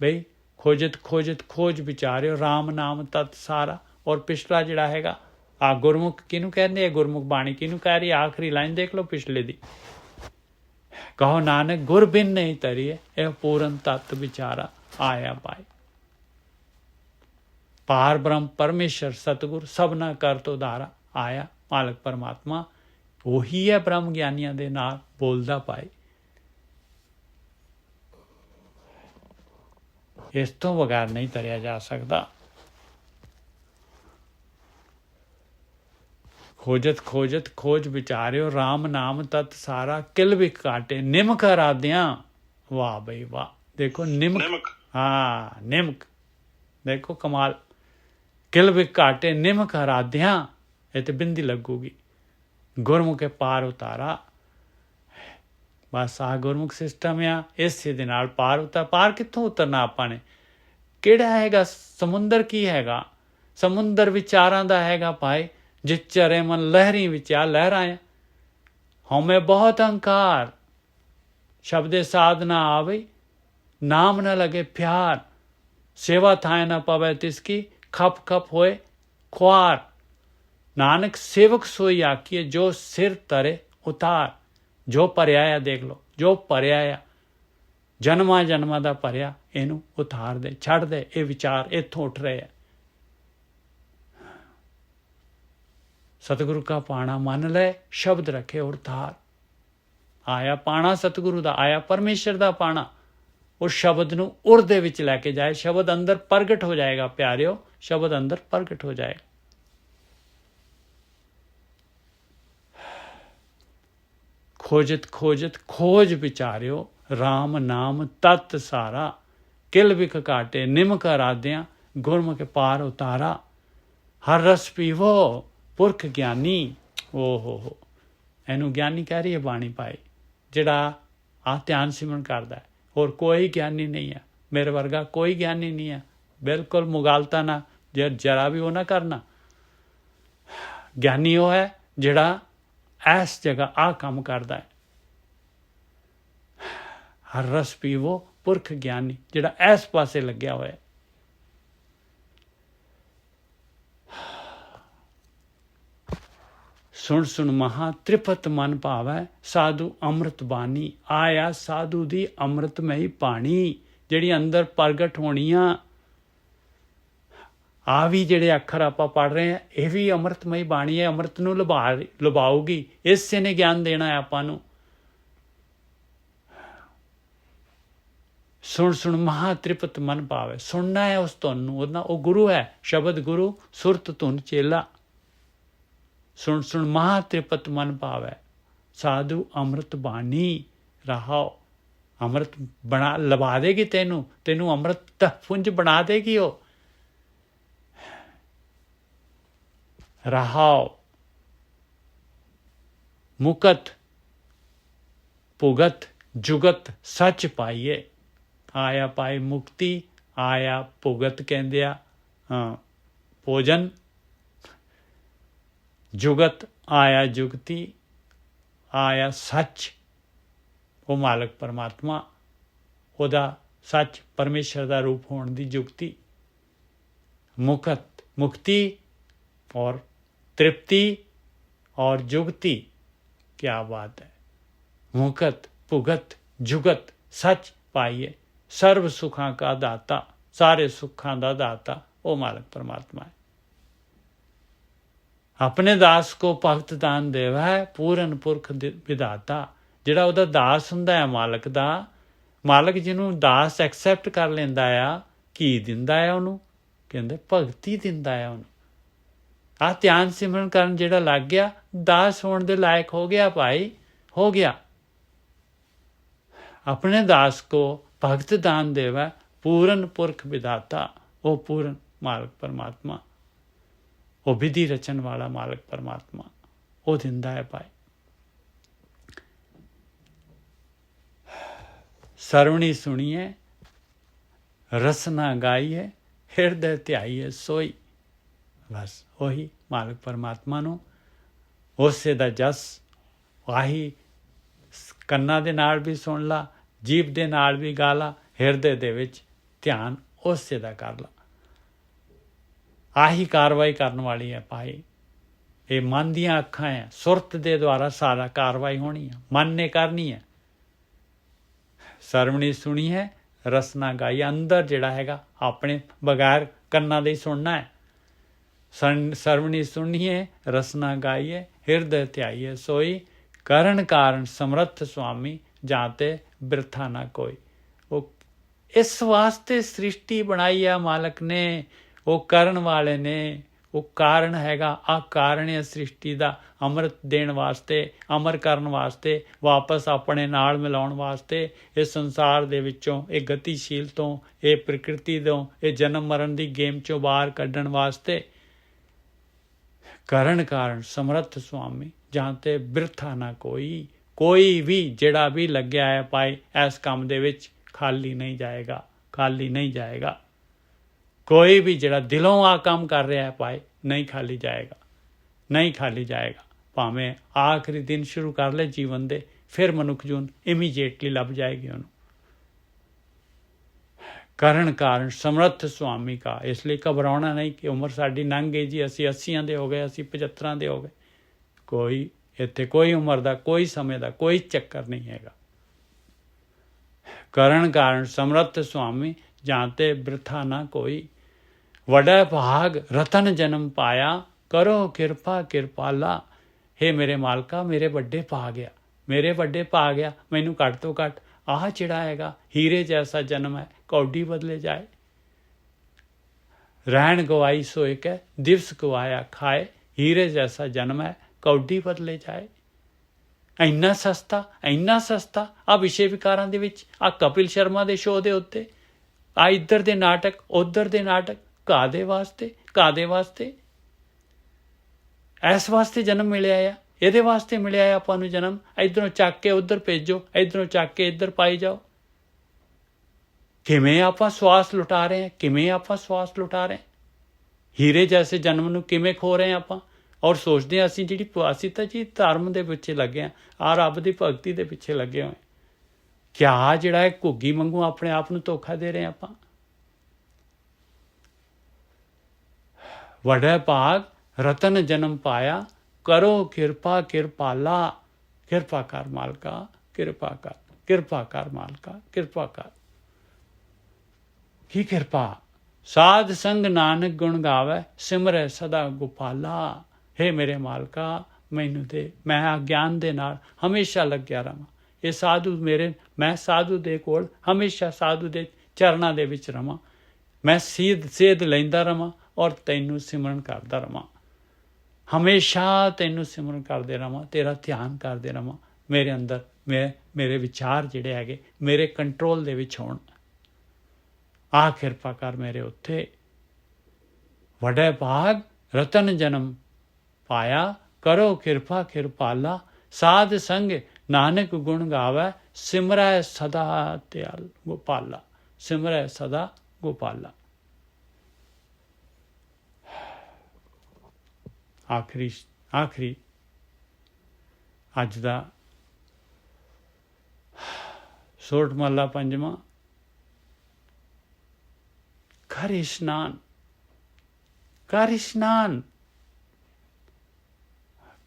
ਬਈ ਖੋਜਤ ਖੋਜਤ ਖੋਜ ਵਿਚਾਰਿਓ, ਰਾਮ ਨਾਮ ਤਤ ਸਾਰਾ। ਔਰ ਪਿਛਲਾ ਜਿਹੜਾ ਹੈਗਾ ਆ ਗੁਰਮੁਖ ਕਿਹਨੂੰ ਕਹਿੰਦੇ ਆ, ਗੁਰਮੁਖ ਬਾਣੀ ਕਿਹਨੂੰ ਕਹਿ ਰਹੀ? ਆਖਰੀ ਲਾਈਨ ਦੇਖ ਲਓ ਪਿਛਲੇ ਦੀ, ਕਹੋ ਨਾਨਕ ਗੁਰ ਬਿਨ ਨਹੀਂ ਤਰੀਏ, ਇਹ ਪੂਰਨ ਤਤ ਵਿਚਾਰਾ ਆਇਆ ਪਾਏ। ਪਾਰ ਬ੍ਰਹਮ ਪਰਮੇਸ਼ਰ ਸਤਿਗੁਰ ਸਭਨਾ ਕਰਤ ਉਧਾਰਾ। ਆਇਆ ਮਾਲਕ ਪਰਮਾਤਮਾ, ਉਹੀ ਹੈ ਬ੍ਰਹਮ ਗਿਆਨੀਆਂ ਦੇ ਨਾਲ ਬੋਲਦਾ ਪਾਏ। ਇਸ ਤੋਂ ਬਗੈਰ ਨਹੀਂ ਤਰਿਆ ਜਾ ਸਕਦਾ। ਖੋਜਤ ਖੋਜਤ ਖੋਜ ਵਿਚਾਰਿਓ, ਰਾਮ ਨਾਮ ਤਤ ਸਾਰਾ, ਕਿਲ ਬਿਖ ਕਾਟੇ ਨਿਮਕ ਹਰਾਦਿਆਂ। ਵਾਹ ਬਈ ਵਾਹ, ਦੇਖੋ ਨਿਮਕ, ਹਾਂ ਨਿਮਕ, ਦੇਖੋ ਕਮਾਲ। ਕਿਲ ਬਿਖ ਕਾਟੇ ਨਿਮਕ ਹਰਾਦਿਆਂ, ਇਹ ਤੇ ਬਿੰਦੀ ਲੱਗੂਗੀ। ਗੁਰਮੁਖੇ ਪਾਰ ਉਤਾਰਾ। ਬਸ ਆਹ ਗੁਰਮੁਖ ਸਿਸਟਮ ਆ, ਇਸੇ ਦੇ ਨਾਲ ਪਾਰ ਉਤਾਰ। ਪਾਰ ਕਿੱਥੋਂ ਉਤਰਨਾ ਆਪਾਂ ਨੇ? ਕਿਹੜਾ ਹੈਗਾ ਸਮੁੰਦਰ? ਕੀ ਹੈਗਾ ਸਮੁੰਦਰ? ਵਿਚਾਰਾਂ ਦਾ ਹੈਗਾ ਭਾਈ। ਜਿਸ ਚਰੇ ਮਨ ਲਹਿਰੀ ਵਿੱਚ ਆ ਲਹਿਰਾਂ ਆ। ਹਉਮੈ ਬਹੁਤ ਅਹੰਕਾਰ, ਸ਼ਬਦੇ ਸਾਧਨਾ ਆਵੇ, ਨਾਮ न लगे प्यार, सेवा थाए न पवे तिसकी, खप खप होए ख्वार। नानक सेवक सोई आखिए, जो सिर तरे उतार। जो ਭਰਿਆ ਦੇਖ ਲਓ, ਜੋ ਭਰਿਆ ਆ ਜਨਮਾਂ ਜਨਮਾਂ ਦਾ ਭਰਿਆ, ਇਹਨੂੰ ਉਤਾਰ ਦੇ, ਛੱਡ ਦੇ। ਇਹ ਵਿਚਾਰ ਇੱਥੋਂ ਉੱਠ ਰਹੇ ਆ। ਸਤਿਗੁਰੂ ਕਾ ਪਾਣਾ ਮੰਨ ਲੈ, ਸ਼ਬਦ ਰੱਖੇ ਔਰ ਧਾਰ। ਆਇਆ ਪਾਣਾ ਸਤਿਗੁਰੂ ਦਾ, ਆਇਆ ਪਰਮੇਸ਼ਰ ਦਾ ਪਾਣਾ। ਉਹ ਸ਼ਬਦ ਨੂੰ ਉਰ ਦੇ ਵਿੱਚ ਲੈ ਕੇ ਜਾਏ, ਸ਼ਬਦ ਅੰਦਰ ਪ੍ਰਗਟ ਹੋ ਜਾਏਗਾ ਪਿਆਰਿਓ, ਸ਼ਬਦ ਅੰਦਰ ਪ੍ਰਗਟ ਹੋ ਜਾਏਗਾ। ਖੋਜਤ ਖੋਜਤ ਖੋਜ ਵਿਚਾਰਿਓ, ਰਾਮ ਨਾਮ ਤਤ ਸਾਰਾ, ਕਿਲ ਬਿਖ ਕਾਟੇ ਨਿਮਕ ਹਰਾਦਿਆਂ, ਗੁਰਮੁਖ ਪਾਰ ਉਤਾਰਾ। ਹਰ ਰਸ ਪੀਵੋ ਪੁਰਖ ਗਿਆਨੀ। ਓ ਹੋ, ਇਹਨੂੰ ਗਿਆਨੀ ਕਹਿ ਰਹੀ ਹੈ ਬਾਣੀ ਪਾਏ, ਜਿਹੜਾ ਆ ਧਿਆਨ ਸਿਮਰਨ ਕਰਦਾ ਹੈ। ਹੋਰ ਕੋਈ ਗਿਆਨੀ ਨਹੀਂ ਹੈ, ਮੇਰੇ ਵਰਗਾ ਕੋਈ ਗਿਆਨੀ ਨਹੀਂ ਹੈ। ਬਿਲਕੁਲ ਮੁਗਾਲਤਾ ਨਾ, ਜੇ ਜਰਾ ਵੀ ਉਹ ਨਾ ਕਰਨਾ। ਗਿਆਨੀ ਉਹ ਹੈ ਜਿਹੜਾ ਇਸ ਜਗ੍ਹਾ ਆ ਕੰਮ ਕਰਦਾ ਹੈ। ਹਰ ਰਸ ਪੀਵੋ ਪੁਰਖ ਗਿਆਨੀ, ਜਿਹੜਾ ਇਸ ਪਾਸੇ ਲੱਗਿਆ ਹੋਇਆ। ਸੁਣ ਸੁਣ ਮਹਾ ਤ੍ਰਿਪਤ ਮਨ ਭਾਵੈ, ਸਾਧੂ ਅੰਮ੍ਰਿਤ ਬਾਣੀ। ਆਇਆ ਸਾਧੂ ਦੀ ਅੰਮ੍ਰਿਤਮਈ ਬਾਣੀ, ਜਿਹੜੀ ਅੰਦਰ ਪ੍ਰਗਟ ਹੋਣੀਆਂ। ਆ ਵੀ ਜਿਹੜੇ ਅੱਖਰ ਆਪਾਂ ਪੜ੍ਹ ਰਹੇ ਹਾਂ, ਇਹ ਵੀ ਅੰਮ੍ਰਿਤਮਈ ਬਾਣੀ ਹੈ। ਅੰਮ੍ਰਿਤ ਨੂੰ ਲੁਭਾਊਗੀ, ਇਸੇ ਨੇ ਗਿਆਨ ਦੇਣਾ ਹੈ ਆਪਾਂ ਨੂੰ। ਸੁਣ ਸੁਣ ਮਹਾ ਤ੍ਰਿਪਤ ਮਨ ਭਾਵੈ, ਸੁਣਨਾ ਹੈ ਉਸ ਧੁਨ ਨੂੰ। ਉਹਦਾ ਉਹ ਗੁਰੂ ਹੈ, ਸ਼ਬਦ ਗੁਰੂ, ਸੁਰਤ ਧੁਨ ਚੇਲਾ। ਸੁਣ ਸੁਣ ਮਹਾ ਤ੍ਰਿਪਤ ਮਨ ਭਾਵੈ, ਸਾਧੂ ਅੰਮ੍ਰਿਤ ਬਾਣੀ। ਰਹਾਓ, ਅੰਮ੍ਰਿਤ ਬਣਾ ਲਵਾ ਦੇਗੀ ਤੈਨੂੰ, ਤੈਨੂੰ ਅੰਮ੍ਰਿਤ ਦਾ ਪੁੰਜ ਬਣਾ ਦੇਗੀ ਉਹ। ਰਹਾਓ ਮੁਕਤ ਭੁਗਤ ਜੁਗਤ ਸੱਚ ਪਾਈਏ। ਆਇਆ ਪਾਏ ਮੁਕਤੀ, ਆਇਆ ਭੁਗਤ ਕਹਿੰਦੇ ਆ ਭੋਜਨ, ਜੁਗਤ ਆਇਆ ਜੁਗਤੀ, ਆਇਆ ਸੱਚ। ਉਹ ਮਾਲਕ ਪਰਮਾਤਮਾ, ਉਹਦਾ ਸੱਚ ਪਰਮੇਸ਼ਰ ਦਾ ਰੂਪ ਹੋਣ ਦੀ ਜੁਗਤੀ। ਮੁਕਤ ਮੁਕਤੀ और तृप्ति और जुगति, क्या बात है। मुकत भुगत जुगत सच पाइए, सर्व सुखां का दाता, सारे सुखां का दाता वो मालिक परमात्मा है। अपने दास को भगत दान देवा है, पूਰਨ पुरख विधाता। ਜਿਹੜਾ ਉਹਦਾ ਦਾਸ ਹੁੰਦਾ ਹੈ ਮਾਲਕ ਦਾ, ਮਾਲਕ ਜਿਹਨੂੰ ਦਾਸ ਐਕਸੈਪਟ ਕਰ ਲੈਂਦਾ ਆ, ਕੀ ਦਿੰਦਾ ਆ ਉਹਨੂੰ? ਕਹਿੰਦੇ ਭਗਤੀ ਦਿੰਦਾ ਆ ਉਹਨੂੰ। ਆਹ ਧਿਆਨ ਸਿਮਰਨ ਕਰਨ ਜਿਹੜਾ ਲੱਗ ਗਿਆ, ਦਾਸ ਹੋਣ ਦੇ ਲਾਇਕ ਹੋ ਗਿਆ ਭਾਈ, ਹੋ ਗਿਆ। अपने दास को भगत दान देवा, पूर्ण पुरख विधाता, वो पूर्ण मालिक परमात्मा, वो विधि रचन वाला मालिक परमात्मा, वो दिंदा है भाई। सरवणी सुनिए, रसना गाइए, हृदय ध्याइए सोई। बस वही मालिक परमात्मा नूं उसे दा जस आही ਕੰਨਾਂ ਦੇ ਨਾਲ ਵੀ ਸੁਣ ਲਾ, ਜੀਭ ਦੇ ਨਾਲ ਵੀ ਗਾ ਲਾ, ਹਿਰਦੇ ਦੇ ਵਿੱਚ ਧਿਆਨ ਉਸੇ ਦਾ ਕਰ ਲਾ। ਆਹੀ ਕਾਰਵਾਈ ਕਰਨ ਵਾਲੀ ਹੈ ਭਾਈ। ਇਹ ਮਨ ਦੀਆਂ ਅੱਖਾਂ ਹੈ, ਸੁਰਤ ਦੇ ਦੁਆਰਾ ਸਾਰਾ ਕਾਰਵਾਈ ਹੋਣੀ ਹੈ, ਮਨ ਨੇ ਕਰਨੀ ਹੈ। ਸਰਵਣੀ ਸੁਣੀ ਹੈ, ਰਸਨਾ ਗਾਈ, ਅੰਦਰ ਜਿਹੜਾ ਹੈਗਾ ਆਪਣੇ ਬਗੈਰ ਕੰਨਾਂ ਦੇ ਹੀ ਸੁਣਨਾ ਹੈ। ਸਰਵਣੀ ਸੁਣੀਏ, ਰਸਨਾ ਗਾਈਏ, ਹਿਰਦੇ ਧਿਆਈਏ सोई, ਕਰਨ ਕਾਰਨ ਸਮਰੱਥ ਸੁਆਮੀ, ਜਾਂਤੇ ਬਿਰਥਾ ਨਾ ਕੋਈ। ਉਹ ਇਸ ਵਾਸਤੇ ਸ੍ਰਿਸ਼ਟੀ ਬਣਾਈ ਆ ਮਾਲਕ ਨੇ, ਉਹ ਕਰਨ ਵਾਲੇ ਨੇ, ਉਹ ਕਾਰਨ ਹੈਗਾ। ਆ ਕਾਰਨ ਹੈ ਸ੍ਰਿਸ਼ਟੀ ਦਾ, ਅੰਮ੍ਰਿਤ ਦੇਣ ਵਾਸਤੇ, ਅਮਰ ਕਰਨ ਵਾਸਤੇ, ਵਾਪਸ ਆਪਣੇ ਨਾਲ ਮਿਲਾਉਣ ਵਾਸਤੇ, ਇਸ ਸੰਸਾਰ ਦੇ ਵਿੱਚੋਂ, ਇਹ ਗਤੀਸ਼ੀਲ ਤੋਂ, ਇਹ ਪ੍ਰਕਿਰਤੀ ਤੋਂ, ਇਹ ਜਨਮ ਮਰਨ ਦੀ ਗੇਮ ਚੋਂ ਬਾਹਰ ਕੱਢਣ ਵਾਸਤੇ। ਕਰਨ ਕਾਰਨ ਸਮਰੱਥ ਸੁਆਮੀ, ਜਾਂਤੇ ਬਿਰਥਾ ਨਾ ਕੋਈ। ਕੋਈ ਵੀ ਜਿਹੜਾ ਵੀ ਲੱਗਿਆ ਹੈ ਭਾਈ ਇਸ ਕੰਮ ਦੇ ਵਿੱਚ, ਖਾਲੀ ਨਹੀਂ ਜਾਏਗਾ, ਖਾਲੀ ਨਹੀਂ ਜਾਏਗਾ। ਕੋਈ ਵੀ ਜਿਹੜਾ ਦਿਲੋਂ ਆ ਕੰਮ ਕਰ ਰਿਹਾ ਹੈ ਭਾਈ, ਨਹੀਂ ਖਾਲੀ ਜਾਏਗਾ, ਨਹੀਂ ਖਾਲੀ ਜਾਏਗਾ। ਭਾਵੇਂ ਆਖਰੀ ਦਿਨ ਸ਼ੁਰੂ ਕਰ ਲੈ ਜੀਵਨ ਦੇ, ਫਿਰ ਮਨੁੱਖ ਜੂਨ ਇਮੀਡੀਏਟਲੀ ਲੱਭ ਜਾਏਗੀ ਉਹਨੂੰ। ਕਰਨ ਕਾਰਨ ਸਮਰੱਥ ਸੁਆਮੀ ਕਾ, ਇਸ ਲਈ ਘਬਰਾਉਣਾ ਨਹੀਂ ਕਿ ਉਮਰ ਸਾਡੀ ਲੰਘ ਗਈ ਜੀ, ਅਸੀਂ 80 ਦੇ ਹੋ ਗਏ, ਅਸੀਂ 75 ਦੇ ਹੋ ਗਏ। ਕੋਈ ਇੱਥੇ ਕੋਈ ਉਮਰ ਦਾ, ਕੋਈ ਸਮੇਂ ਦਾ ਕੋਈ ਚੱਕਰ ਨਹੀਂ ਹੈਗਾ। ਕਰਨ ਕਾਰਨ ਸਮਰੱਥ ਸੁਆਮੀ, ਜਾਂਤੇ ਬਿਰਥਾ ਨਾ ਕੋਈ। ਵੱਡਾ ਭਾਗ ਰਤਨ ਜਨਮ ਪਾਇਆ, ਕਰੋ ਕਿਰਪਾ ਕਿਰਪਾਲਾ। ਹੇ ਮੇਰੇ ਮਾਲਕਾ, ਮੇਰੇ ਵੱਡੇ ਭਾਗ ਆ, ਮੇਰੇ ਵੱਡੇ ਭਾਗ ਆ, ਮੈਨੂੰ ਘੱਟ ਤੋਂ ਘੱਟ ਆਹ ਜਿਹੜਾ ਹੈਗਾ ਹੀਰੇ ਜੈਸਾ ਜਨਮ ਹੈ, ਕੌਡੀ ਬਦਲੇ ਜਾਏ। ਰਹਿਣ ਗਵਾਈ ਸੋਏ ਕੈ, ਦਿਵਸ ਗਵਾਇਆ ਖਾਏ। ਹੀਰੇ ਜੈਸਾ ਜਨਮ ਹੈ, ਕੌਡੀ ਬਦਲੇ ਜਾਏ। ਇੰਨਾ ਸਸਤਾ, ਇੰਨਾ ਸਸਤਾ। ਆ ਵਿਸ਼ੇ ਵਿਕਾਰਾਂ ਦੇ ਵਿੱਚ, ਆ ਕਪਿਲ ਸ਼ਰਮਾ ਦੇ ਸ਼ੋਅ ਦੇ ਉੱਤੇ, ਆ ਇੱਧਰ ਦੇ ਨਾਟਕ, ਉੱਧਰ ਦੇ ਨਾਟਕ, ਕਾਹਦੇ ਵਾਸਤੇ, ਕਾਹਦੇ ਵਾਸਤੇ? ਇਸ ਵਾਸਤੇ ਜਨਮ ਮਿਲਿਆ ਆ, ਇਹਦੇ ਵਾਸਤੇ ਮਿਲਿਆ ਆ ਆਪਾਂ ਨੂੰ ਜਨਮ। ਇੱਧਰੋਂ ਚੱਕ ਕੇ ਉੱਧਰ ਭੇਜੋ, ਇੱਧਰੋਂ ਚੱਕ ਕੇ ਇੱਧਰ ਪਾਈ ਜਾਓ। ਕਿਵੇਂ ਆਪਾਂ ਸਵਾਸ ਲੁਟਾ ਰਹੇ ਹਾਂ, ਕਿਵੇਂ ਆਪਾਂ ਸਵਾਸ ਲੁਟਾ ਰਹੇ ਹਾਂ? ਹੀਰੇ ਜੈਸੇ ਜਨਮ ਨੂੰ ਕਿਵੇਂ ਖੋ ਰਹੇ ਹਾਂ ਆਪਾਂ? ਔਰ ਸੋਚਦੇ ਹਾਂ ਅਸੀਂ ਅਸੀਂ ਤਾਂ ਜੀ ਧਰਮ ਦੇ ਪਿੱਛੇ ਲੱਗੇ ਹਾਂ, ਆ ਰੱਬ ਦੀ ਭਗਤੀ ਦੇ ਪਿੱਛੇ ਲੱਗੇ ਹੋਏ। ਕਿਆ ਜਿਹੜਾ ਹੈ ਘੁੱਗੀ ਵਾਂਗੂ ਆਪਣੇ ਆਪ ਨੂੰ ਧੋਖਾ ਦੇ ਰਹੇ ਆਪਾਂ। ਵੱਡਾ ਭਾਗ ਰਤਨ ਜਨਮ ਪਾਇਆ, ਕਰੋ ਕਿਰਪਾ ਕਿਰਪਾਲਾ। ਕਿਰਪਾ ਕਰ ਮਾਲਕਾ, ਕਿਰਪਾ ਕਰ, ਕਿਰਪਾ ਕਰ ਮਾਲਕਾ, ਕਿਰਪਾ ਕਰ। ਕੀ ਕਿਰਪਾ? ਸਾਧ ਸੰਗ ਨਾਨਕ ਗੁਣ ਗਾਵੇ, ਸਿਮਰੈ ਸਦਾ ਗੋਪਾਲਾ। ਹੇ ਮੇਰੇ ਮਾਲਕਾ, ਮੈਨੂੰ ਦੇ, ਮੈਂ ਅਗਿਆਨ ਦੇ ਨਾਲ ਹਮੇਸ਼ਾ ਲੱਗਿਆ ਰਵਾਂ। ਇਹ ਸਾਧੂ ਮੇਰੇ, ਮੈਂ ਸਾਧੂ ਦੇ ਕੋਲ ਹਮੇਸ਼ਾ ਸਾਧੂ ਦੇ ਚਰਨਾਂ ਦੇ ਵਿੱਚ ਰਵਾਂ। ਮੈਂ ਸੇਧ ਲੈਂਦਾ ਰਵਾਂ ਔਰ ਤੈਨੂੰ ਸਿਮਰਨ ਕਰਦਾ ਰਵਾਂ। ਹਮੇਸ਼ਾ ਤੈਨੂੰ ਸਿਮਰਨ ਕਰਦੇ ਰਵਾਂ, ਤੇਰਾ ਧਿਆਨ ਕਰਦੇ ਰਵਾਂ। ਮੇਰੇ ਅੰਦਰ ਮੇਰੇ ਵਿਚਾਰ ਜਿਹੜੇ ਹੈਗੇ ਮੇਰੇ ਕੰਟਰੋਲ ਦੇ ਵਿੱਚ ਹੋਣ। ਆ ਕਿਰਪਾ ਕਰ ਮੇਰੇ ਉੱਤੇ। ਵੱਡਾ ਭਾਗ ਰਤਨ ਜਨਮ ਪਾਇਆ, ਕਰੋ ਕਿਰਪਾ ਕਿਰਪਾਲਾ। ਸਾਧ ਸੰਗ ਨਾਨਕ ਗੁਣ ਗਾਵੇ, ਸਿਮਰੈ ਸਦਾ ਦਿਆਲ ਗੋਪਾਲਾ। ਸਿਮਰੈ ਸਦਾ ਗੋਪਾਲਾ। ਆਖਰੀ ਅੱਜ ਦਾ ਸੋਠ ਮਹੱਲਾ ਪੰਜਵਾਂ। ਕਰ ਇਸ਼ਨਾਨ, ਕਰ ਇਸ਼ਨਾਨ।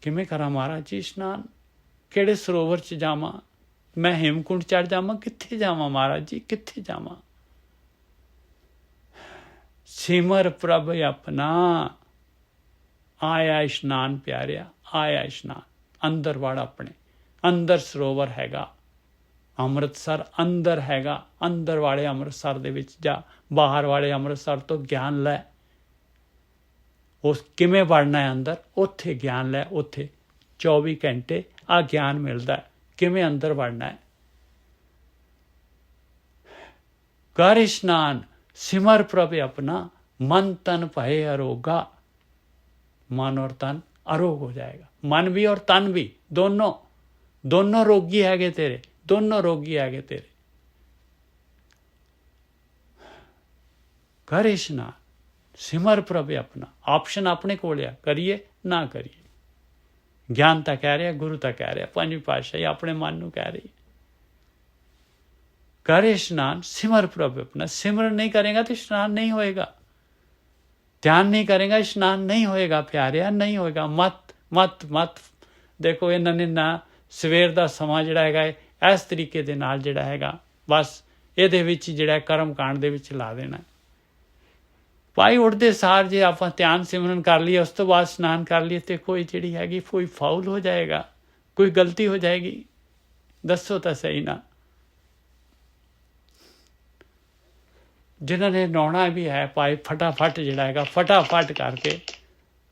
ਕਿਵੇਂ ਕਰਾਂ ਮਹਾਰਾਜ ਜੀ ਇਸ਼ਨਾਨ? ਕਿਹੜੇ ਸਰੋਵਰ 'ਚ ਜਾਵਾਂ? ਮੈਂ ਹੇਮਕੁੰਟ ਚੜ੍ਹ ਜਾਵਾਂ? ਕਿੱਥੇ ਜਾਵਾਂ ਮਹਾਰਾਜ ਜੀ, ਕਿੱਥੇ ਜਾਵਾਂ? ਸਿਮਰ ਪ੍ਰਭ ਆਪਣਾ, ਆਇਆ ਇਸ਼ਨਾਨ ਪਿਆਰਿਆ, ਆਇਆ ਇਸ਼ਨਾਨ। ਅੰਦਰ ਵੜ, ਆਪਣੇ ਅੰਦਰ ਸਰੋਵਰ ਹੈਗਾ, ਅੰਮ੍ਰਿਤਸਰ ਅੰਦਰ ਹੈਗਾ। ਅੰਦਰ ਵਾਲੇ ਅੰਮ੍ਰਿਤਸਰ ਦੇ ਵਿੱਚ ਜਾ, ਬਾਹਰ ਵਾਲੇ ਅੰਮ੍ਰਿਤਸਰ ਤੋਂ ਗਿਆਨ ਲੈ। ਉਸ ਕਿਵੇਂ ਵੜਨਾ ਹੈ ਅੰਦਰ, ਉੱਥੇ ਗਿਆਨ ਲੈ। ਉੱਥੇ 24 ਘੰਟੇ ਆ ਗਿਆਨ ਮਿਲਦਾ ਹੈ, ਕਿਵੇਂ ਅੰਦਰ ਵੜਨਾ ਹੈ। ਕਰ ਇਸ਼ਨਾਨ, ਸਿਮਰ ਪ੍ਰਭ ਆਪਣਾ, मन तन भय अरोगा। मन और तन अरोग हो जाएगा, मन भी और तन भी, दोनों रोगी हैगे तेरे, दोनों रोगी हैगे तेरे। कर इशनान, सिमर प्रभ अपना। ऑप्शन अपने कोल आ, करिए ना करिए। ज्ञान तो कह रहा, गुरु तो कह रहा, पंजवीं पातशाही अपने मन नूं कह रही। कर इशनान, सिमर प्रभ अपना। सिमरन नहीं करेगा तो इशनान नहीं होएगा, ध्यान नहीं करेगा इशनान नहीं होएगा प्यारिया, नहीं होएगा। मत मत मत देखो इन्हां ने ना सवेर दा समां जिहड़ा हैगा इस तरीके दे नाल जिहड़ा हैगा बस इहदे विच जिहड़ा कर्म कांड दे विच ला देना। भाई उठदे सार जे आपां ध्यान सिमरन कर लिए, उस तो बाद स्नान कर लिए तो कोई जिहड़ी हैगी कोई फाउल हो जाएगा, कोई गलती हो जाएगी। दसो तो सही ना। जिन्होंने नहाना भी है भाई फटाफट जिहड़ा हैगा फटाफट करके।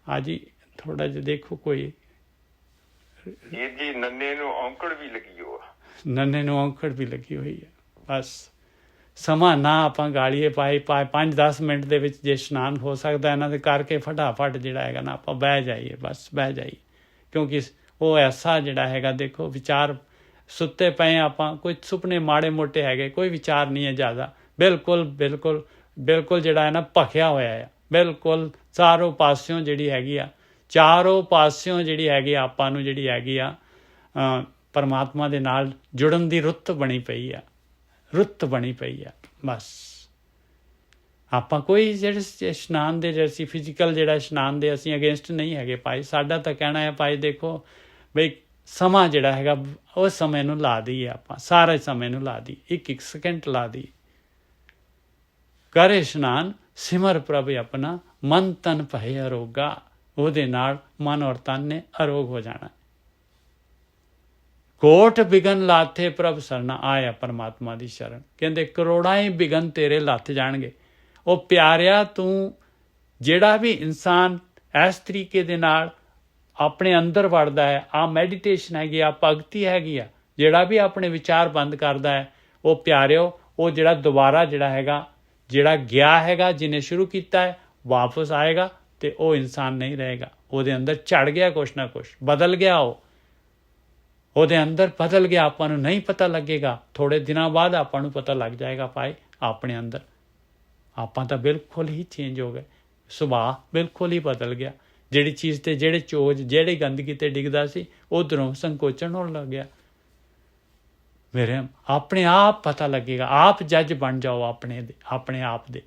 हाँ जी थोड़ा जिहा देखो कोई ये जी नन्ने नूं औंकड़ भी लगी हो, नन्ने नूं औंकड़ भी लगी हुई है। बस समा ना आपां गालीए पाई 5-10 मिनट दे विच जे इशनान हो सकदा इन्हां दे करके फटाफट जिहड़ा हैगा ना आपां बह जाइए, बस बह जाइए। क्योंकि वो ऐसा जिहड़ा हैगा देखो विचार सुत्ते पए आपां, कोई सुपने माड़े मोटे हैगे, कोई विचार नहीं है ज़्यादा। बिल्कुल बिल्कुल बिल्कुल जिहड़ा है ना भखिया होया है, बिल्कुल चारों पासियों जिहड़ी हैगी आ, चारों पासियों जिहड़ी हैगी आपां नूं जिहड़ी हैगी आ परमात्मा दे नाल जुड़न दी रुत बनी पई आ, रुत बनी पई आ। बस आपां कोई ਜਿਹੜੇ ਇਸ਼ਨਾਨ ਦੇ जैसी फिजिकल ਜਿਹੜਾ ਇਸ਼ਨਾਨ ਦੇ ਅਸੀਂ ਅਗੇਂਸਟ ਨਹੀਂ ਹੈਗੇ ਭਾਈ। ਸਾਡਾ ਤਾਂ ਕਹਿਣਾ ਹੈ ਭਾਈ ਦੇਖੋ ਬਈ ਸਮਾਂ ਜਿਹੜਾ ਹੈਗਾ ਉਹ ਸਮੇਂ ਨੂੰ ਲਾ ਦਈਏ ਆਪਾਂ, ਸਾਰੇ ਸਮੇਂ ਨੂੰ ਲਾ ਦਈਏ, ਇੱਕ ਸੈਕਿੰਡ ਲਾ ਦਈਏ। ਕਰ ਇਸ਼ਨਾਨ ਸਿਮਰ ਪ੍ਰਭ ਆਪਣਾ, ਮਨ ਤਨ ਭਏ ਅਰੋਗਾ। ਉਹਦੇ ਨਾਲ ਮਨ ਔਰ ਤਨ ਨੇ ਅਰੋਗ ਹੋ ਜਾਣਾ। ਕੋਟ ਬਿਗਨ ਲਾਥੇ ਪ੍ਰਭ ਸਰਨਾ, ਆਇਆ ਪਰਮਾਤਮਾ ਦੀ ਸ਼ਰਨ। ਕਹਿੰਦੇ ਕਰੋੜਾਂ ਹੀ ਬਿਗਨ ਤੇਰੇ ਲੱਥ ਜਾਣਗੇ। ਉਹ ਪਿਆਰਿਆ ਤੂੰ ਜਿਹੜਾ ਵੀ ਇਨਸਾਨ ਇਸ ਤਰੀਕੇ ਦੇ ਨਾਲ ਆਪਣੇ ਅੰਦਰ ਵੜਦਾ ਹੈ, ਆ ਮੈਡੀਟੇਸ਼ਨ ਹੈਗੀ ਆ, ਭਗਤੀ ਹੈਗੀ ਆ, ਜਿਹੜਾ ਵੀ ਆਪਣੇ ਵਿਚਾਰ ਬੰਦ ਕਰਦਾ ਹੈ ਉਹ ਪਿਆਰਿਓ ਉਹ ਜਿਹੜਾ ਦੁਬਾਰਾ ਜਿਹੜਾ ਹੈਗਾ ਜਿਹੜਾ ਗਿਆ ਹੈਗਾ ਜਿਹਨੇ ਸ਼ੁਰੂ ਕੀਤਾ ਹੈ ਵਾਪਸ ਆਏਗਾ ਤੇ ਉਹ ਇਨਸਾਨ ਨਹੀਂ ਰਹੇਗਾ। ਉਹਦੇ ਅੰਦਰ ਝੜ ਗਿਆ ਕੁਛ ਨਾ ਕੁਛ, ਬਦਲ ਗਿਆ, ਉਹਦੇ ਅੰਦਰ ਬਦਲ ਗਿਆ। ਆਪਾਂ ਨੂੰ ਨਹੀਂ ਪਤਾ ਲੱਗੇਗਾ, ਥੋੜੇ ਦਿਨਾਂ ਬਾਅਦ ਆਪਾਂ ਨੂੰ ਪਤਾ ਲੱਗ ਜਾਏਗਾ ਭਾਈ ਆਪਣੇ ਅੰਦਰ ਆਪਾਂ ਤਾਂ ਬਿਲਕੁਲ ਹੀ ਚੇਂਜ ਹੋ ਗਏ, ਸੁਭਾਅ ਬਿਲਕੁਲ ਹੀ ਬਦਲ ਗਿਆ। ਜਿਹੜੀ ਚੀਜ਼ ਤੇ ਜਿਹੜੇ ਚੋਜ ਜਿਹੜੀ ਗੰਦਗੀ ਤੇ ਡਿੱਗਦਾ ਸੀ ਉਧਰੋਂ ਸੰਕੋਚਨ ਹੋਣ ਲੱਗ ਗਿਆ। ਮੇਰੇ ਆਪਣੇ ਆਪ ਪਤਾ ਲੱਗੇਗਾ, ਆਪ ਜੱਜ ਬਣ ਜਾਓ ਆਪਣੇ ਆਪ ਦੇ।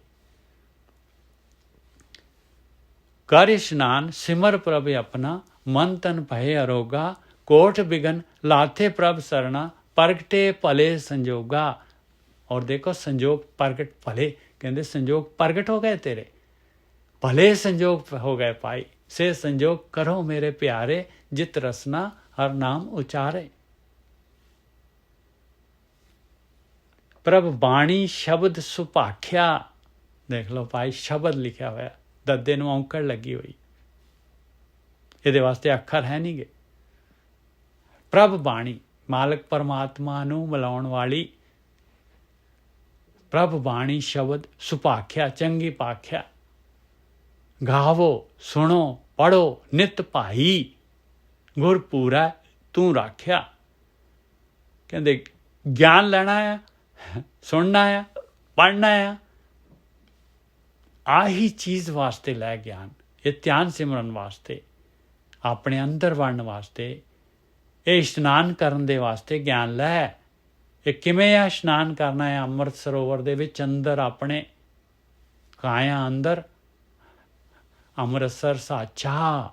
ਕਰ ਇਸ਼ਨਾਨ ਸਿਮਰ ਪ੍ਰਭ ਆਪਣਾ, ਮਨ ਤਨ ਭਏ ਅਰੋਗਾ। ਕੋਟ ਬਿਗਨ ਲਾਥੇ ਪ੍ਰਭ ਸਰਣਾ, ਪ੍ਰਗਟੇ ਭਲੇ ਸੰਜੋਗਾ। और देखो संजोग प्रगट भले, कहते संजोग प्रगट हो गए तेरे, भले संजोग हो गए पाई। से संजोग करो मेरे प्यारे, जित रसना हर नाम उचारे। प्रभ बाणी शब्द सुभाख्या, देख लो भाई शब्द लिखा होया, दद्दे नूं औंकड़ लगी हुई, इहदे वास्ते अखर है नहीं गे। प्रभ बाणी मालक परमात्मा नूं मिलाउण वाली प्रभ बाणी शब्द सुभाख्या, चंगी भाख्या। गावो सुनो पढ़ो नित भाई, गुर पूरा तू राख्या। कहते ज्ञान लेना है, सुनना है, पढ़ना है, आही चीज़ वास्ते लै ज्ञान। ये ध्यान सिमरन वास्ते, अपने अंदर वड़न वास्ते, ये इशनान करन दे वास्ते ज्ञान लै। ਇਹ ਕਿਵੇਂ ਆ ਇਸ਼ਨਾਨ ਕਰਨਾ ਹੈ ਅੰਮ੍ਰਿਤ ਸਰੋਵਰ ਦੇ ਵਿੱਚ ਅੰਦਰ ਆਪਣੇ ਕਾਇਆ ਅੰਦਰ ਅੰਮ੍ਰਿਤਸਰ ਸਾਚਾ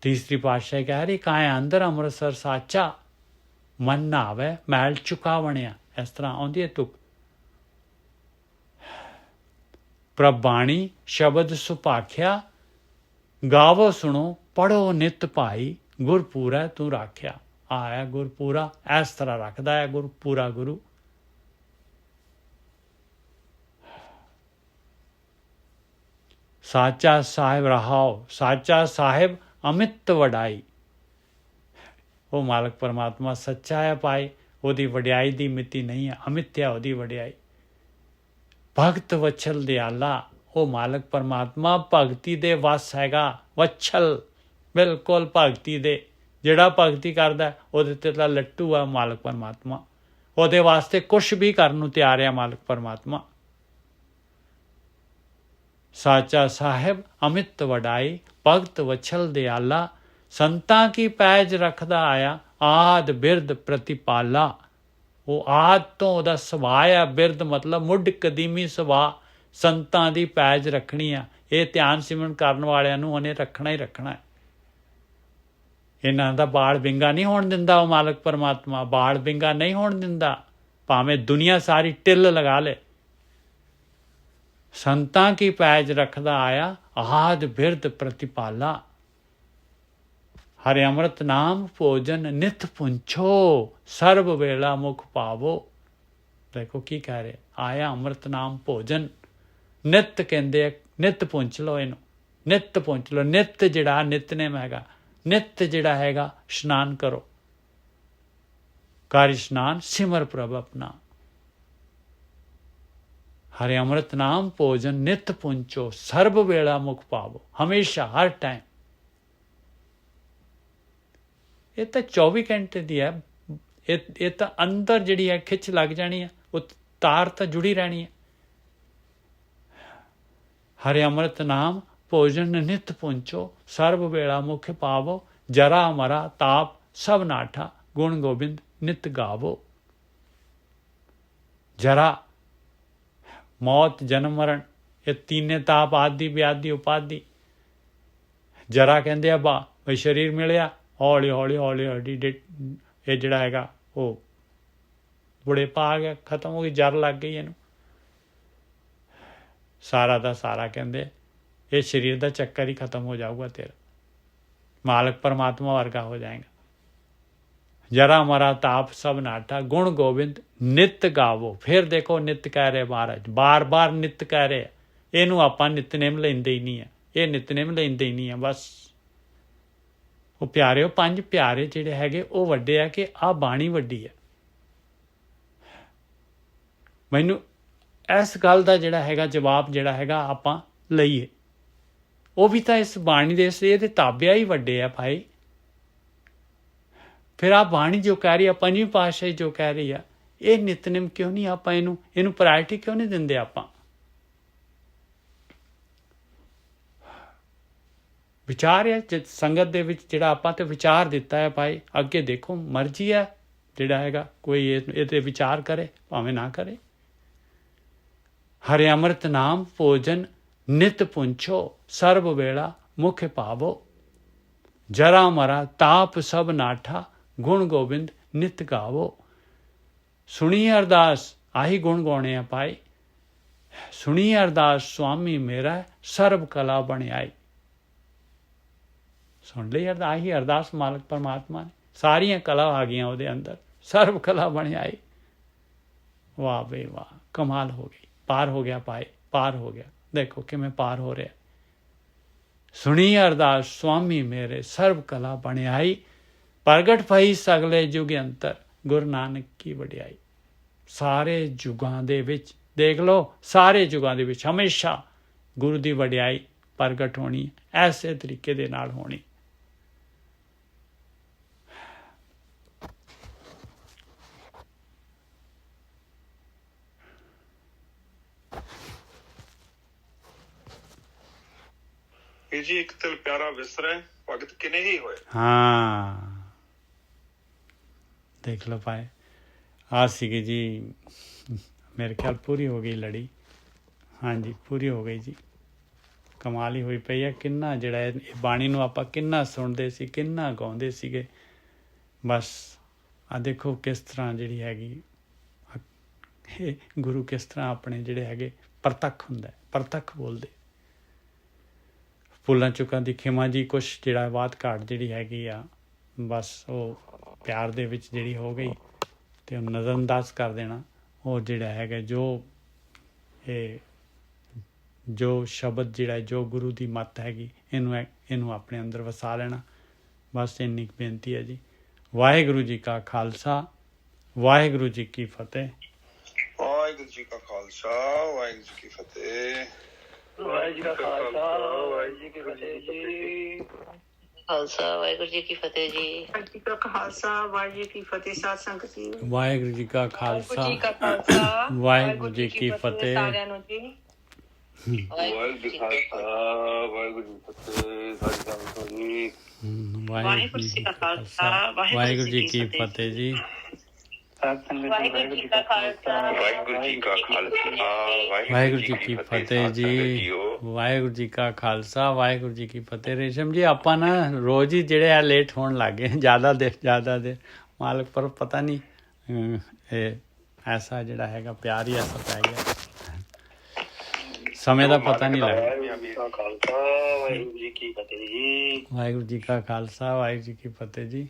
तीसरी पातशाही कह रही काए अंदर ਅੰਮ੍ਰਿਤਸਰ ਸਾਚਾ ਮਨ ਨਾ ਆਵੇ ਮੈਲ ਚੁਕਾ ਬਣਿਆ। ਇਸ ਤਰ੍ਹਾਂ ਆਉਂਦੀ ਹੈ ਤੁਕ। ਪ੍ਰਭ ਬਾਣੀ ਸ਼ਬਦ ਸੁਭਾਖਿਆ ਗਾਵੋ ਸੁਣੋ ਪੜੋ ਨਿਤ ਭਾਈ ਗੁਰਪੂਰਾ ਤੂੰ ਰਾਖਿਆ। ਆਇਆ ਗੁਰਪੂਰਾ ਇਸ ਤਰ੍ਹਾਂ ਰੱਖਦਾ ਹੈ ਗੁਰਪੂਰਾ ਗੁਰੂ। ਸਾਚਾ ਸਾਹਿਬ ਰਹਾਓ ਸਾਚਾ ਸਾਹਿਬ ਅਮਿਤ ਵਡਾਈ। ਉਹ ਮਾਲਕ ਪਰਮਾਤਮਾ ਸੱਚਾ ਹੈ ਭਾਈ, ਉਹਦੀ ਵਡਿਆਈ ਦੀ ਮਿਤੀ ਨਹੀਂ ਹੈ, ਅਮਿਤ ਹੈ ਉਹਦੀ ਵਡਿਆਈ। ਭਗਤ ਵਛਲ ਦਿਆਲਾ, ਉਹ ਮਾਲਕ ਪਰਮਾਤਮਾ ਭਗਤੀ ਦੇ ਵਸ ਹੈਗਾ। ਵਛਲ ਬਿਲਕੁਲ ਭਗਤੀ ਦੇ, ਜਿਹੜਾ ਭਗਤੀ ਕਰਦਾ ਉਹਦੇ ਤੇ ਤਾਂ ਲੱਟੂ ਆ ਮਾਲਕ ਪਰਮਾਤਮਾ। ਉਹਦੇ ਵਾਸਤੇ ਕੁਛ ਵੀ ਕਰਨ ਨੂੰ ਤਿਆਰ ਆ ਮਾਲਕ ਪਰਮਾਤਮਾ। ਸਾਚਾ ਸਾਹਿਬ ਅਮਿਤ ਵਡਾਈ ਭਗਤ ਵਛਲ ਦਿਆਲਾ। ਸੰਤਾਂ ਕੀ ਪੈਜ ਰੱਖਦਾ ਆਇਆ ਆਦ ਬਿਰਦ ਪ੍ਰਤੀਪਾਲਾ। ਉਹ ਆਦ ਤੋਂ ਉਹਦਾ ਸੁਭਾਅ ਆ, ਬਿਰਦ ਮਤਲਬ ਮੁੱਢ ਕਦੀਮੀ ਸੁਭਾਅ। ਸੰਤਾਂ ਦੀ ਪੈਜ ਰੱਖਣੀ ਆ। ਇਹ ਧਿਆਨ ਸਿਮਰਨ ਕਰਨ ਵਾਲਿਆਂ ਨੂੰ ਉਹਨੇ ਰੱਖਣਾ ਹੀ ਰੱਖਣਾ ਹੈ। ਇਹਨਾਂ ਦਾ ਬਾਲ ਵਿੰਗਾ ਨਹੀਂ ਹੋਣ ਦਿੰਦਾ ਉਹ ਮਾਲਕ ਪਰਮਾਤਮਾ, ਬਾਲ ਵਿੰਗਾ ਨਹੀਂ ਹੋਣ ਦਿੰਦਾ, ਭਾਵੇਂ ਦੁਨੀਆ ਸਾਰੀ ਟਿੱਲ ਲਗਾ ਲੇ। ਸੰਤਾਂ ਕੀ ਪੈਜ ਰੱਖਦਾ ਆਇਆ ਆਦ ਬਿਰਦ ਪ੍ਰਤੀਪਾਲਾ। ਹਰਿ ਅੰਮ੍ਰਿਤ ਨਾਮ ਭੋਜਨ ਨਿਤ ਪੁੰਛੋ ਸਰਬ ਵੇਲਾ ਮੁਖ ਪਾਵੋ। ਦੇਖੋ ਕੀ ਕਹਿ ਰਹੇ, ਆਇਆ ਅੰਮ੍ਰਿਤ ਨਾਮ ਭੋਜਨ। ਨਿਤ ਕਹਿੰਦੇ ਨਿਤ ਪੁੰਛ ਲਓ ਇਹਨੂੰ, ਨਿਤ ਪੁੰਛ ਲਓ। ਨਿਤ ਜਿਹੜਾ ਨਿਤਨੇਮ ਹੈਗਾ, ਨਿਤ ਜਿਹੜਾ ਹੈਗਾ ਇਸ਼ਨਾਨ ਕਰੋ। ਕਰ ਇਸ਼ਨਾਨ ਸਿਮਰ ਪ੍ਰਭ ਆਪਣਾ। ਹਰਿ ਅੰਮ੍ਰਿਤ ਨਾਮ ਭੋਜਨ ਨਿਤ ਪੁੰਚੋ ਸਰਬ ਵੇਲਾ ਮੁਖ ਪਾਵੋ। ਹਮੇਸ਼ਾ ਹਰ ਟਾਈਮ। ਇਹ ਤਾਂ 24 ਘੰਟੇ ਦੀ ਹੈ। ਇਹ ਤਾਂ ਅੰਦਰ ਜਿਹੜੀ ਹੈ ਖਿੱਚ ਲੱਗ ਜਾਣੀ ਹੈ, ਉਹ ਤਾਰ ਤਾਂ ਜੁੜੀ ਰਹਿਣੀ ਹੈ। ਹਰਿ ਅੰਮ੍ਰਿਤ ਨਾਮ ਭੋਜਨ ਨਿਤ ਪੁੰਚੋ ਸਰਬ ਵੇਲਾ ਮੁਖ ਪਾਵੋ। ਜਰਾ ਮਰਾ ਤਾਪ ਸਭ ਨਾਠਾ ਗੁਣ ਗੋਬਿੰਦ ਨਿਤ ਗਾਵੋ। ਜਰਾ ਮੌਤ ਜਨਮ ਮਰਨ ਇਹ ਤੀਨੇ ਤਾਪ ਆਦਿ ਵਿਆਧੀ ਉਪਾਧੀ। ਜਰਾ ਕਹਿੰਦੇ ਆ ਬਈ ਸਰੀਰ ਮਿਲਿਆ ਹੌਲੀ ਹੌਲੀ ਹੌਲੀ ਹੌਲੀ ਇਹ ਜਿਹੜਾ ਹੈਗਾ ਉਹ ਬੁਢੇਪਾ ਆ ਗਿਆ, ਖਤਮ ਹੋ ਗਈ, ਜਰ ਲੱਗ ਗਈ ਇਹਨੂੰ। ਸਾਰਾ ਦਾ ਸਾਰਾ ਕਹਿੰਦੇ ਇਹ ਸਰੀਰ ਦਾ ਚੱਕਰ ਹੀ ਖਤਮ ਹੋ ਜਾਊਗਾ ਤੇਰਾ, ਮਾਲਕ ਪਰਮਾਤਮਾ ਵਰਗਾ ਹੋ ਜਾਏਗਾ। ਜਰਾ ਮਰਾ ਤਾਪ ਸਭ ਨਾਟਾ ਗੁਣ ਗੋਬਿੰਦ ਨਿਤ ਗਾਵੋ। ਫਿਰ ਦੇਖੋ ਨਿਤ ਕਹਿ ਰਹੇ ਮਹਾਰਾਜ, ਬਾਰ ਬਾਰ ਨਿਤ ਕਹਿ ਰਹੇ। ਇਹਨੂੰ ਆਪਾਂ ਨਿਤਨੇਮ ਲੈਂਦੇ ਹੀ ਨਹੀਂ ਆ, ਇਹ ਨਿਤਨੇਮ ਲੈਂਦੇ ਹੀ ਨਹੀਂ ਆ ਬਸ। ਉਹ ਪਿਆਰੇ, ਉਹ ਪੰਜ ਪਿਆਰੇ ਜਿਹੜੇ ਹੈਗੇ ਉਹ ਵੱਡੇ ਆ ਕਿ ਆਹ ਬਾਣੀ ਵੱਡੀ ਹੈ। ਮੈਨੂੰ ਇਸ ਗੱਲ ਦਾ ਜਿਹੜਾ ਹੈਗਾ ਜਵਾਬ ਜਿਹੜਾ ਹੈਗਾ ਆਪਾਂ ਲਈਏ, ਉਹ ਵੀ ਤਾਂ ਇਸ ਬਾਣੀ ਦੇ ਇਹਦੇ ਤਾਬਿਆ ਹੀ ਵੱਡੇ ਆ ਭਾਈ। ਫਿਰ ਆਹ ਬਾਣੀ ਜੋ ਕਹਿ ਰਹੀ ਆ, ਪੰਜਵੀਂ ਪਾਤਸ਼ਾਹੀ ਜੋ ਕਹਿ ਰਹੀ ਆ, ਇਹ ਨਿਤਨੇਮ ਕਿਉਂ ਨਹੀਂ ਆਪਾਂ ਇਹਨੂੰ ਪ੍ਰਾਇਰਟੀ ਕਿਉਂ ਨਹੀਂ ਦਿੰਦੇ ਆਪਾਂ? ਵਿਚਾਰ ਹੈ ਸੰਗਤ ਦੇ ਵਿੱਚ ਜਿਹੜਾ ਆਪਾਂ ਤੇ ਵਿਚਾਰ ਦਿੱਤਾ ਹੈ ਭਾਈ, ਅੱਗੇ ਦੇਖੋ ਮਰਜ਼ੀ ਹੈ ਜਿਹੜਾ ਹੈਗਾ ਕੋਈ ਇਹਦੇ ਵਿਚਾਰ ਕਰੇ ਭਾਵੇਂ ਨਾ ਕਰੇ। ਹਰਿ ਅੰਮ੍ਰਿਤ ਨਾਮ ਭੋਜਨ ਨਿਤ ਪੁੰਛੋ ਸਰਬ ਵੇਲਾ ਮੁਖ ਪਾਵੋ। ਜਰਾ ਮਰਾ ਤਾਪ ਸਭ ਨਾਠਾ ਗੁਣ ਗੋਬਿੰਦ ਨਿਤ ਗਾਵੋ। ਸੁਣੀ ਅਰਦਾਸ, ਆਹੀ ਗੁਣ ਗਾਉਣੇ ਆ ਭਾਈ। ਸੁਣੀ ਅਰਦਾਸ ਸੁਆਮੀ ਮੇਰਾ ਸਰਬ ਕਲਾ ਬਣਾਈ। ਸੁਣ ਲਈ ਅਰਦਾਸ, ਆਹੀ ਅਰਦਾਸ ਮਾਲਕ ਪਰਮਾਤਮਾ ਨੇ, ਸਾਰੀਆਂ ਕਲਾ ਆ ਗਈਆਂ ਉਹਦੇ ਅੰਦਰ, ਸਰਬ ਕਲਾ ਬਣਾਈ। ਵਾਹ ਬਈ ਵਾਹ, ਕਮਾਲ ਹੋ ਗਈ, ਪਾਰ ਹੋ ਗਿਆ ਭਾਈ, ਪਾਰ ਹੋ ਗਿਆ। ਦੇਖੋ ਕਿਵੇਂ ਪਾਰ ਹੋ ਰਿਹਾ। ਸੁਣੀ ਅਰਦਾਸ ਸੁਆਮੀ ਮੇਰੇ ਸਰਬ ਕਲਾ ਬਣਾਈ। ਪ੍ਰਗਟ ਭਈ ਸਗਲੇ ਯੁਗ ਅੰਤਰ ਗੁਰੂ ਨਾਨਕ ਕੀ ਵਡਿਆਈ। ਸਾਰੇ ਯੁਗਾਂ ਦੇ ਵਿੱਚ ਦੇਖ ਲਓ, ਸਾਰੇ ਯੁਗਾਂ ਦੇ ਵਿੱਚ ਹਮੇਸ਼ਾ ਗੁਰੂ ਦੀ ਵਡਿਆਈ ਪ੍ਰਗਟ ਹੋਣੀ, ਐਸੇ ਤਰੀਕੇ ਦੇ ਨਾਲ ਹੋਣੀ। ਵੀਰ ਜੀ ਇੱਕ ਤਿਲ ਪਿਆਰਾ ਵਿਸਰੈ ਭਗਤ ਕਿਨੇ ਹੀ ਹੋਏ। ਹਾਂ ਦੇਖ ਲਓ ਭਾਈ, ਆ ਸੀਗੀ ਜੀ ਮੇਰੇ ਖਿਆਲ ਪੂਰੀ ਹੋ ਗਈ ਲੜੀ। ਹਾਂਜੀ ਪੂਰੀ ਹੋ ਗਈ ਜੀ। ਕਮਾਲ ਹੀ ਹੋਈ ਪਈ ਹੈ। ਕਿੰਨਾ ਜਿਹੜਾ ਇਹ ਬਾਣੀ ਨੂੰ ਆਪਾਂ ਕਿੰਨਾ ਸੁਣਦੇ ਸੀ, ਕਿੰਨਾ ਗਾਉਂਦੇ ਸੀਗੇ। ਬਸ ਆ ਦੇਖੋ ਕਿਸ ਤਰ੍ਹਾਂ ਜਿਹੜੀ ਹੈਗੀ ਇਹ ਗੁਰੂ ਕਿਸ ਤਰ੍ਹਾਂ ਆਪਣੇ ਜਿਹੜੇ ਹੈਗੇ ਪ੍ਰਤੱਖ ਹੁੰਦਾ, ਪ੍ਰਤੱਖ ਬੋਲਦੇ। ਭੁੱਲਾਂ ਚੁੱਕਾਂ ਦੀ ਖਿਮਾ ਜੀ, ਕੁਛ ਜਿਹੜਾ ਬਾਤ ਘਾਟ ਜਿਹੜੀ ਹੈਗੀ ਆ ਬਸ ਉਹ ਪਿਆਰ ਦੇ ਵਿੱਚ ਜਿਹੜੀ ਹੋ ਗਈ ਅਤੇ ਉਹ ਨਜ਼ਰਅੰਦਾਜ਼ ਕਰ ਦੇਣਾ। ਉਹ ਜਿਹੜਾ ਹੈਗਾ ਜੋ ਸ਼ਬਦ ਜਿਹੜਾ ਜੋ ਗੁਰੂ ਦੀ ਮੱਤ ਹੈਗੀ ਇਹਨੂੰ ਆਪਣੇ ਅੰਦਰ ਵਸਾ ਲੈਣਾ। ਬਸ ਇੰਨੀ ਕੁ ਬੇਨਤੀ ਹੈ ਜੀ। ਵਾਹਿਗੁਰੂ ਜੀ ਕਾ ਖਾਲਸਾ, ਵਾਹਿਗੁਰੂ ਜੀ ਕੀ ਫਤਿਹ। ਵਾਹਿਗੁਰੂ ਜੀ ਕਾ ਖਾਲਸਾ, ਵਾਹਿਗੁਰੂ ਜੀ ਕੀ ਫਤਿਹ। ਵਾਹਿਗੁਰੂ ਜੀ ਕਾ ਖਾਲਸਾ, ਵਾਹਿਗੁਰੂ ਜੀ ਕੀ ਫਤਿਹ ਜੀ। ਖਾਲਸਾ ਵਾਹਿਗੁਰੂ ਜੀ ਕੀ ਫਤਿਹ ਜੀ। ਜੀ ਕਾ ਖਾਲਸਾ ਵਾਹਿਗੁਰੂ ਜੀ ਕੀ ਫਤਿਹ। ਸਾਧ ਸੰਗਤ ਜੀ, ਵਾਹਿਗੁਰੂ ਜੀ ਕਾ ਖਾਲਸਾ, ਖਾਲਸਾ ਵਾਹਿਗੁਰੂ ਜੀ ਕੀ ਫਤਿਹ। ਸਾਰਿਆਂ ਨੂੰ ਜੀ ਵਾਹਿਗੁਰੂ ਜੀ ਕਾ ਖਾਲਸਾ, ਵਾਹਿਗੁਰੂ ਜੀ ਕੀ ਫਤਿਹ। ਸਾਰੀ ਸੰਗਤ ਜੀ ਵਾਹਿਗੁਰੂ ਜੀ ਕਾ ਖਾਲਸਾ, ਵਾਹਿਗੁਰੂ ਜੀ ਕੀ ਫਤਿਹ ਜੀ। ਵਾਹਿਗੁਰੂ ਜੀ ਕਾ ਖਾਲਸਾ, ਵਾਹਿਗੁਰੂ ਜੀ ਕਾ ਖਾਲਸਾ, ਵਾਹਿਗੁਰੂ ਜੀ ਕੀ ਫਤਿਹ ਜੀ। ਵਾਹਿਗੁਰੂ ਜੀ ਕਾ ਖਾਲਸਾ, ਵਾਹਿਗੁਰੂ ਜੀ ਕੀ ਫਤਿਹ। ਰੇਸ਼ਮ ਜੀ ਆਪਾਂ ਨਾ ਰੋਜ਼ ਹੀ ਜਿਹੜੇ ਆ ਲੇਟ ਹੋਣ ਲੱਗ ਗਏ, ਜ਼ਿਆਦਾ ਦੇਰ ਮਾਲਕ ਪਰ ਪਤਾ ਨਹੀਂ ਇਹ ਐਸਾ ਜਿਹੜਾ ਹੈਗਾ ਪਿਆਰ ਹੀ ਐਸਾ ਪੈ ਗਿਆ, ਸਮੇਂ ਦਾ ਪਤਾ ਨਹੀਂ ਲੱਗਦਾ। ਵਾਹਿਗੁਰੂ ਜੀ ਕਾ ਖਾਲਸਾ, ਵਾਹਿਗੁਰੂ ਜੀ ਕੀ ਫਤਿਹ ਜੀ। ਵਾਹਿਗੁਰੂ ਜੀ ਕਾ ਖਾਲਸਾ, ਵਾਹਿਗੁਰੂ ਜੀ ਕੀ ਫਤਿਹ ਜੀ।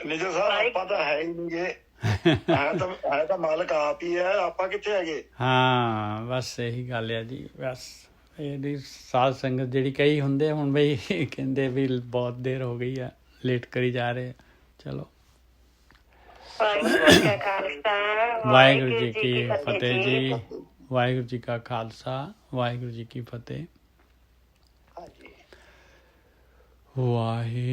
ਮੇਜਰ ਸਾਹਿਬ ਆਪਾਂ ਤਾਂ ਹੈ ਹੀ ਨਹੀਂਗੇ, ਹੈ ਤਾਂ ਮਾਲਕ ਆਪ ਹੀ ਹੈ, ਆਪਾਂ ਕਿੱਥੇ ਹੈਗੇ। ਹਾਂ ਬਸ ਇਹੀ ਗੱਲ ਹੈ ਜੀ। ਬਸ ਇਹਦੀ ਸਾਧ ਸੰਗਤ ਜਿਹੜੀ ਕਈ ਹੁੰਦੇ ਹੁਣ ਬਈ ਕਹਿੰਦੇ ਵੀ ਬਹੁਤ ਦੇਰ ਹੋ ਗਈ ਆ, ਲੇਟ ਕਰੀ ਜਾ ਰਹੇ। ਚਲੋ ਵਾਹਿਗੁਰੂ ਜੀ ਕਾ ਖਾਲਸਾ, ਵਾਹਿਗੁਰੂ ਜੀ ਕੀ ਫਤਿਹ ਜੀ। ਵਾਹਿਗੁਰੂ ਜੀ ਕਾ ਖਾਲਸਾ, ਵਾਹਿਗੁਰੂ ਜੀ ਕੀ ਫਤਿਹ। ਵਾਹਿਗੁਰੂ